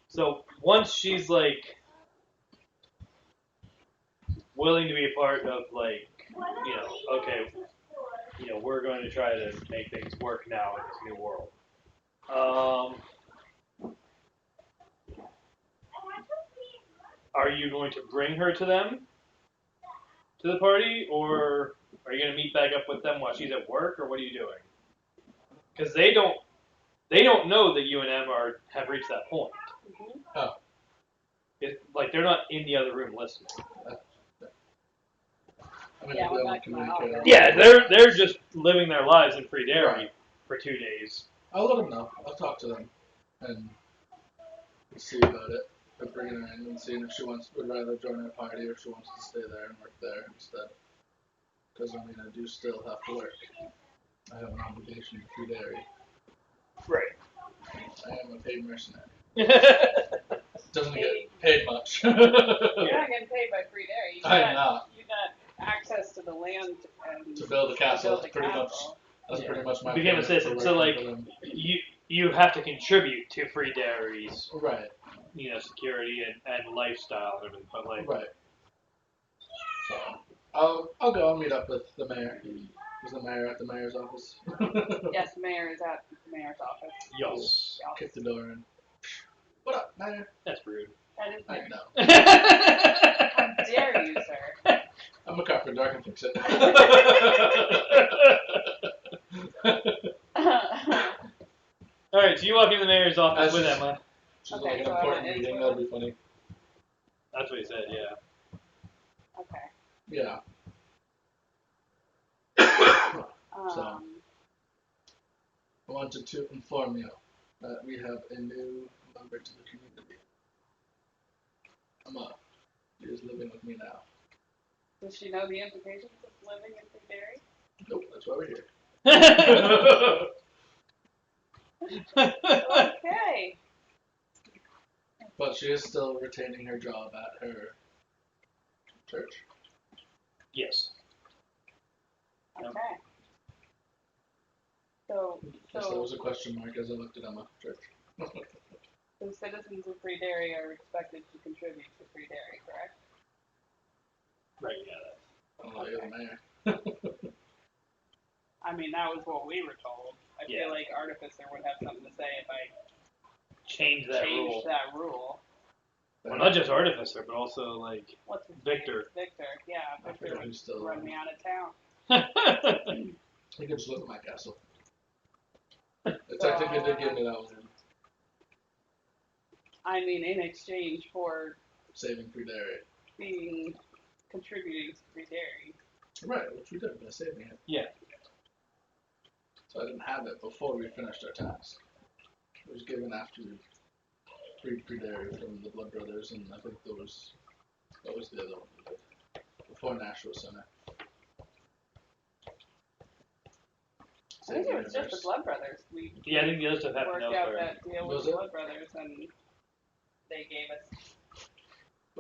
So once she's like willing to be a part of like, okay, we're going to try to make things work now in this new world. Are you going to bring her to them, to the party, or are you going to meet back up with them while she's at work, or what are you doing? Because they don't know that you and M have reached that point. Mm-hmm. Oh. Like they're not in the other room listening. I mean, Yeah, we we're don't back to my communicate. office. Yeah, they're just living their lives in Free Dairy Right. for 2 days. I'll let them know. I'll talk to them and see about it. But bringing her in and seeing if she would rather join our party or if she wants to stay there and work there instead. Because I mean, I do still have to work. I have an obligation to Free Dairy. Right. I am a paid mercenary. Yeah. Doesn't get paid much. You're not getting paid by Free Dairy. I'm not. You got access to the land and To build a castle, to build that's pretty much. castle. That's Yeah. pretty much my. Became a payment citizen. for So working like, for them. you have to contribute to Free Dairy's Right. security and lifestyle and everything. But like, Right. So I'll go and meet up with the mayor. Is the mayor at the mayor's office? Yes, the mayor is at the mayor's office. yes, Kick the door in. What up, mayor? that's rude. That is I weird. know. How dare you, sir? I'm a carpenter. I can fix it. All right, so you walk into the mayor's office That's with just- Emma. She's Okay, like an so important it is meeting. with That'll be funny. That's what he said. Yeah. Okay. Yeah. Um, I wanted to inform you that we have a new member to the community. Emma. She is living with me now. does she know the implications of living in Free Dairy? Nope, that's why we're here. Okay. But she is still retaining her job at her church. Yes. Okay. So, Yes, that was a question mark as I looked at Emma. Church. the citizens of Free Dairy are expected to contribute to Free Dairy, correct? Right. Yeah. I don't know, you're the mayor. I mean, that was what we were told. I Yeah. feel like Artificer would have something to say if I Change that rule. changed that rule. Well, not just Artificer, but also like What's his Victor. name? Victor, yeah. I Victor forget would who's still run me out of town. You can just look at my castle. It technically did give me that one. I mean, in exchange for Saving free dairy. contributing to free dairy. Right, which we did by saving it. Yeah. So I didn't have it before we finished our task. It was given after we freed free dairy from the Blood Brothers, and I think that was the other one we did. Before Nashville Center. I think it was just the Blood Brothers. We Yeah, I think the other stuff happened worked out elsewhere. that deal with Was the it? Blood Brothers, and they gave us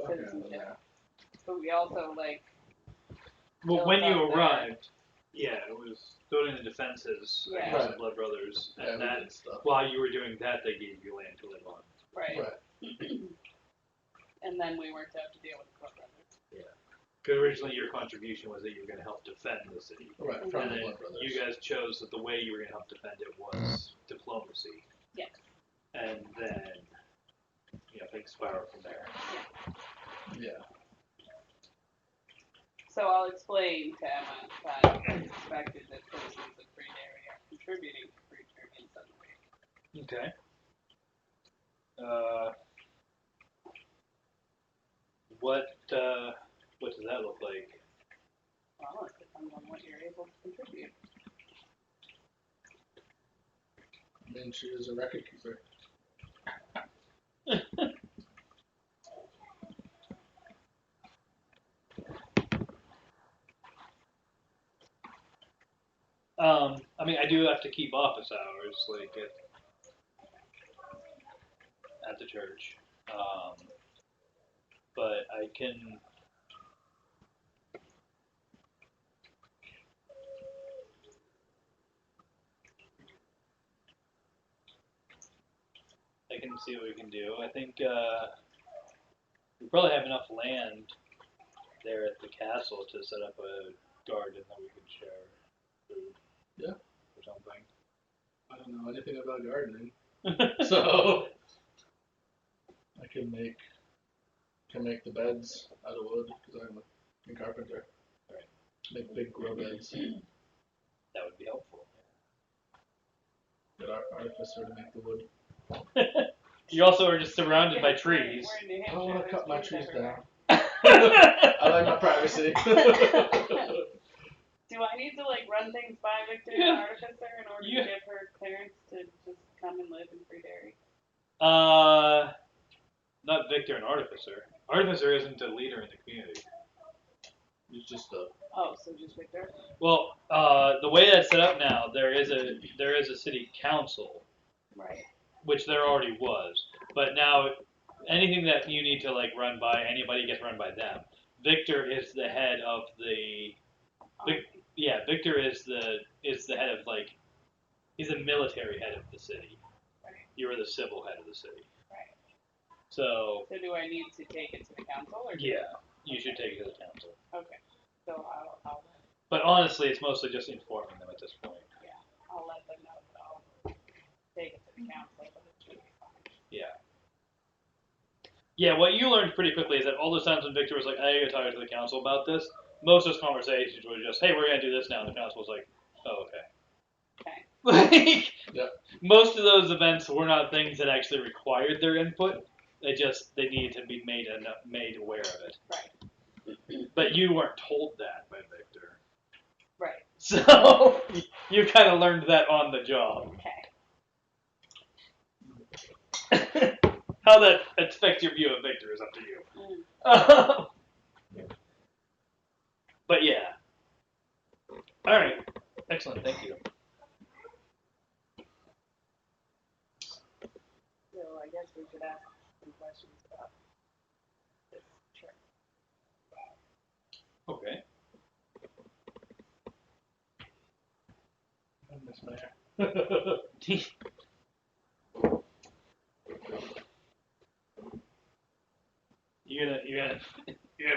citizenship. But we also Well, when you Built up there. arrived, yeah, it was building the defenses Yeah. against Right. the Blood Brothers, Yeah, and we that did stuff. while you were doing that, they gave you land to live on. right. Right. And then we worked out to deal with the Blood Brothers. Because originally your contribution was that you were going to help defend the city. Right, And from And the then Blood Brothers. you guys chose that the way you were going to help defend it was diplomacy. Yes. And then, things spiral from there. Yeah. So I'll explain to Emma that it's expected that citizens of free dairy are contributing to free dairy in some way. Okay. What does that look like? Well, it depends on what you're able to contribute. I mean, she is a record keeper. I mean, I do have to keep office hours, like at the church, but I can. I can see what we can do. I think we probably have enough land there at the castle to set up a garden that we can share food. Yeah. Or something. I don't know anything about gardening, so I can make the beds out of wood because I'm a carpenter. Right. Make big grow beds. That would be helpful. Get our artificer to make the wood. You also are just surrounded by Yeah, trees. We're in New I Hampshire. don't want to there's cut my trees everywhere. down. I like my privacy. Do I need to run things by Victor Yeah. and Artificer in order Yeah. to give her clearance to just come and live in free dairy? Not Victor and Artificer. Artificer isn't a leader in the community. It's just a Oh, so just Victor? Well, the way that's set up now, there is a city council, Right. which there already was, but now anything that you need to run by anybody gets run by them. Victor is the head of the. Victor is the head of he's the military head of the city. Right. You are the civil head of the city. Right. So So do I need to take it to the council or? yeah, you should take it to the council. Okay. So I'll But honestly, it's mostly just informing them at this point. I'll let them know that I'll take it to the council, but it should be fine. Yeah. Yeah, what you learned pretty quickly is that all those times when Victor was like, I gotta talk to the council about this, most of those conversations were just, hey, we're gonna do this now, and the council was like, oh, okay. Okay. Yep. Most of those events were not things that actually required their input. They needed to be made aware of it. Right. But you weren't told that by Victor. Right. So you kind of learned that on the job. Okay. How that affects your view of Victor is up to you. But yeah. All right. Excellent. Thank you. So I guess we should ask some questions about this trip. Okay. I miss my hair. You're gonna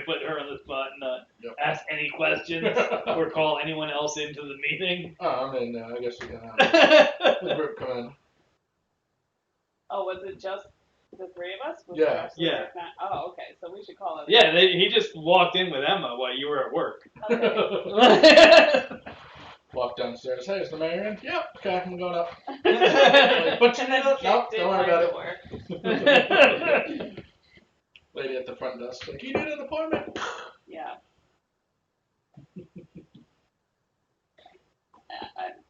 put her on the spot and Yep. ask any questions or call anyone else into the meeting. Oh, I mean, I guess we can have the group come in. Oh, was it just the three of us? Was Yeah. the rest of Yeah. us not? Oh, okay. So we should call it. Yeah, he just walked in with Emma while you were at work. Okay. Walk downstairs downstairs. Hey, is the Memoriam? Yep. Okay, I'm going up. Like, but you need it? Nope, don't worry about it. Lady at the front desk, like, you need an appointment. Yeah.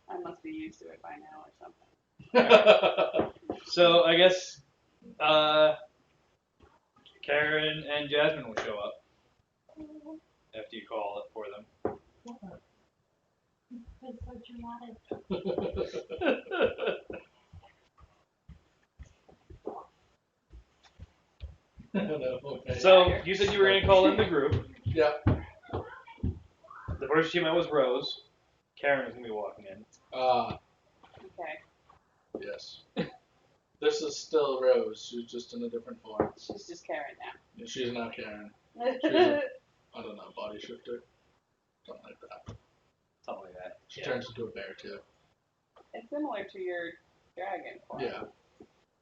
I must be used to it by now or something. So I guess Karen and Jasmine will show up after you call it for them. That's so dramatic. So you said you were going to call in the group. Yeah. The first she met was Rose. Karen is going to be walking in. Okay. Yes. This is still Rose. She's just in a different form. She's just Karen now. She's not Karen. She's a, I don't know, body shifter. Something like that. Something like that. She turns into a bear too. It's similar to your dragon form. Yeah.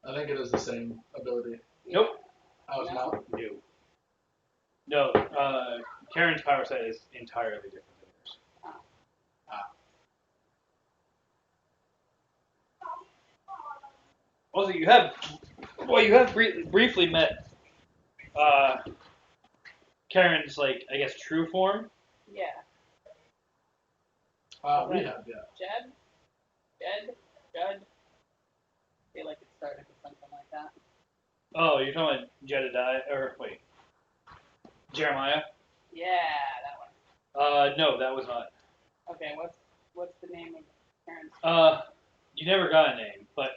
I think it is the same ability. Nope. I was not. No. Karen's power set is entirely different than yours. Also, you have briefly met Karen's, like, I guess, true form. Yeah. We have, yeah. Jed? I feel like it started with something like that. Oh, you're talking about Jedediah, or wait, Jeremiah? Yeah, that one. No, that was not. Okay, what's the name of Karen's? You never got a name, but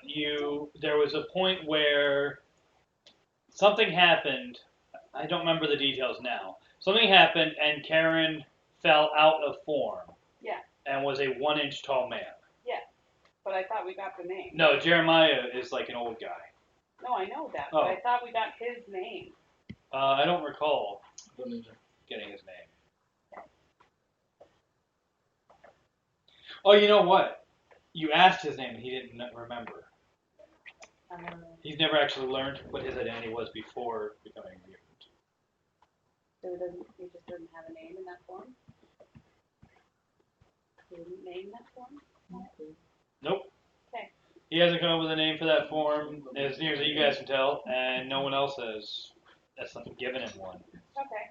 there was a point where something happened. I don't remember the details now. Something happened, and Karen fell out of form. Yeah. And was a 1-inch tall man. Yeah, but I thought we got the name. No, Jeremiah is like an old guy. No, I know that, but I thought we got his name. I don't recall Don't either. getting his name. Oh, you know what? You asked his name and he didn't remember. He's never actually learned what his identity was before becoming a mutant. So he just doesn't have a name in that form? He didn't name that form? Nope. Okay. He hasn't come up with a name for that form, as near as you guys can tell, and no one else has given him one. Okay.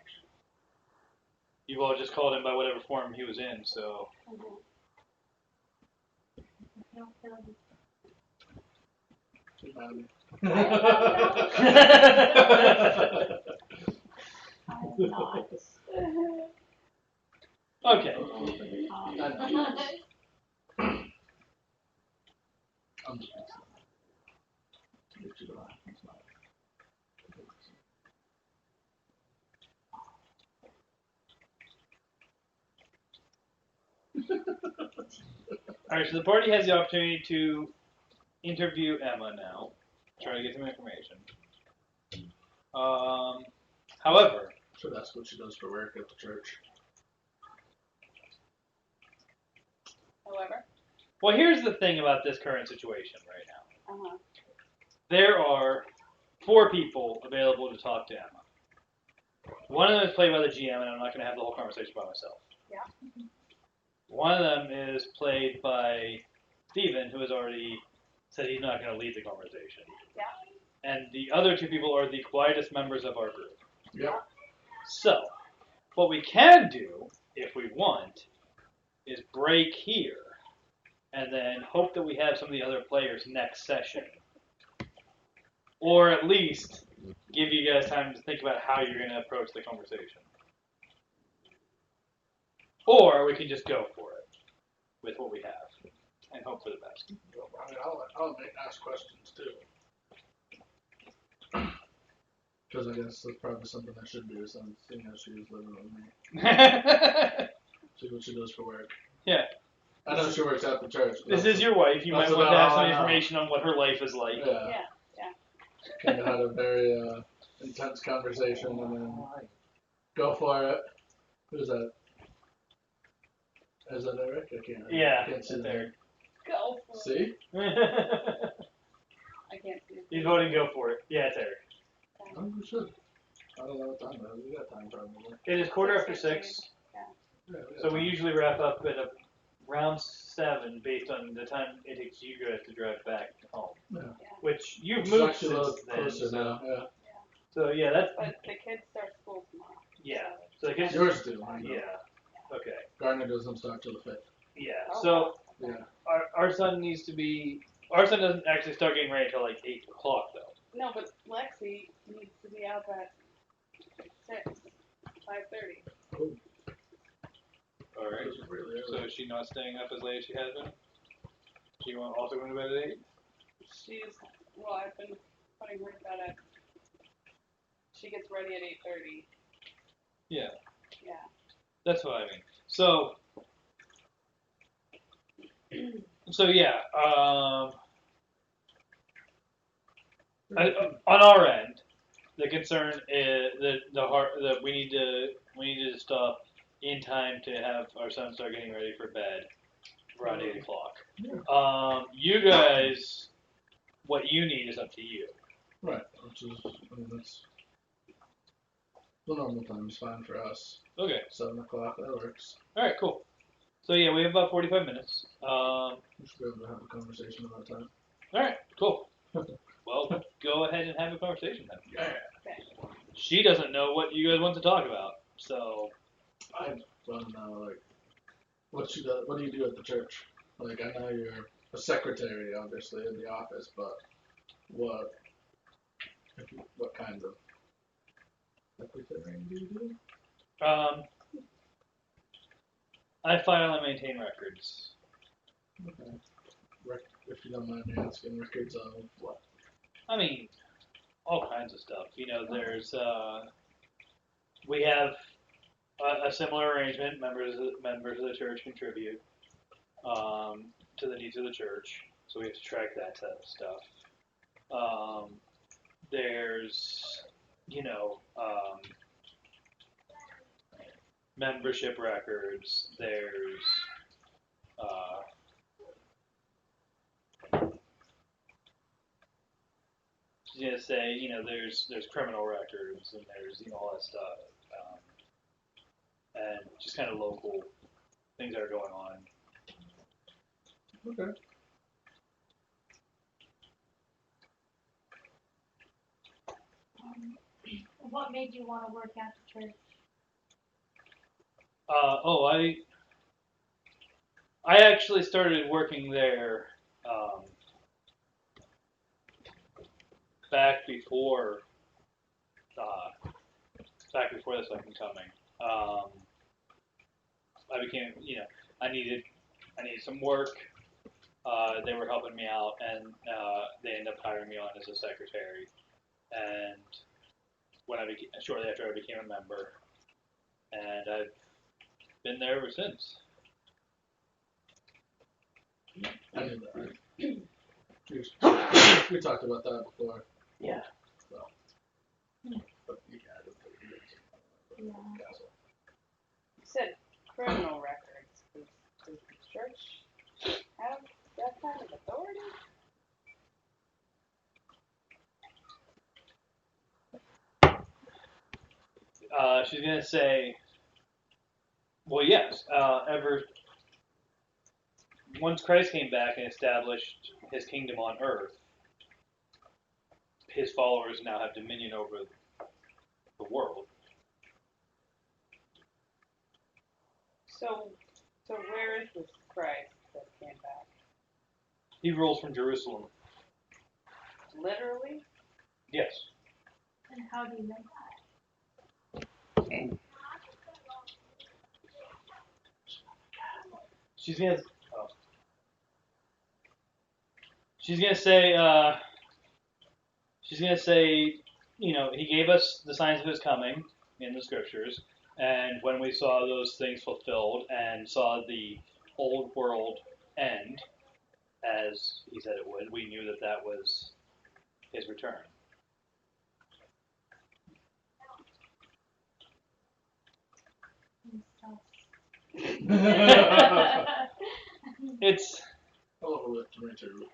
You've all just called him by whatever form he was in, so. She's mad at me. I'm not. Okay. I'm just messing. Alright, so the party has the opportunity to interview Emma now. Try to get some information. However, So that's what she does for work at the church. However? well, here's the thing about this current situation right now. Uh-huh. There are 4 people available to talk to Emma. One of them is played by the GM, and I'm not going to have the whole conversation by myself. Yeah. One of them is played by Steven, who has already said he's not going to lead the conversation. Yeah. And the other 2 people are the quietest members of our group. Yep. So, what we can do, if we want, is break here, and then hope that we have some of the other players next session. Or at least give you guys time to think about how you're going to approach the conversation. Or we can just go for it with what we have and hope for the best. I mean, I'll ask questions too. Because I guess that's probably something I should do, since seeing how she is living with me. See what she does for work. Yeah. I know she works at the church. This is your wife. You might that's want to have about some all I know. information on what her life is like. Yeah. Yeah. Kind of had a very intense conversation, and then go for it. Who's that? Is that Eric? I can't. Yeah, I can't see that's that. Eric. Go for it. See? I can't see it. He's voting go for it. Yeah, it's Eric. Oh, we should. I don't know what time it is. We got time probably. It is 6:15. Yeah, So we usually wrap up at around 7 based on the time it takes you guys to drive back home. Yeah. Which you've It's moved actually a little since then. closer now. Yeah. So yeah, that's But the kids start school tomorrow. yeah. So I guess Yours do. I know. yeah. Okay. Gardner doesn't start till the 5th. Yeah. Oh, So Yeah. our son needs to be. Our son doesn't actually start getting ready until like 8 o'clock though. No, but Lexi needs to be out at 5:30. All right. It's really So early. is she not staying up as late as she has been? She also going to bed at 8? I've been putting her to bed at. She gets ready at 8:30. Yeah. Yeah. That's what I mean. So. So yeah. On our end, the concern is that we need to stop in time to have our son start getting ready for bed around 8 o'clock. Yeah. You guys, what you need is up to you. Right. Which is, that's the normal time is fine for us. Okay. 7 o'clock, that works. All right. Cool. So yeah, we have about 45 minutes. We should be able to have a conversation about time. All right. Cool. Well, go ahead and have a conversation then. Yeah. She doesn't know what you guys want to talk about, so. I want to know, like, what do you do at the church? Like, I know you're a secretary, obviously, in the office, but what kind of secretary do you do? I file and maintain records. Okay. If you don't mind me asking, records of what? I mean, all kinds of stuff. There's we have a similar arrangement. Members of the church contribute to the needs of the church, so we have to track that type of stuff. There's membership records. There's gonna say, there's criminal records and there's all that stuff, and just kind of local things that are going on. Okay. What made you want to work at the church? I actually started working there back before the second coming. I became, I needed some work. They were helping me out, and they ended up hiring me on as a secretary. And shortly after I became a member, and I've been there ever since. I knew that. We talked about that before. Yeah. But you got it. Yeah. Castle. You said criminal records. Does the church have that kind of authority? She's gonna say, well, yes. Once Christ came back and established his kingdom on earth, his followers now have dominion over the world. So where is this Christ that came back? He rules from Jerusalem. Literally? Yes. And how do you know that? She's gonna. Oh. She's gonna say. She's gonna say. He gave us the signs of his coming in the scriptures, and when we saw those things fulfilled and saw the old world end, as he said it would, we knew that that was his return. It's. A little bit to me too.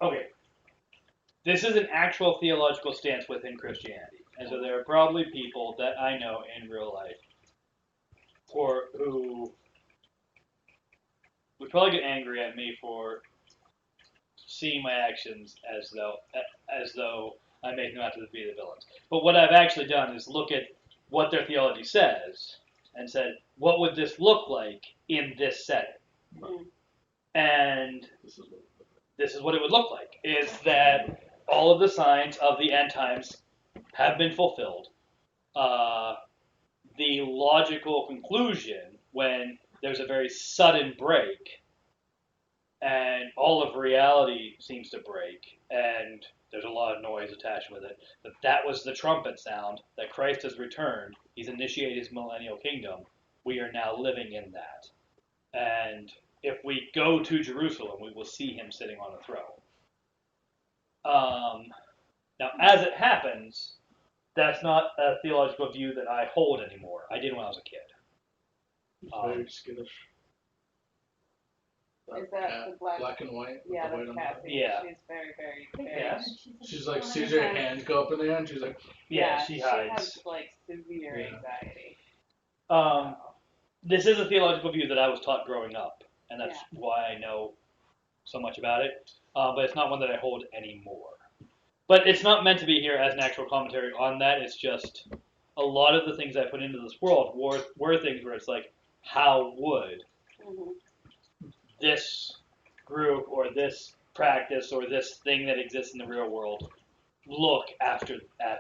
Okay. This is an actual theological stance within Christianity. And so there are probably people that I know in real life who would probably get angry at me for seeing my actions as though I'm making them out to be the villains. But what I've actually done is look at what their theology says and said, what would this look like in this setting? And this is what it would look like, is that all of the signs of the end times have been fulfilled. The logical conclusion, when there's a very sudden break, and all of reality seems to break, and there's a lot of noise attached with it, that was the trumpet sound, that Christ has returned, he's initiated his Millennial Kingdom, we are now living in that. And if we go to Jerusalem, we will see him sitting on a throne. Now, as it happens, that's not a theological view that I hold anymore. I did when I was a kid. Very skittish. Is that the black and white? Yeah, the that's white Cassie. Yeah. She's very, very, very. Yeah. She's like, sees her hand go up in the air, and she's like, Yeah, she She hides. has like severe anxiety. This is a theological view that I was taught growing up, and that's why I know so much about it. But it's not one that I hold anymore. But it's not meant to be here as an actual commentary on that. It's just a lot of the things I put into this world were things where it's like, how would this group or this practice or this thing that exists in the real world look at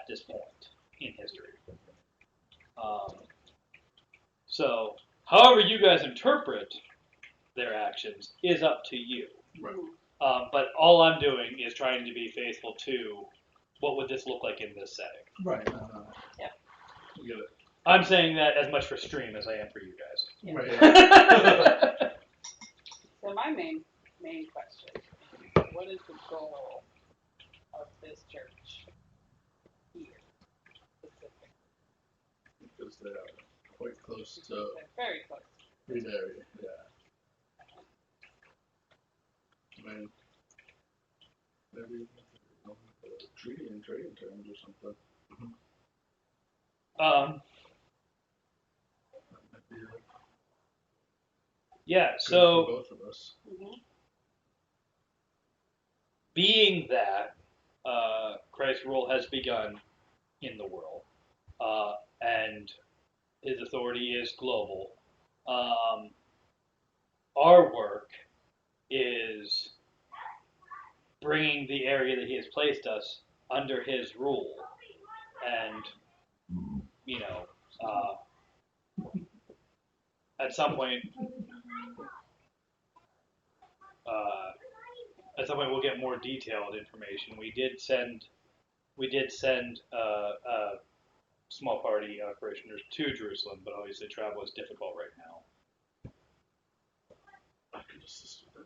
this point in history? So, however you guys interpret their actions is up to you. Right. But all I'm doing is trying to be faithful to what would this look like in this setting. Right. No. Yeah. You get it. I'm saying that as much for stream as I am for you guys. Yeah. Right. So my main question, what is the goal of this church here specifically? Because they are quite close to They're very close. Reed area, yeah. I mean, maybe a treaty in trading terms or something. That might be like Yeah, good so for both of us. being that Christ's rule has begun in the world, and his authority is global, our work is bringing the area that he has placed us under his rule, and at some point we'll get more detailed information. We did send a small party of parishioners to Jerusalem, but obviously travel is difficult right now. I could assist with that.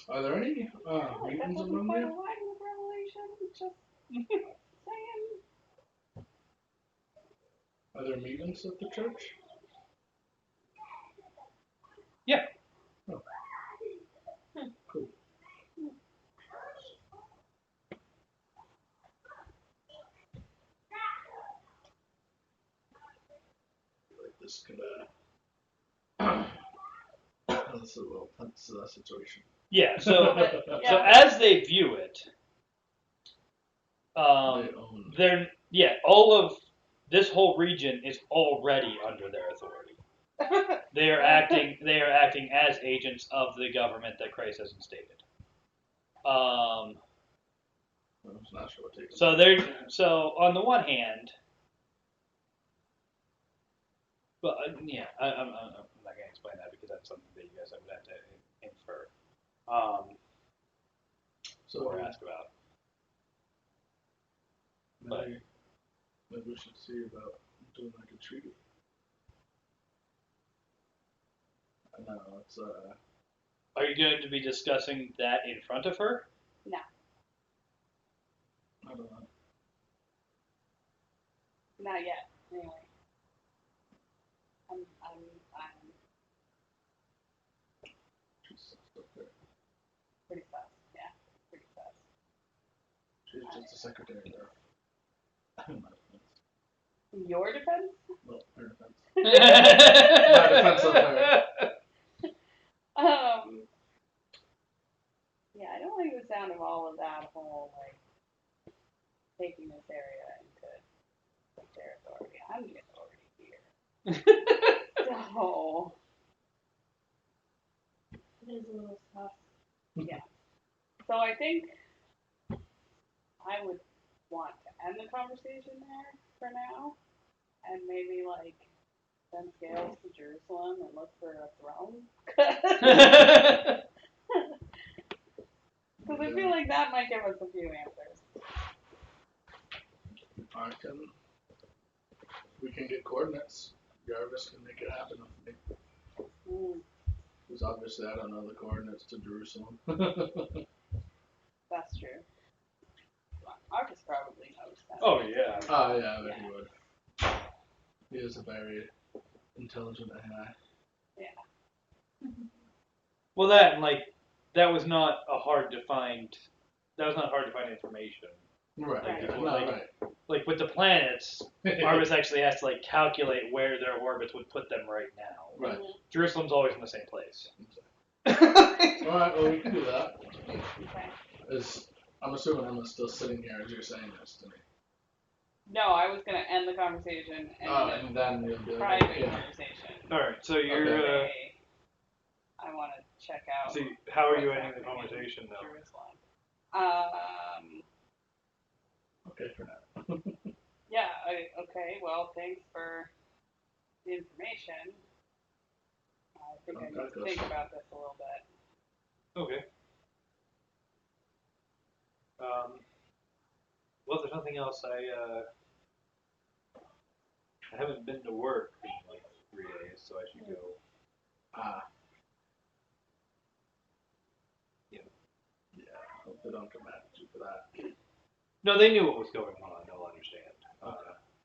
Are there any meetings among quite a you? line of revelation. Just saying. Are there meetings at the church? Yeah. Oh. Cool. Like this could that's a little tense situation. Yeah. So Yeah. so as they view it, They own. all of this whole region is already under their authority. They are acting as agents of the government that Christ has instated. That's not sure what takes. So on the one hand, but I'm not gonna explain that because that's something that you guys would have to infer, or ask about. Maybe we should see about doing like a treaty. I know it's Are you going to be discussing that in front of her? No. I don't know. Not yet. Anyway. I'm She's just a secretary there. Your defense? Well, her defense. My My defense of her. Yeah, I don't like the sound of all of that whole, like, taking this area into their authority. I'm the authority here. So, It is a little tough. yeah. So I think I would want to end the conversation there for now, and maybe, like, send Scales to Jerusalem and look for a throne. Because I feel like that might give us a few answers. We can get coordinates. Jarvis can make it happen with me. Because obviously I don't know the coordinates to Jerusalem. That's true. Arcus probably knows that. Oh yeah. Oh yeah, I bet he would. He is a very intelligent AI. Yeah. Well, that and like that was not hard to find information. Right. Right. No, Like- right. Like with the planets, Arvis actually has to like calculate where their orbits would put them right now. Right. Jerusalem's always in the same place. Alright, well we can do that. Okay. I'm assuming Emma's still sitting here as you're saying this to me. No, I was gonna end the conversation and And then you'll be like, private yeah. conversation. All right, so you're. Okay. Say, I want to check out. So how are you what's ending the happening in conversation though? Jerusalem. Okay for now. Yeah. Okay. Well, thanks for the information. I think I need to think about this a little bit. Okay. Well, there's nothing else. I haven't been to work in like 3 days, so I should go. Yeah, hope they don't come after you for that. No, they knew what was going on. They'll understand.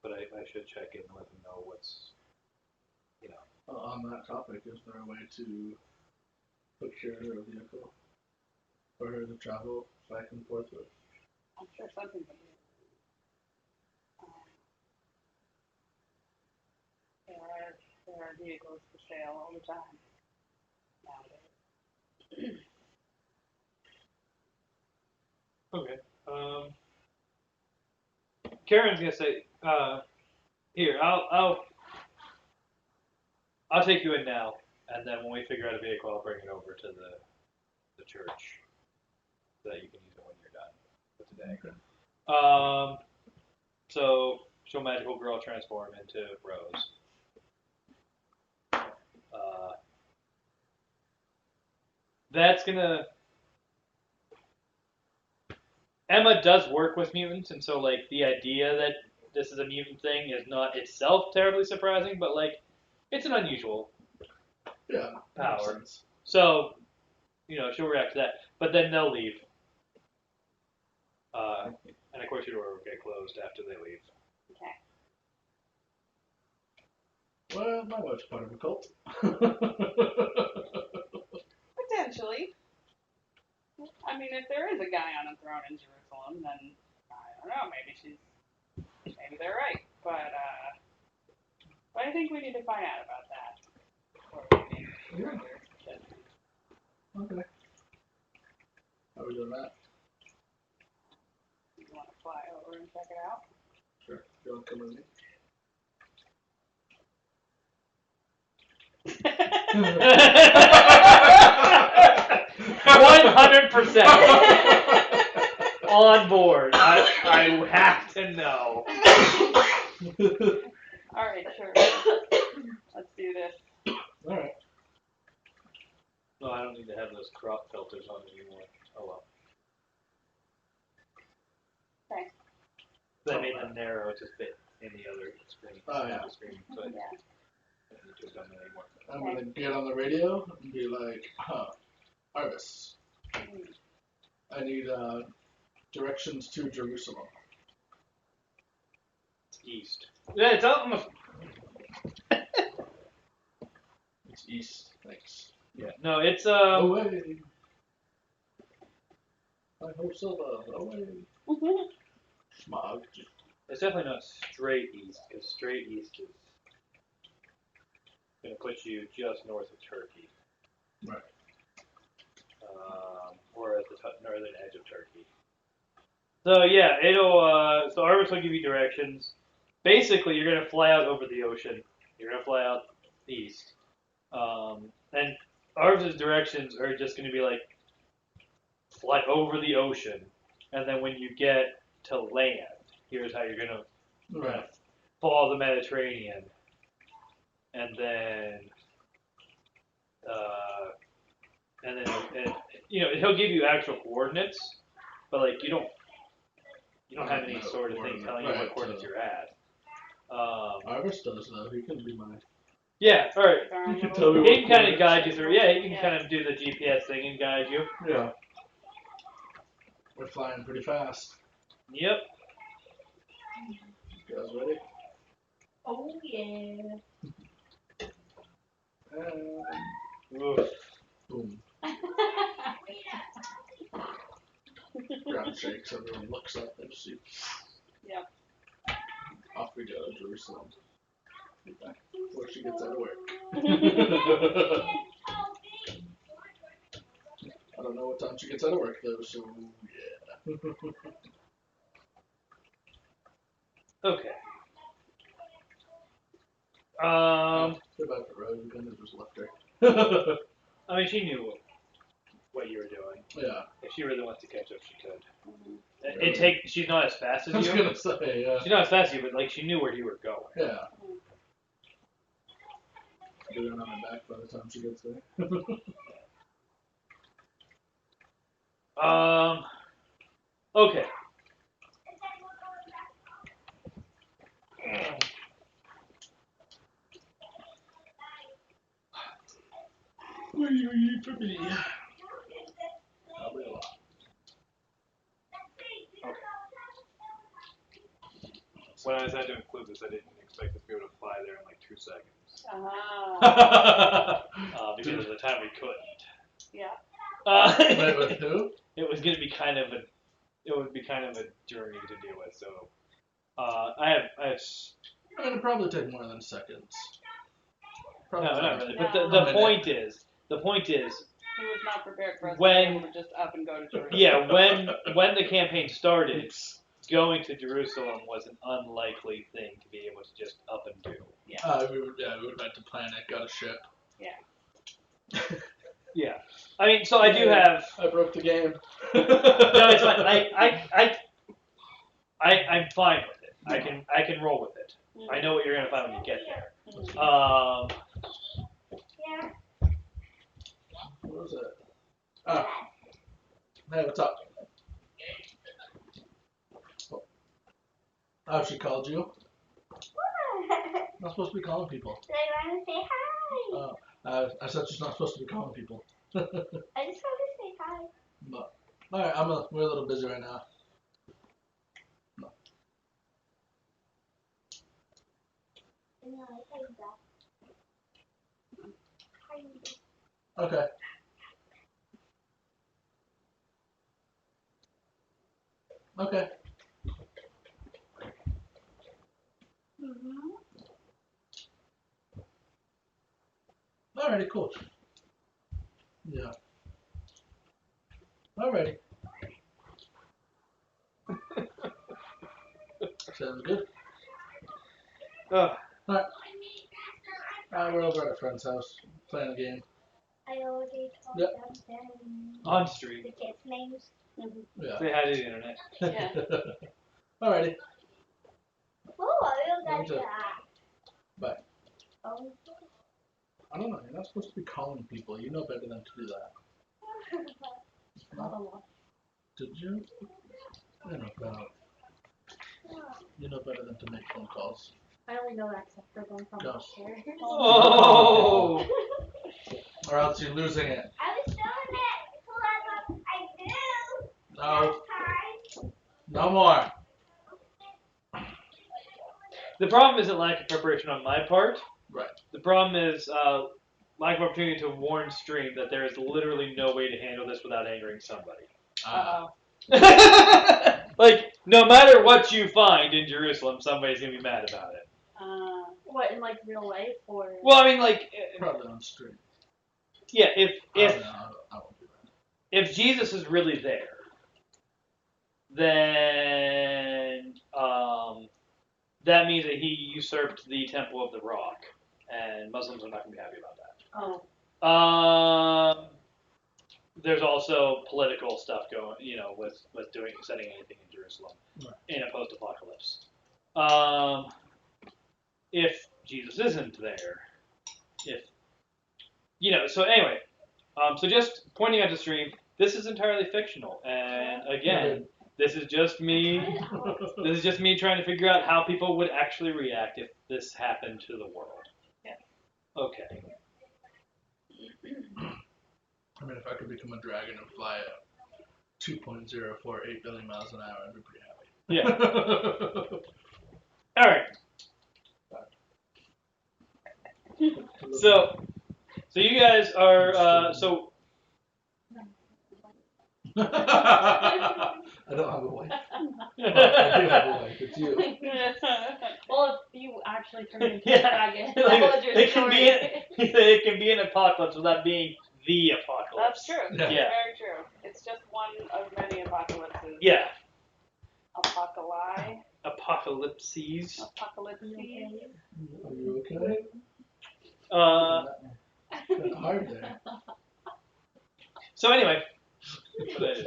But I should check in and let them know what's. On that topic, is there a way to procure a vehicle for her to travel back and forth with? I'm sure something can be. There are vehicles for sale all the time nowadays. Okay. Karen's gonna say, here, I'll take you in now, and then when we figure out a vehicle, I'll bring it over to the church so that you can use it when you're done for today. Okay. So she'll magical girl transform into Rose. That's gonna. Emma does work with mutants, and so like the idea that this is a mutant thing is not itself terribly surprising, but like it's an unusual Yeah. power. Makes sense. So, she'll react to that. But then they'll leave. And of course your door will get closed after they leave. Okay. Well, my wife's part of a cult. Potentially. I mean, if there is a guy on a throne in Jerusalem, then I don't know. Maybe they're right. But I think we need to find out about that before we make further judgment. Okay. How are we doing that? You want to fly over and check it out? Sure. You want to come with me? 100% on board. I have to know. All right, sure. Let's do this. All right. No, I don't need to have those crop filters on anymore. Oh well. Okay. They made them narrow to fit in the other screen. Oh, yeah. Screen, so I Yeah. don't need to have done that anymore. I'm going to get on the radio and be like, Arvis, I need directions to Jerusalem. East. Yeah, it's up. It's east. Thanks. Yeah. No, it's Away. I hope so. Away. Smog. It's definitely not straight east, because straight east is going to put you just north of Turkey. Right. Or at the northern edge of Turkey. So yeah, it'll. So Arvis will give you directions. Basically, you're going to fly out over the ocean. You're going to fly out east. And Arvis's directions are just going to be like, fly over the ocean, and then when you get to land, here's how you're gonna follow the Mediterranean, and then he'll give you actual coordinates, but like you don't have any sort of thing telling you what coordinates you're at. Arvis does though. He can be mine. Yeah, all right. He can tell me. He can kind of guide you through. Yeah, he can kind of do the GPS thing and guide you. Yeah. We're flying pretty fast. Yep. You guys ready? Oh yeah. Oof. Boom. Ground shakes. Everyone looks up and see. Yep. Off we go to Jerusalem. Before she gets out of work. I don't know what time she gets out of work though, so yeah. Okay. Go back to Rose again and just left her. I mean, she knew what you were doing. Yeah. If she really wants to catch up, she could. Really? She's not as fast as I was you. gonna say, yeah. She's not as fast as you, but like she knew where you were going. Yeah. Get her on my back by the time she gets there. Okay. What do you eat for me? Probably a lot. When I decided to include this, I didn't expect to be able to fly there in like 2 seconds. Because at the time we couldn't. Yeah. Wait, with who? It was going to be kind of a journey to deal with. So, I have. It'll probably take more than seconds. No, not really. But No. the point is, He was not prepared for us When- to be able to just up and go to Jerusalem. yeah, when the campaign started, going to Jerusalem was an unlikely thing to be able to just up and do. We would have had to plan it, got a ship. Yeah. Yeah, I mean, so I do have. I broke the game. No, it's fine. I'm fine with it. I can roll with it. I know what you're gonna find when you get there. Yeah. What was it? Oh. Hey, what's up? Oh, she called you? I'm not supposed to be calling people. Do I want to say hi? I said she's not supposed to be calling people. I just want to say hi. But, alright, we're a little busy right now. No. No, I hate that. Okay. Okay. Alrighty, cool. Yeah. Alrighty. Sounds good. Alright. We're over at a friend's house playing a game. I already told Yep. them On stream. the kids' names. Yeah. Say hi to the internet. Yeah. Alrighty. Oh, I Me got too. that. Bye. Oh. I don't know. You're not supposed to be calling people. You know better than to do that. No? Did you? You know better. You know better than to make phone calls. I only know that except for going from Go. upstairs. Oh. Or else you're losing it. I was doing it. Whoever I do. No. Last time. No more. The problem isn't lack of preparation on my part. Right. The problem is lack of opportunity to warn stream that there is literally no way to handle this without angering somebody. Uh-oh. Like, no matter what you find in Jerusalem, somebody's gonna be mad about it. What, in like real life or? Well, I mean, like, Probably on the street. yeah, I won't do that. if Jesus is really there, then that means that he usurped the Temple of the Rock, and Muslims are not going to be happy about that. Oh. There's also political stuff going, with setting anything in Jerusalem in a post-apocalypse. If Jesus isn't there, so anyway, so just pointing out the stream, this is entirely fictional, and again, this is just me. This is just me trying to figure out how people would actually react if this happened to the world. Yeah. Okay. I mean, if I could become a dragon and fly at 2.048 billion miles an hour, I'd be pretty happy. Yeah. All right. So you guys are so. I don't have a wife. Well, I do have a wife. It's you. Well, if you actually turn into Yeah. a dragon, Like, that was your it story. it can be an apocalypse without being the apocalypse. That's true. Yeah. Yeah. Very true. It's just one of many apocalypses. Yeah. Apocalypse. Apocalypses. Apocalypse. Are you okay? Kind of hard there. So anyway. I'm just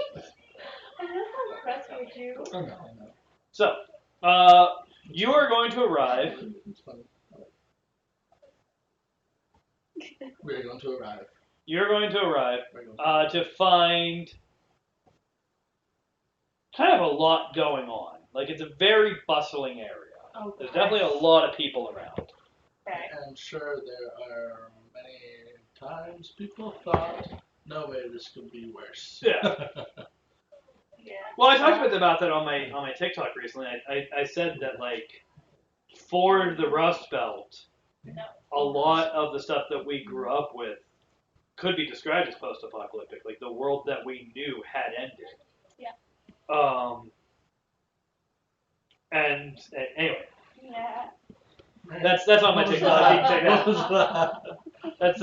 impressed with you. Oh, no. So, you are going to arrive. It's funny. We're going to arrive. You're going to arrive We're going to find kind of a lot going on. Like, it's a very bustling area. Oh, There's definitely a lot of people around. Okay. I'm sure there are many times people thought, no way, this could be worse. Yeah. Yeah. Well, I talked about that on my TikTok recently. I said that, like, for the Rust Belt, a lot of the stuff that we grew up with could be described as post-apocalyptic. Like, the world that we knew had ended. Yeah. And anyway, Yeah. that's on my What was TikTok. You can check it What out. was that? That's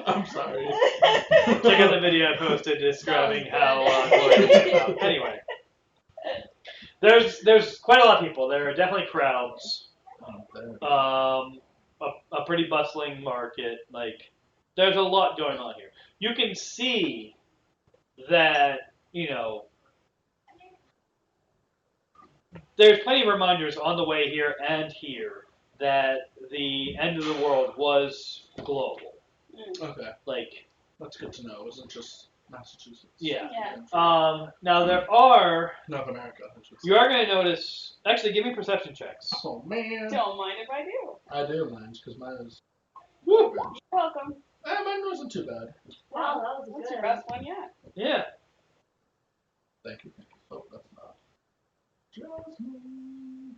I'm sorry. check out the video I posted describing how Gloria came out. Anyway, there's quite a lot of people. There are definitely crowds. A pretty bustling market. Like, there's a lot going on here. You can see that, there's plenty of reminders on the way here and here that the end of the world was global. Okay, Like, that's good to know. It wasn't just Massachusetts. yeah. Yeah. Now there are. North America. You are going to notice. Actually, give me perception checks. Oh man. Don't mind if I do. I do mind because mine is. You're welcome. Mine wasn't too bad. Wow, that was What's good. your best one yet? Yeah. Thank you. Oh, that's not. Jasmine.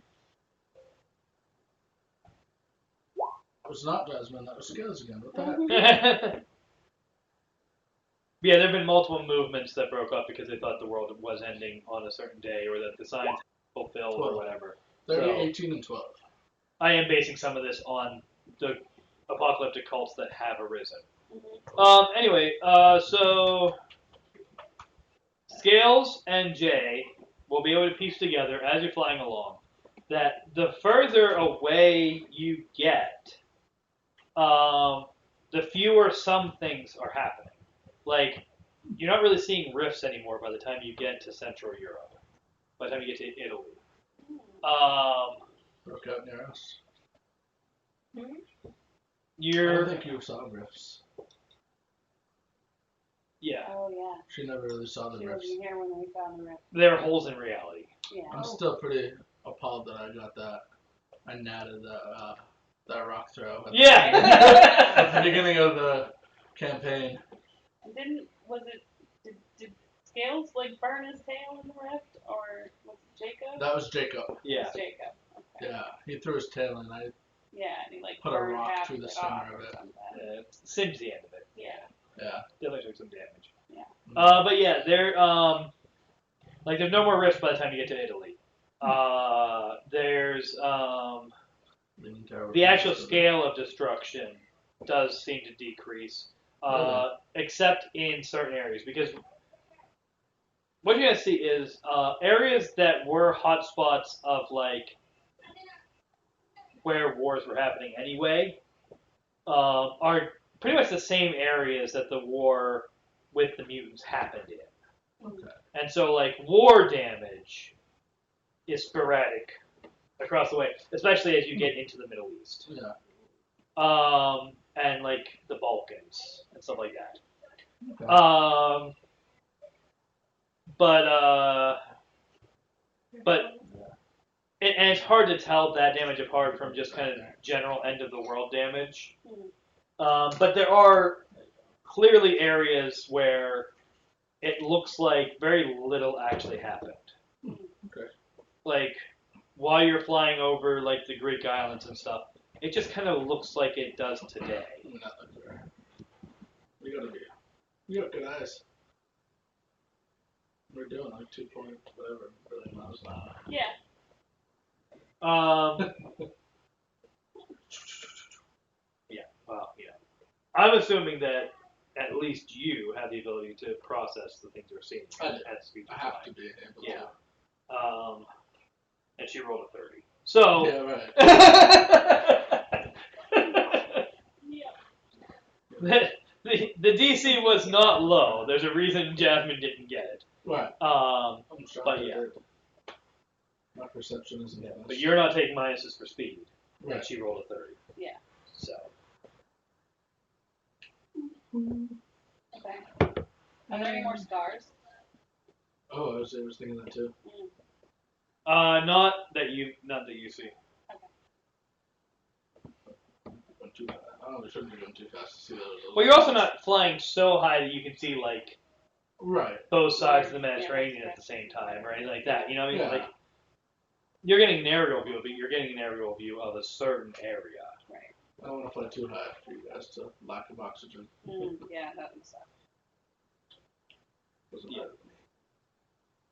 It was not Jasmine. That was Skills again. What the heck? Yeah, there have been multiple movements that broke up because they thought the world was ending on a certain day or that the signs had been fulfilled or whatever. 30, So, 18, and 12. I am basing some of this on the apocalyptic cults that have arisen. Anyway, so Scales and Jay will be able to piece together as you're flying along that the further away you get, the fewer some things are happening. Like, you're not really seeing rifts anymore by the time you get to Central Europe, by the time you get to Italy. Broke out near us. I You're, don't think you saw rifts. yeah, Oh yeah. She never really saw the She rifts. wasn't here when we found the rift. there are holes in reality. Yeah. I'm still pretty appalled that I got that. I natted that rock throw. At Yeah! the beginning of the campaign. Did Scales like burn his tail in the rift, or was it Jacob? That was Jacob. Yeah. It was Jacob. Okay. Yeah, he threw his tail in. I Yeah, and he like Put a burned rock half through the it center off of or it. something. Singed the end of it. Yeah. Yeah. Definitely took some damage. Yeah. But yeah, there like there's no more rifts by the time you get to Italy. There's Leaning Tower the actual still scale of destruction does seem to decrease, except in certain areas, because what you're gonna see is areas that were hotspots of like where wars were happening anyway are pretty much the same areas that the war with the mutants happened in. Okay. And so, like, war damage is sporadic across the way, especially as you get into the Middle East. Yeah. And, like, the Balkans and stuff like that. Okay. And it's hard to tell that damage apart from just kind of general end of the world damage. But there are clearly areas where it looks like very little actually happened. Okay. Like, while you're flying over, like, the Greek islands and stuff, it just kind of looks like it does today. Nothing there. You got good eyes. We're doing like 2 point whatever billion miles an hour. Yeah. Yeah, well, yeah. I'm assuming that at least you have the ability to process the things we're seeing I do. at speed. I have to be able Yeah. to. And she rolled a 30. So. Yeah, right. the DC was not low. There's a reason Jasmine didn't get it. Right. I'm shocked but I yeah. did. My perception isn't that much. But you're not taking minuses for speed. Right. And she rolled a 30. Yeah. So. Okay. Are there any more stars? Oh, I was thinking that too. Not that you see. Went too fast. I don't know, we shouldn't be going too fast to see those. Well, you're also not flying so high that you can see like right both sides of the Mediterranean at the same time, right? Like that. You know what I mean? Yeah. Like you're getting an aerial view, but you're getting an aerial view of a certain area. Right. I don't want to fly too high for you guys to lack of oxygen. Yeah, that would suck. Doesn't matter to me.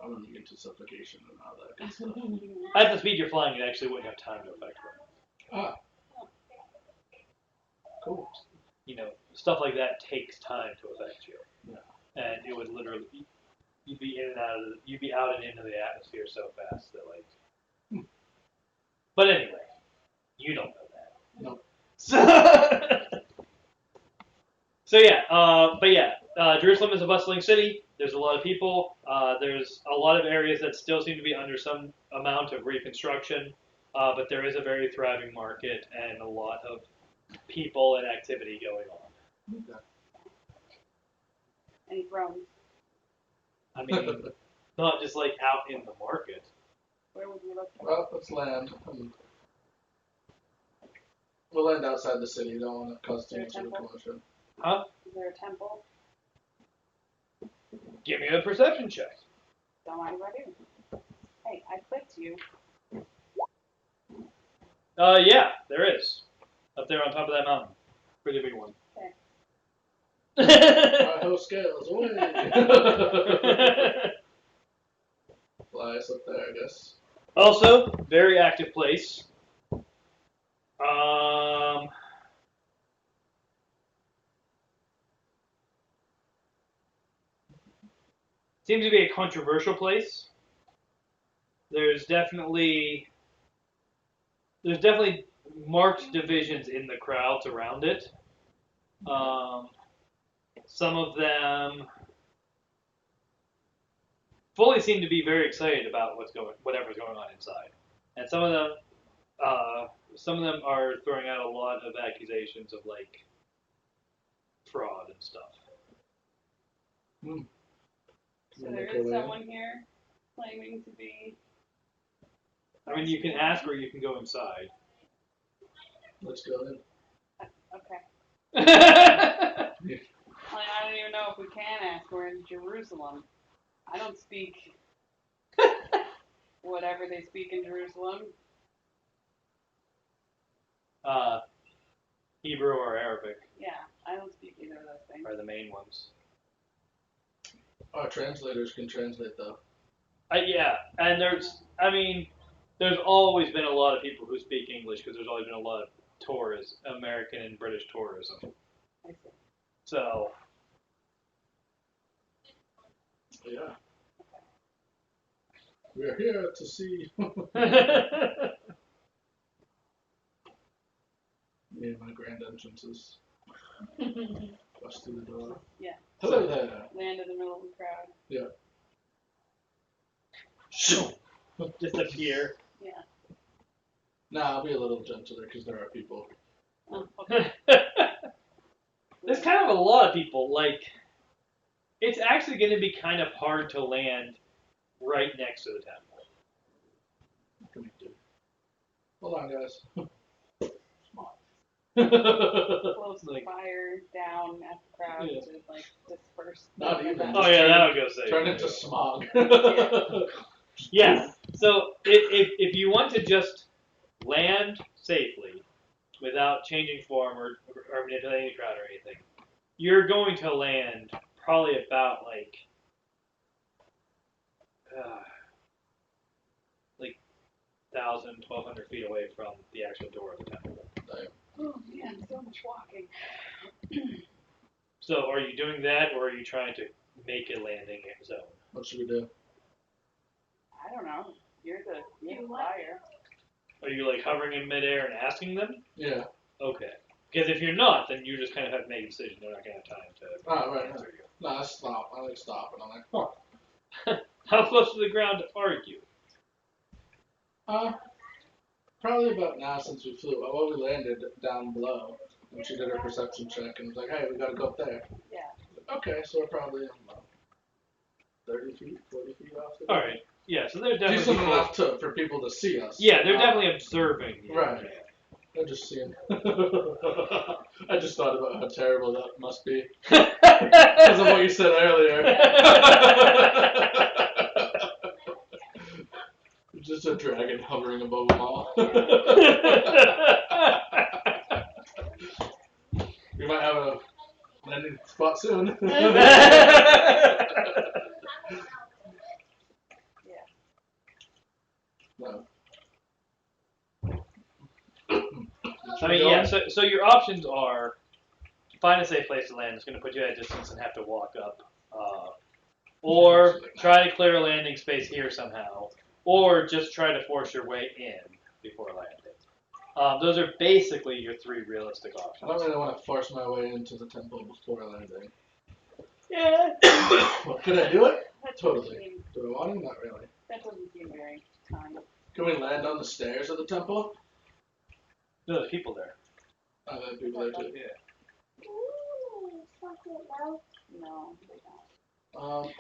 I'm running into suffocation and all that good stuff. At the speed you're flying, it actually wouldn't have time to affect them. Ah. Cool. You know, stuff like that takes time to affect you. Yeah. And it would literally, you'd be in and out of, you'd be out and into the atmosphere so fast that like. But anyway, you don't know that. Nope. So yeah, Jerusalem is a bustling city. There's a lot of people. There's a lot of areas that still seem to be under some amount of reconstruction, but there is a very thriving market and a lot of people and activity going on. Okay. Any thrones? I mean, not just like out in the market. Where would we look for? Well, let's land. We'll land outside the city. You don't want to cause too much of a commotion. Huh? Is there a temple? Give me a perception check. Don't mind if I do. Hey, I clicked you. Yeah, there is. Up there on top of that mountain. Pretty big one. Okay. My whole scales away. Fly us up there, I guess. Also, very active place. Seems to be a controversial place. There's definitely marked divisions in the crowds around it. Some of them fully seem to be very excited about whatever's going on inside, and some of them are throwing out a lot of accusations of like fraud and stuff. So there is someone here claiming to be. I mean, you can ask or you can go inside. Let's go in. Okay. Yeah. I don't even know if we can ask. We're in Jerusalem. I don't speak whatever they speak in Jerusalem. Hebrew or Arabic. Yeah, I don't speak either of those things. are the main ones. Our translators can translate though. Yeah, and there's always been a lot of people who speak English because there's always been a lot of tourists, American and British tourism. I see. So, Yeah. We're here to see. Me and my grand entrances. Bust through the door. Yeah. Hello there. Land in the middle of the crowd. Yeah. disappear. Yeah. Nah, I'll be a little gentler because there are people. Oh, okay. There's kind of a lot of people. Like, it's actually going to be kind of hard to land right next to the temple. What can we do? Hold on, guys. Close the Like, fire down at the crowd Yeah. to like disperse. Not them. even. oh yeah, that'll go safe. Turn into smog. Yes. So if you want to just land safely without changing form or manipulating the crowd or anything, you're going to land probably about like 1,000, 1,200 feet away from the actual door of the temple. Oh man, so much walking. So are you doing that, or are you trying to make a landing zone? What should we do? I don't know. You're the Do what? flyer. Are you like hovering in midair and asking them? Yeah. Okay. Because if you're not, then you just kind of have to make a decision. They're not going to have time to Ah, right. answer you. No, I stop. I like stop, and I'm like, huh. How close to the ground are you? Probably about now since we flew. Well, we landed down below, and she did her perception check, and was like, hey, we gotta go up there. Yeah. Okay, so we're probably, I don't know, 30 feet, 40 feet off the All ground. right. Yeah. So there's definitely Decent people. enough for people to see us. Yeah, they're definitely observing you. Right. I just seen. I just thought about how terrible that must be because of what you said earlier. Just a dragon hovering above them all. We might have a landing spot soon. No. I mean, yeah. So your options are find a safe place to land. It's going to put you at a distance and have to walk up, or try to clear a landing space here somehow, or just try to force your way in before landing. Those are basically your three realistic I options. don't really want to force my way into the temple before landing. Yeah. Well, could I do it? That Totally. doesn't seem- Do I want to? Not really. That doesn't seem very kind. Can we land on the stairs of the temple? No, there's people there. There are people there too. Yeah. Ooh, chocolate milk. No, they don't.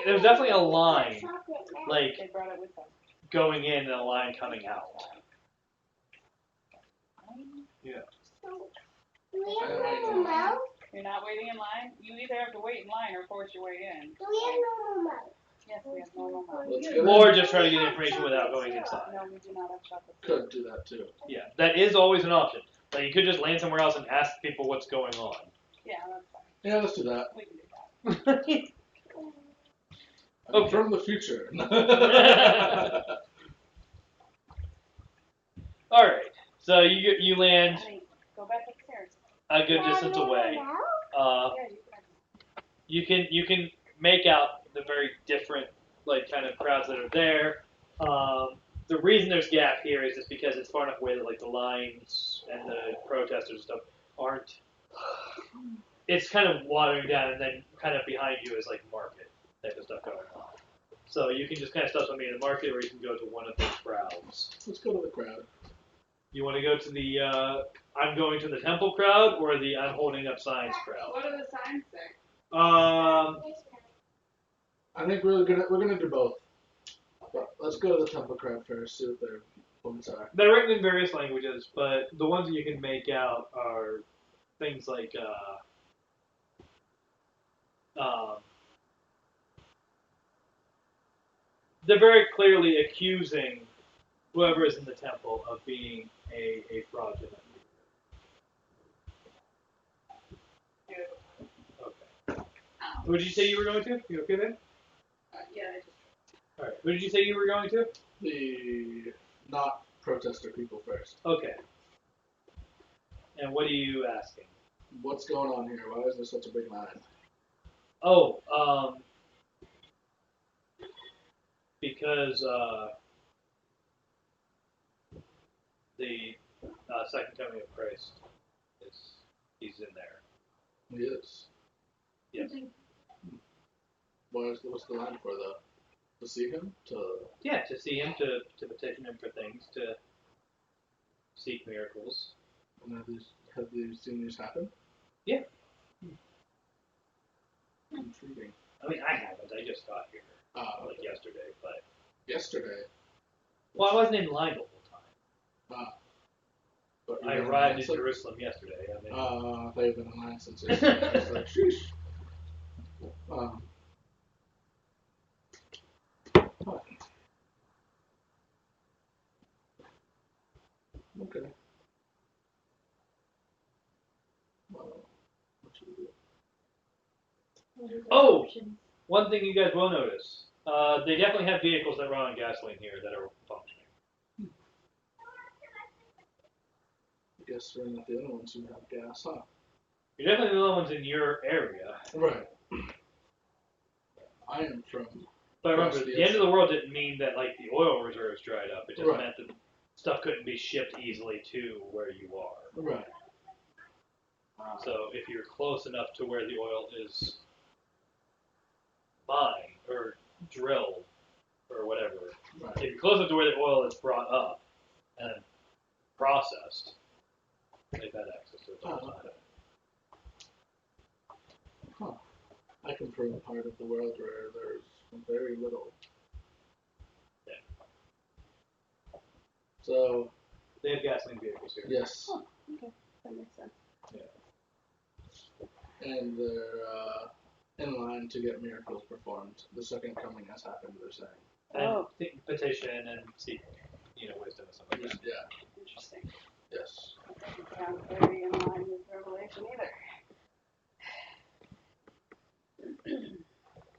There's definitely a line Chocolate milk. like They brought it with them. going in and a line coming out. So, do we have normal milk? You're not waiting in line? You either have to wait in line or force your way in. Do we have normal milk? Yes, we have normal milk. Let's get in. Or just try to get information without going inside. No, we do not have chocolate. Could do that too. Yeah, that is always an option. Like you could just land somewhere else and ask people what's going on. Yeah, that's fine. Yeah, let's do that. We can do that. I'm Okay. from the future. All right, so you land Honey, go back upstairs. a good distance away. Yeah, you can. You can make out the very different like kind of crowds that are there. The reason there's gap here is just because it's far enough away that like the lines and the protesters and stuff aren't. It's kind of watering down, and then kind of behind you is like market type of stuff going on. So you can just kind of stop something in the market, or you can go to one of those crowds. Let's go to the crowd. You want to go to the I'm going to the temple crowd, or the I'm holding up signs crowd? What do the signs say? I think we're gonna do both. But let's go to the temple crowd first. See what their points are. They're written in various languages, but the ones that you can make out are things like they're very clearly accusing whoever is in the temple of being a fraudulent. Who did you say you were going to? You okay there? Yeah, I just. All right. Who did you say you were going to? The not protester people first. Okay. And what are you asking? What's going on here? Why is there such a big line? Oh, because the second coming of Christ he's in there. He is. Yes. What's the line for though? To see him? Yeah, to see him, to petition him for things, to seek miracles. And have you seen these happen? Yeah. Intriguing. I mean, I haven't. I just got here Okay. yesterday, but. Yesterday. Well, I wasn't in line the whole time. But I arrived in Jerusalem yesterday. I mean, I thought you've been in line since yesterday. I was like, sheesh. Okay. What should we do? Oh! One thing you guys will notice, they definitely have vehicles that run on gasoline here that are functioning. I guess we're not the only ones who have gas, huh? You're definitely the only ones in your area. Right. I am from. But remember, the end of the world didn't mean that like the oil reserves dried up. It just meant that stuff couldn't be shipped easily to where you are. Right. So if you're close enough to where the oil is mined or drilled or whatever, if you're close enough to where the oil is brought up and processed, they've had access to it all the time. Huh. I come from a part of the world where there's very little. Yeah. So. They have gasoline vehicles here. Yes. Oh, okay. That makes sense. Yeah. And they're in line to get miracles performed. The second coming has happened, they're saying. And petition and seek, wisdom and stuff like that. Yeah. Interesting. Yes. Doesn't sound very in line with Revelation either.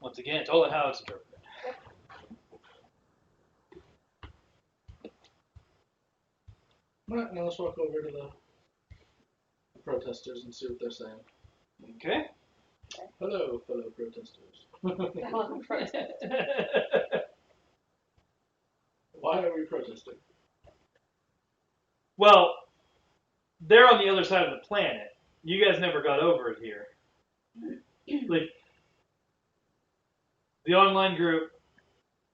Once again, it's all in how it's interpreted. Alright, now let's walk over to the protesters and see what they're saying. Okay. Hello, fellow protesters. Hello, protesters. Why are we protesting? Well, they're on the other side of the planet. You guys never got over it here. Like, the online group.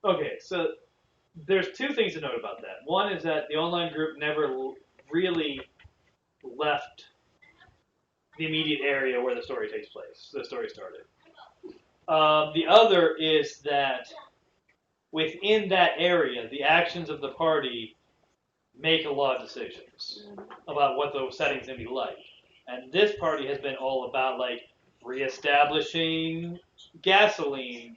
Okay, so there's two things to note about that. One is that the online group never really left the immediate area where the story takes place. The story started. The other is that within that area, the actions of the party make a lot of decisions about what those settings can be like. And this party has been all about like reestablishing gasoline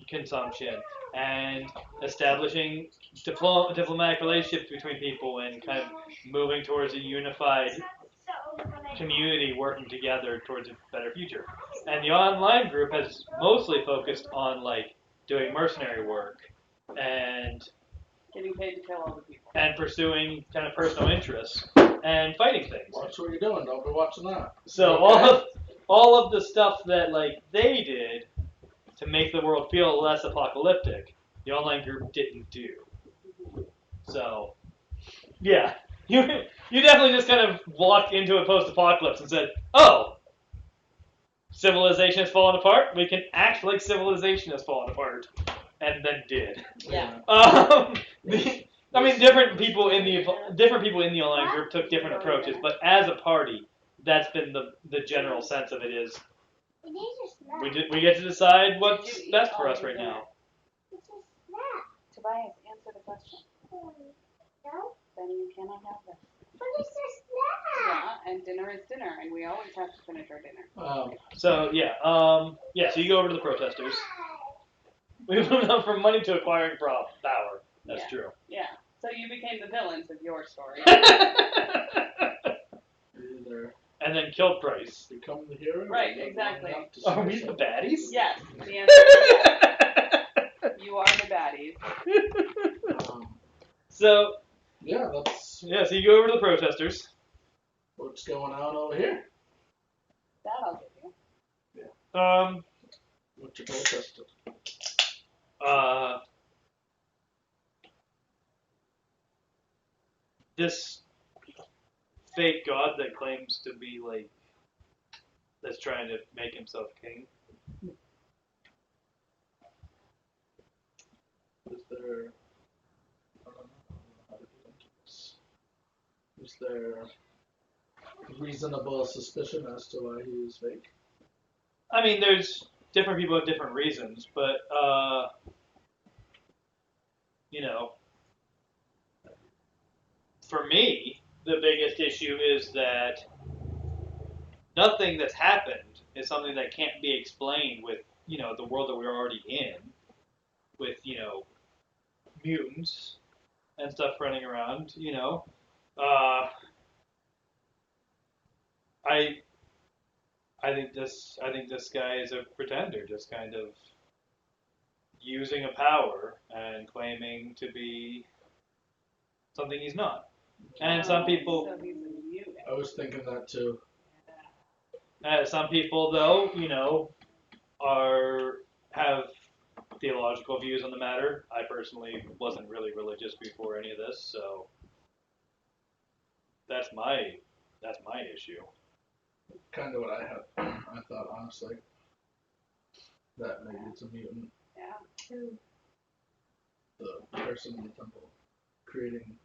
consumption and establishing diplomatic relationships between people and kind of moving towards a unified community working together towards a better future. And the online group has mostly focused on like doing mercenary work and Getting paid to kill other people. And pursuing kind of personal interests and fighting things. Watch what you're doing, don't be watching that. So all of the stuff that like they did to make the world feel less apocalyptic, the online group didn't do. So yeah. You definitely just kind of walked into a post-apocalypse and said, "Oh, civilization has fallen apart. We can act like civilization has fallen apart," and then did. Yeah. I mean, different people in the online group took different approaches, but as a party, that's been the general sense of it is we get to decide what's best for us right now. Tobias, answer the question. No? Then you cannot have this. But it's a snack. Yeah, and dinner is dinner, and we always have to finish our dinner. So so you go over to the protesters. We moved on from money to acquiring power. That's true. Yeah. So you became the villains of your story. Either and then killed Bryce. Become the hero. Right, You live exactly. long enough to Are we see the something. baddies? Yes, the answer is yes. You are the baddies. So, Yeah, that's yeah, so you go over to the protesters. what's going on over here. That I'll give you. What's your protester? This fake god that claims to be like, that's trying to make himself king. Is there? I don't know how to get into this. Is there reasonable suspicion as to why he is fake? I mean, there's different people have different reasons, but you know, for me, the biggest issue is that nothing that's happened is something that can't be explained with, the world that we're already in, with, mutants and stuff running around, I I think this guy is a pretender, just kind of using a power and claiming to be something he's not. And some people, So he's a mutant. I was thinking that too. some people though, have theological views on the matter. I personally wasn't really religious before any of this, so that's my issue. Kind of what I had. I thought honestly that maybe it's a mutant. Yeah. The person in the temple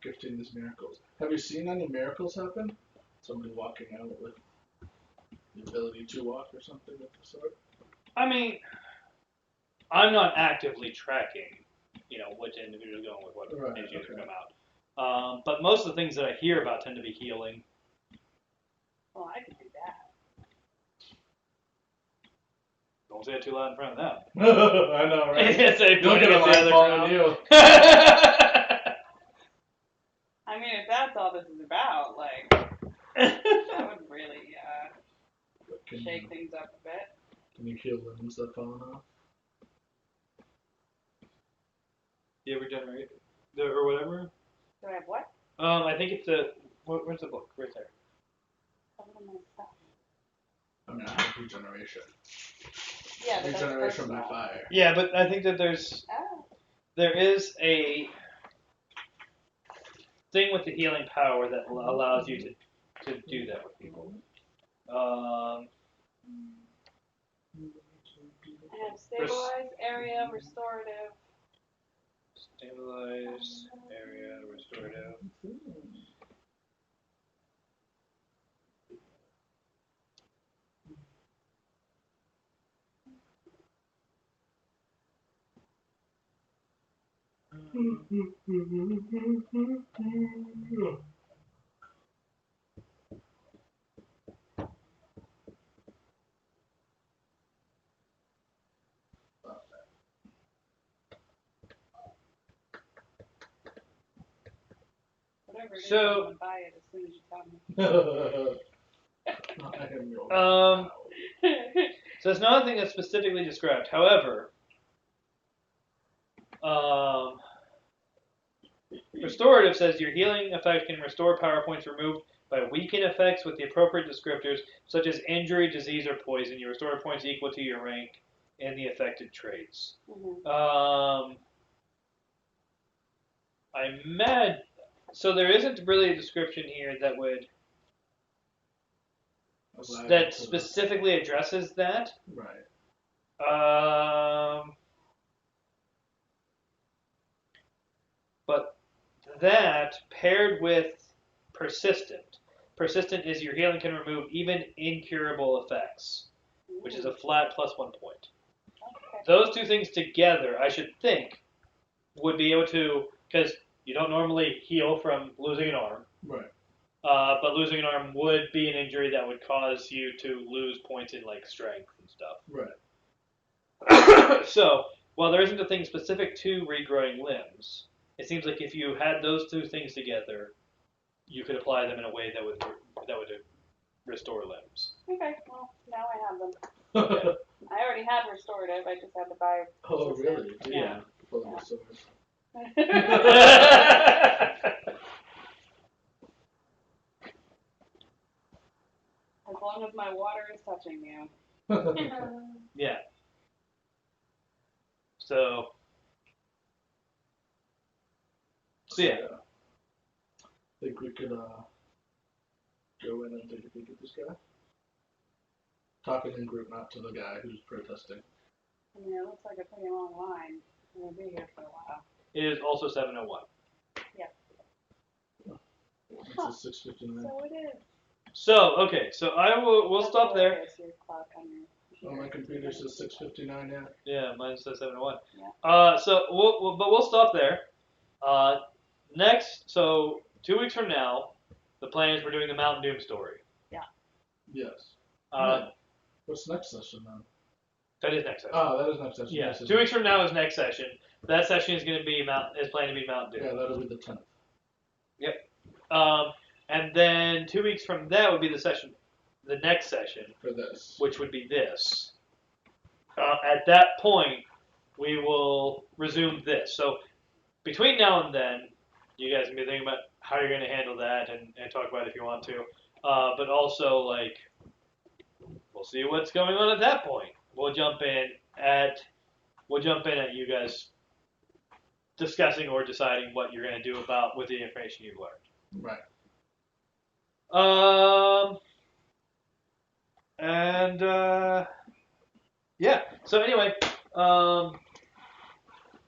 gifting these miracles. Have you seen any miracles happen? Somebody walking out with the ability to walk or something of the sort? I mean, I'm not actively tracking, which individual is going with what issues come out. But most of the things that I hear about tend to be healing. Well, I could do that. Don't say it too loud in front of them. I know, right? Say You'll get a line following you. I mean, if that's all this is about, like, that would really shake things up a bit. Can you heal limbs that fallen off? Yeah, regenerate. Or whatever. Do I have what? I think it's where's the book? Right there. I mean, I have regeneration. Yeah, but Regeneration by fire. Yeah, but I think that there is a thing with the healing power that allows you to do that with people. I have stabilize, area, restorative. Stabilize, area, restorative. Whatever it is, So- I'm gonna buy it as soon as you tell me. So it's not a thing that's specifically described. However, restorative says your healing effect can restore power points removed by weaken effects with the appropriate descriptors, such as injury, disease, or poison. You restore points equal to your rank in the affected traits. Mm-hmm. So there isn't really a description here that specifically addresses that. Right. But that paired with persistent. Persistent is your healing can remove even incurable effects, which is a flat +1 point. Okay. Those two things together, I should think, would be able to, because you don't normally heal from losing an arm. Right. But losing an arm would be an injury that would cause you to lose points in like strength and stuff. Right. So, while there isn't a thing specific to regrowing limbs, it seems like if you had those two things together, you could apply them in a way that would restore limbs. Okay, well, now I have them. I already had restorative, I just had to buy. Oh, really? Yeah. Full of sores. As long as my water is touching you. Yeah. So yeah. Think we could go in and take a peek at this guy? Talking in group, not to the guy who's protesting. I mean, it looks like a pretty long line. We'll be here for a while. It is also 7:01. It's a 6:59. So it is. So okay, so we'll That's stop there. hilarious, your clock on your Oh, my computer says 6:59 now. Yeah, mine says 7:01. Yeah. So we'll stop there. Next, so 2 weeks from now, the plan is we're doing the Mountain Doom story. Yes. What's next session then? That is next session. Oh, that is next session. Yeah, Yes, 2 weeks from now is next session. That session is going to be planned to be Mountain Doom. Yeah, that'll be the 10th. And then 2 weeks from that would be the next session, For this. which would be this. At that point, we will resume this. So between now and then, you guys can be thinking about how you're going to handle that and talk about it if you want to. But also, like, we'll see what's going on at that point. We'll jump in at you guys discussing or deciding what you're going to do with the information you've learned. Right. Yeah. So anyway,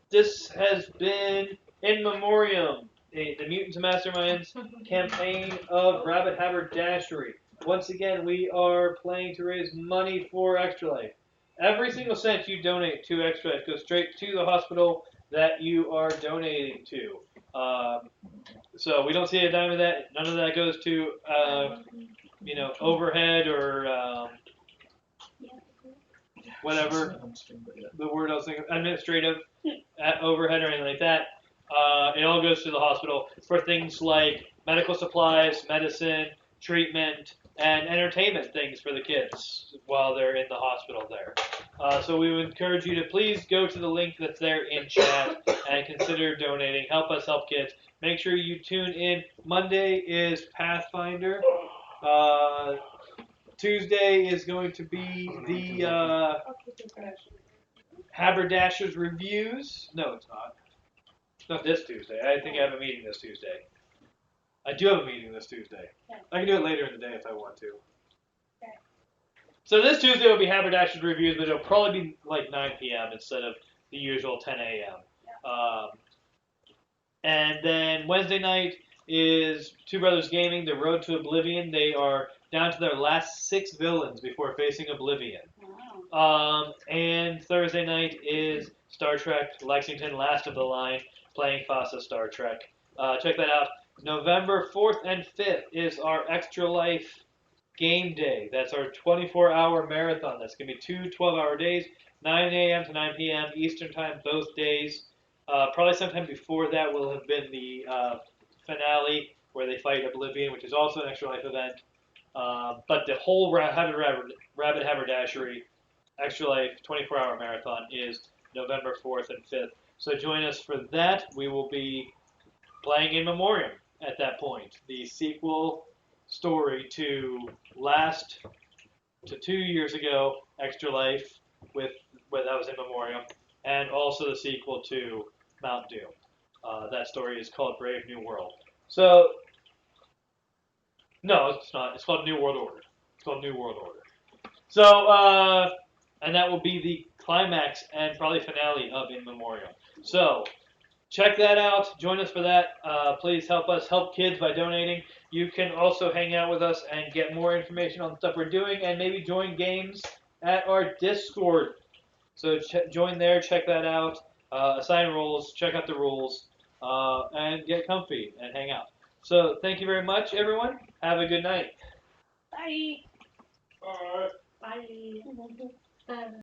this has been In Memoriam, the Mutants and Masterminds campaign of Rabbit Haberdashery. Once again, we are planning to raise money for Extra Life. Every single cent you donate to Extra Life goes straight to the hospital that you are donating to. So we don't see a dime of that. None of that goes to overhead or whatever the word I was thinking, administrative overhead or anything like that. It all goes to the hospital for things like medical supplies, medicine, treatment, and entertainment things for the kids while they're in the hospital there. So we would encourage you to please go to the link that's there in chat and consider donating. Help us help kids. Make sure you tune in. Monday is Pathfinder. Tuesday is going to be the Haberdashers Reviews. No, it's not. It's not this Tuesday. I think I have a meeting this Tuesday. I do have a meeting this Tuesday. Yeah. I can do it later in the day if I want to. Okay. So this Tuesday will be Haberdashers Reviews, but it'll probably be like 9 p.m. instead of the usual 10 a.m. Yeah. And then Wednesday night is Two Brothers Gaming, The Road to Oblivion. They are down to their last 6 villains before facing Oblivion. Wow. And Thursday night is Star Trek Lexington, Last of the Line, playing FASA Star Trek. Check that out. November 4th and 5th is our Extra Life Game Day. That's our 24-hour marathon. That's going to be 2 12-hour days, 9 a.m. to 9 p.m. Eastern Time, both days. Probably sometime before that will have been the finale where they fight Oblivion, which is also an Extra Life event. But the whole Rabbit Haberdashery Extra Life 24-hour marathon is November 4th and 5th. So join us for that. We will be playing In Memoriam at that point, the sequel story to 2 years ago, Extra Life with that was In Memoriam, and also the sequel to Mount Doom. That story is called Brave New World. So, no, it's not. It's called New World Order. It's called New World Order. So, and that will be the climax and probably finale of In Memoriam. So, check that out. Join us for that. Please help us help kids by donating. You can also hang out with us and get more information on the stuff we're doing and maybe join games at our Discord. So join there, check that out, assign roles, check out the rules, and get comfy and hang out. So thank you very much, everyone. Have a good night. Bye. Bye.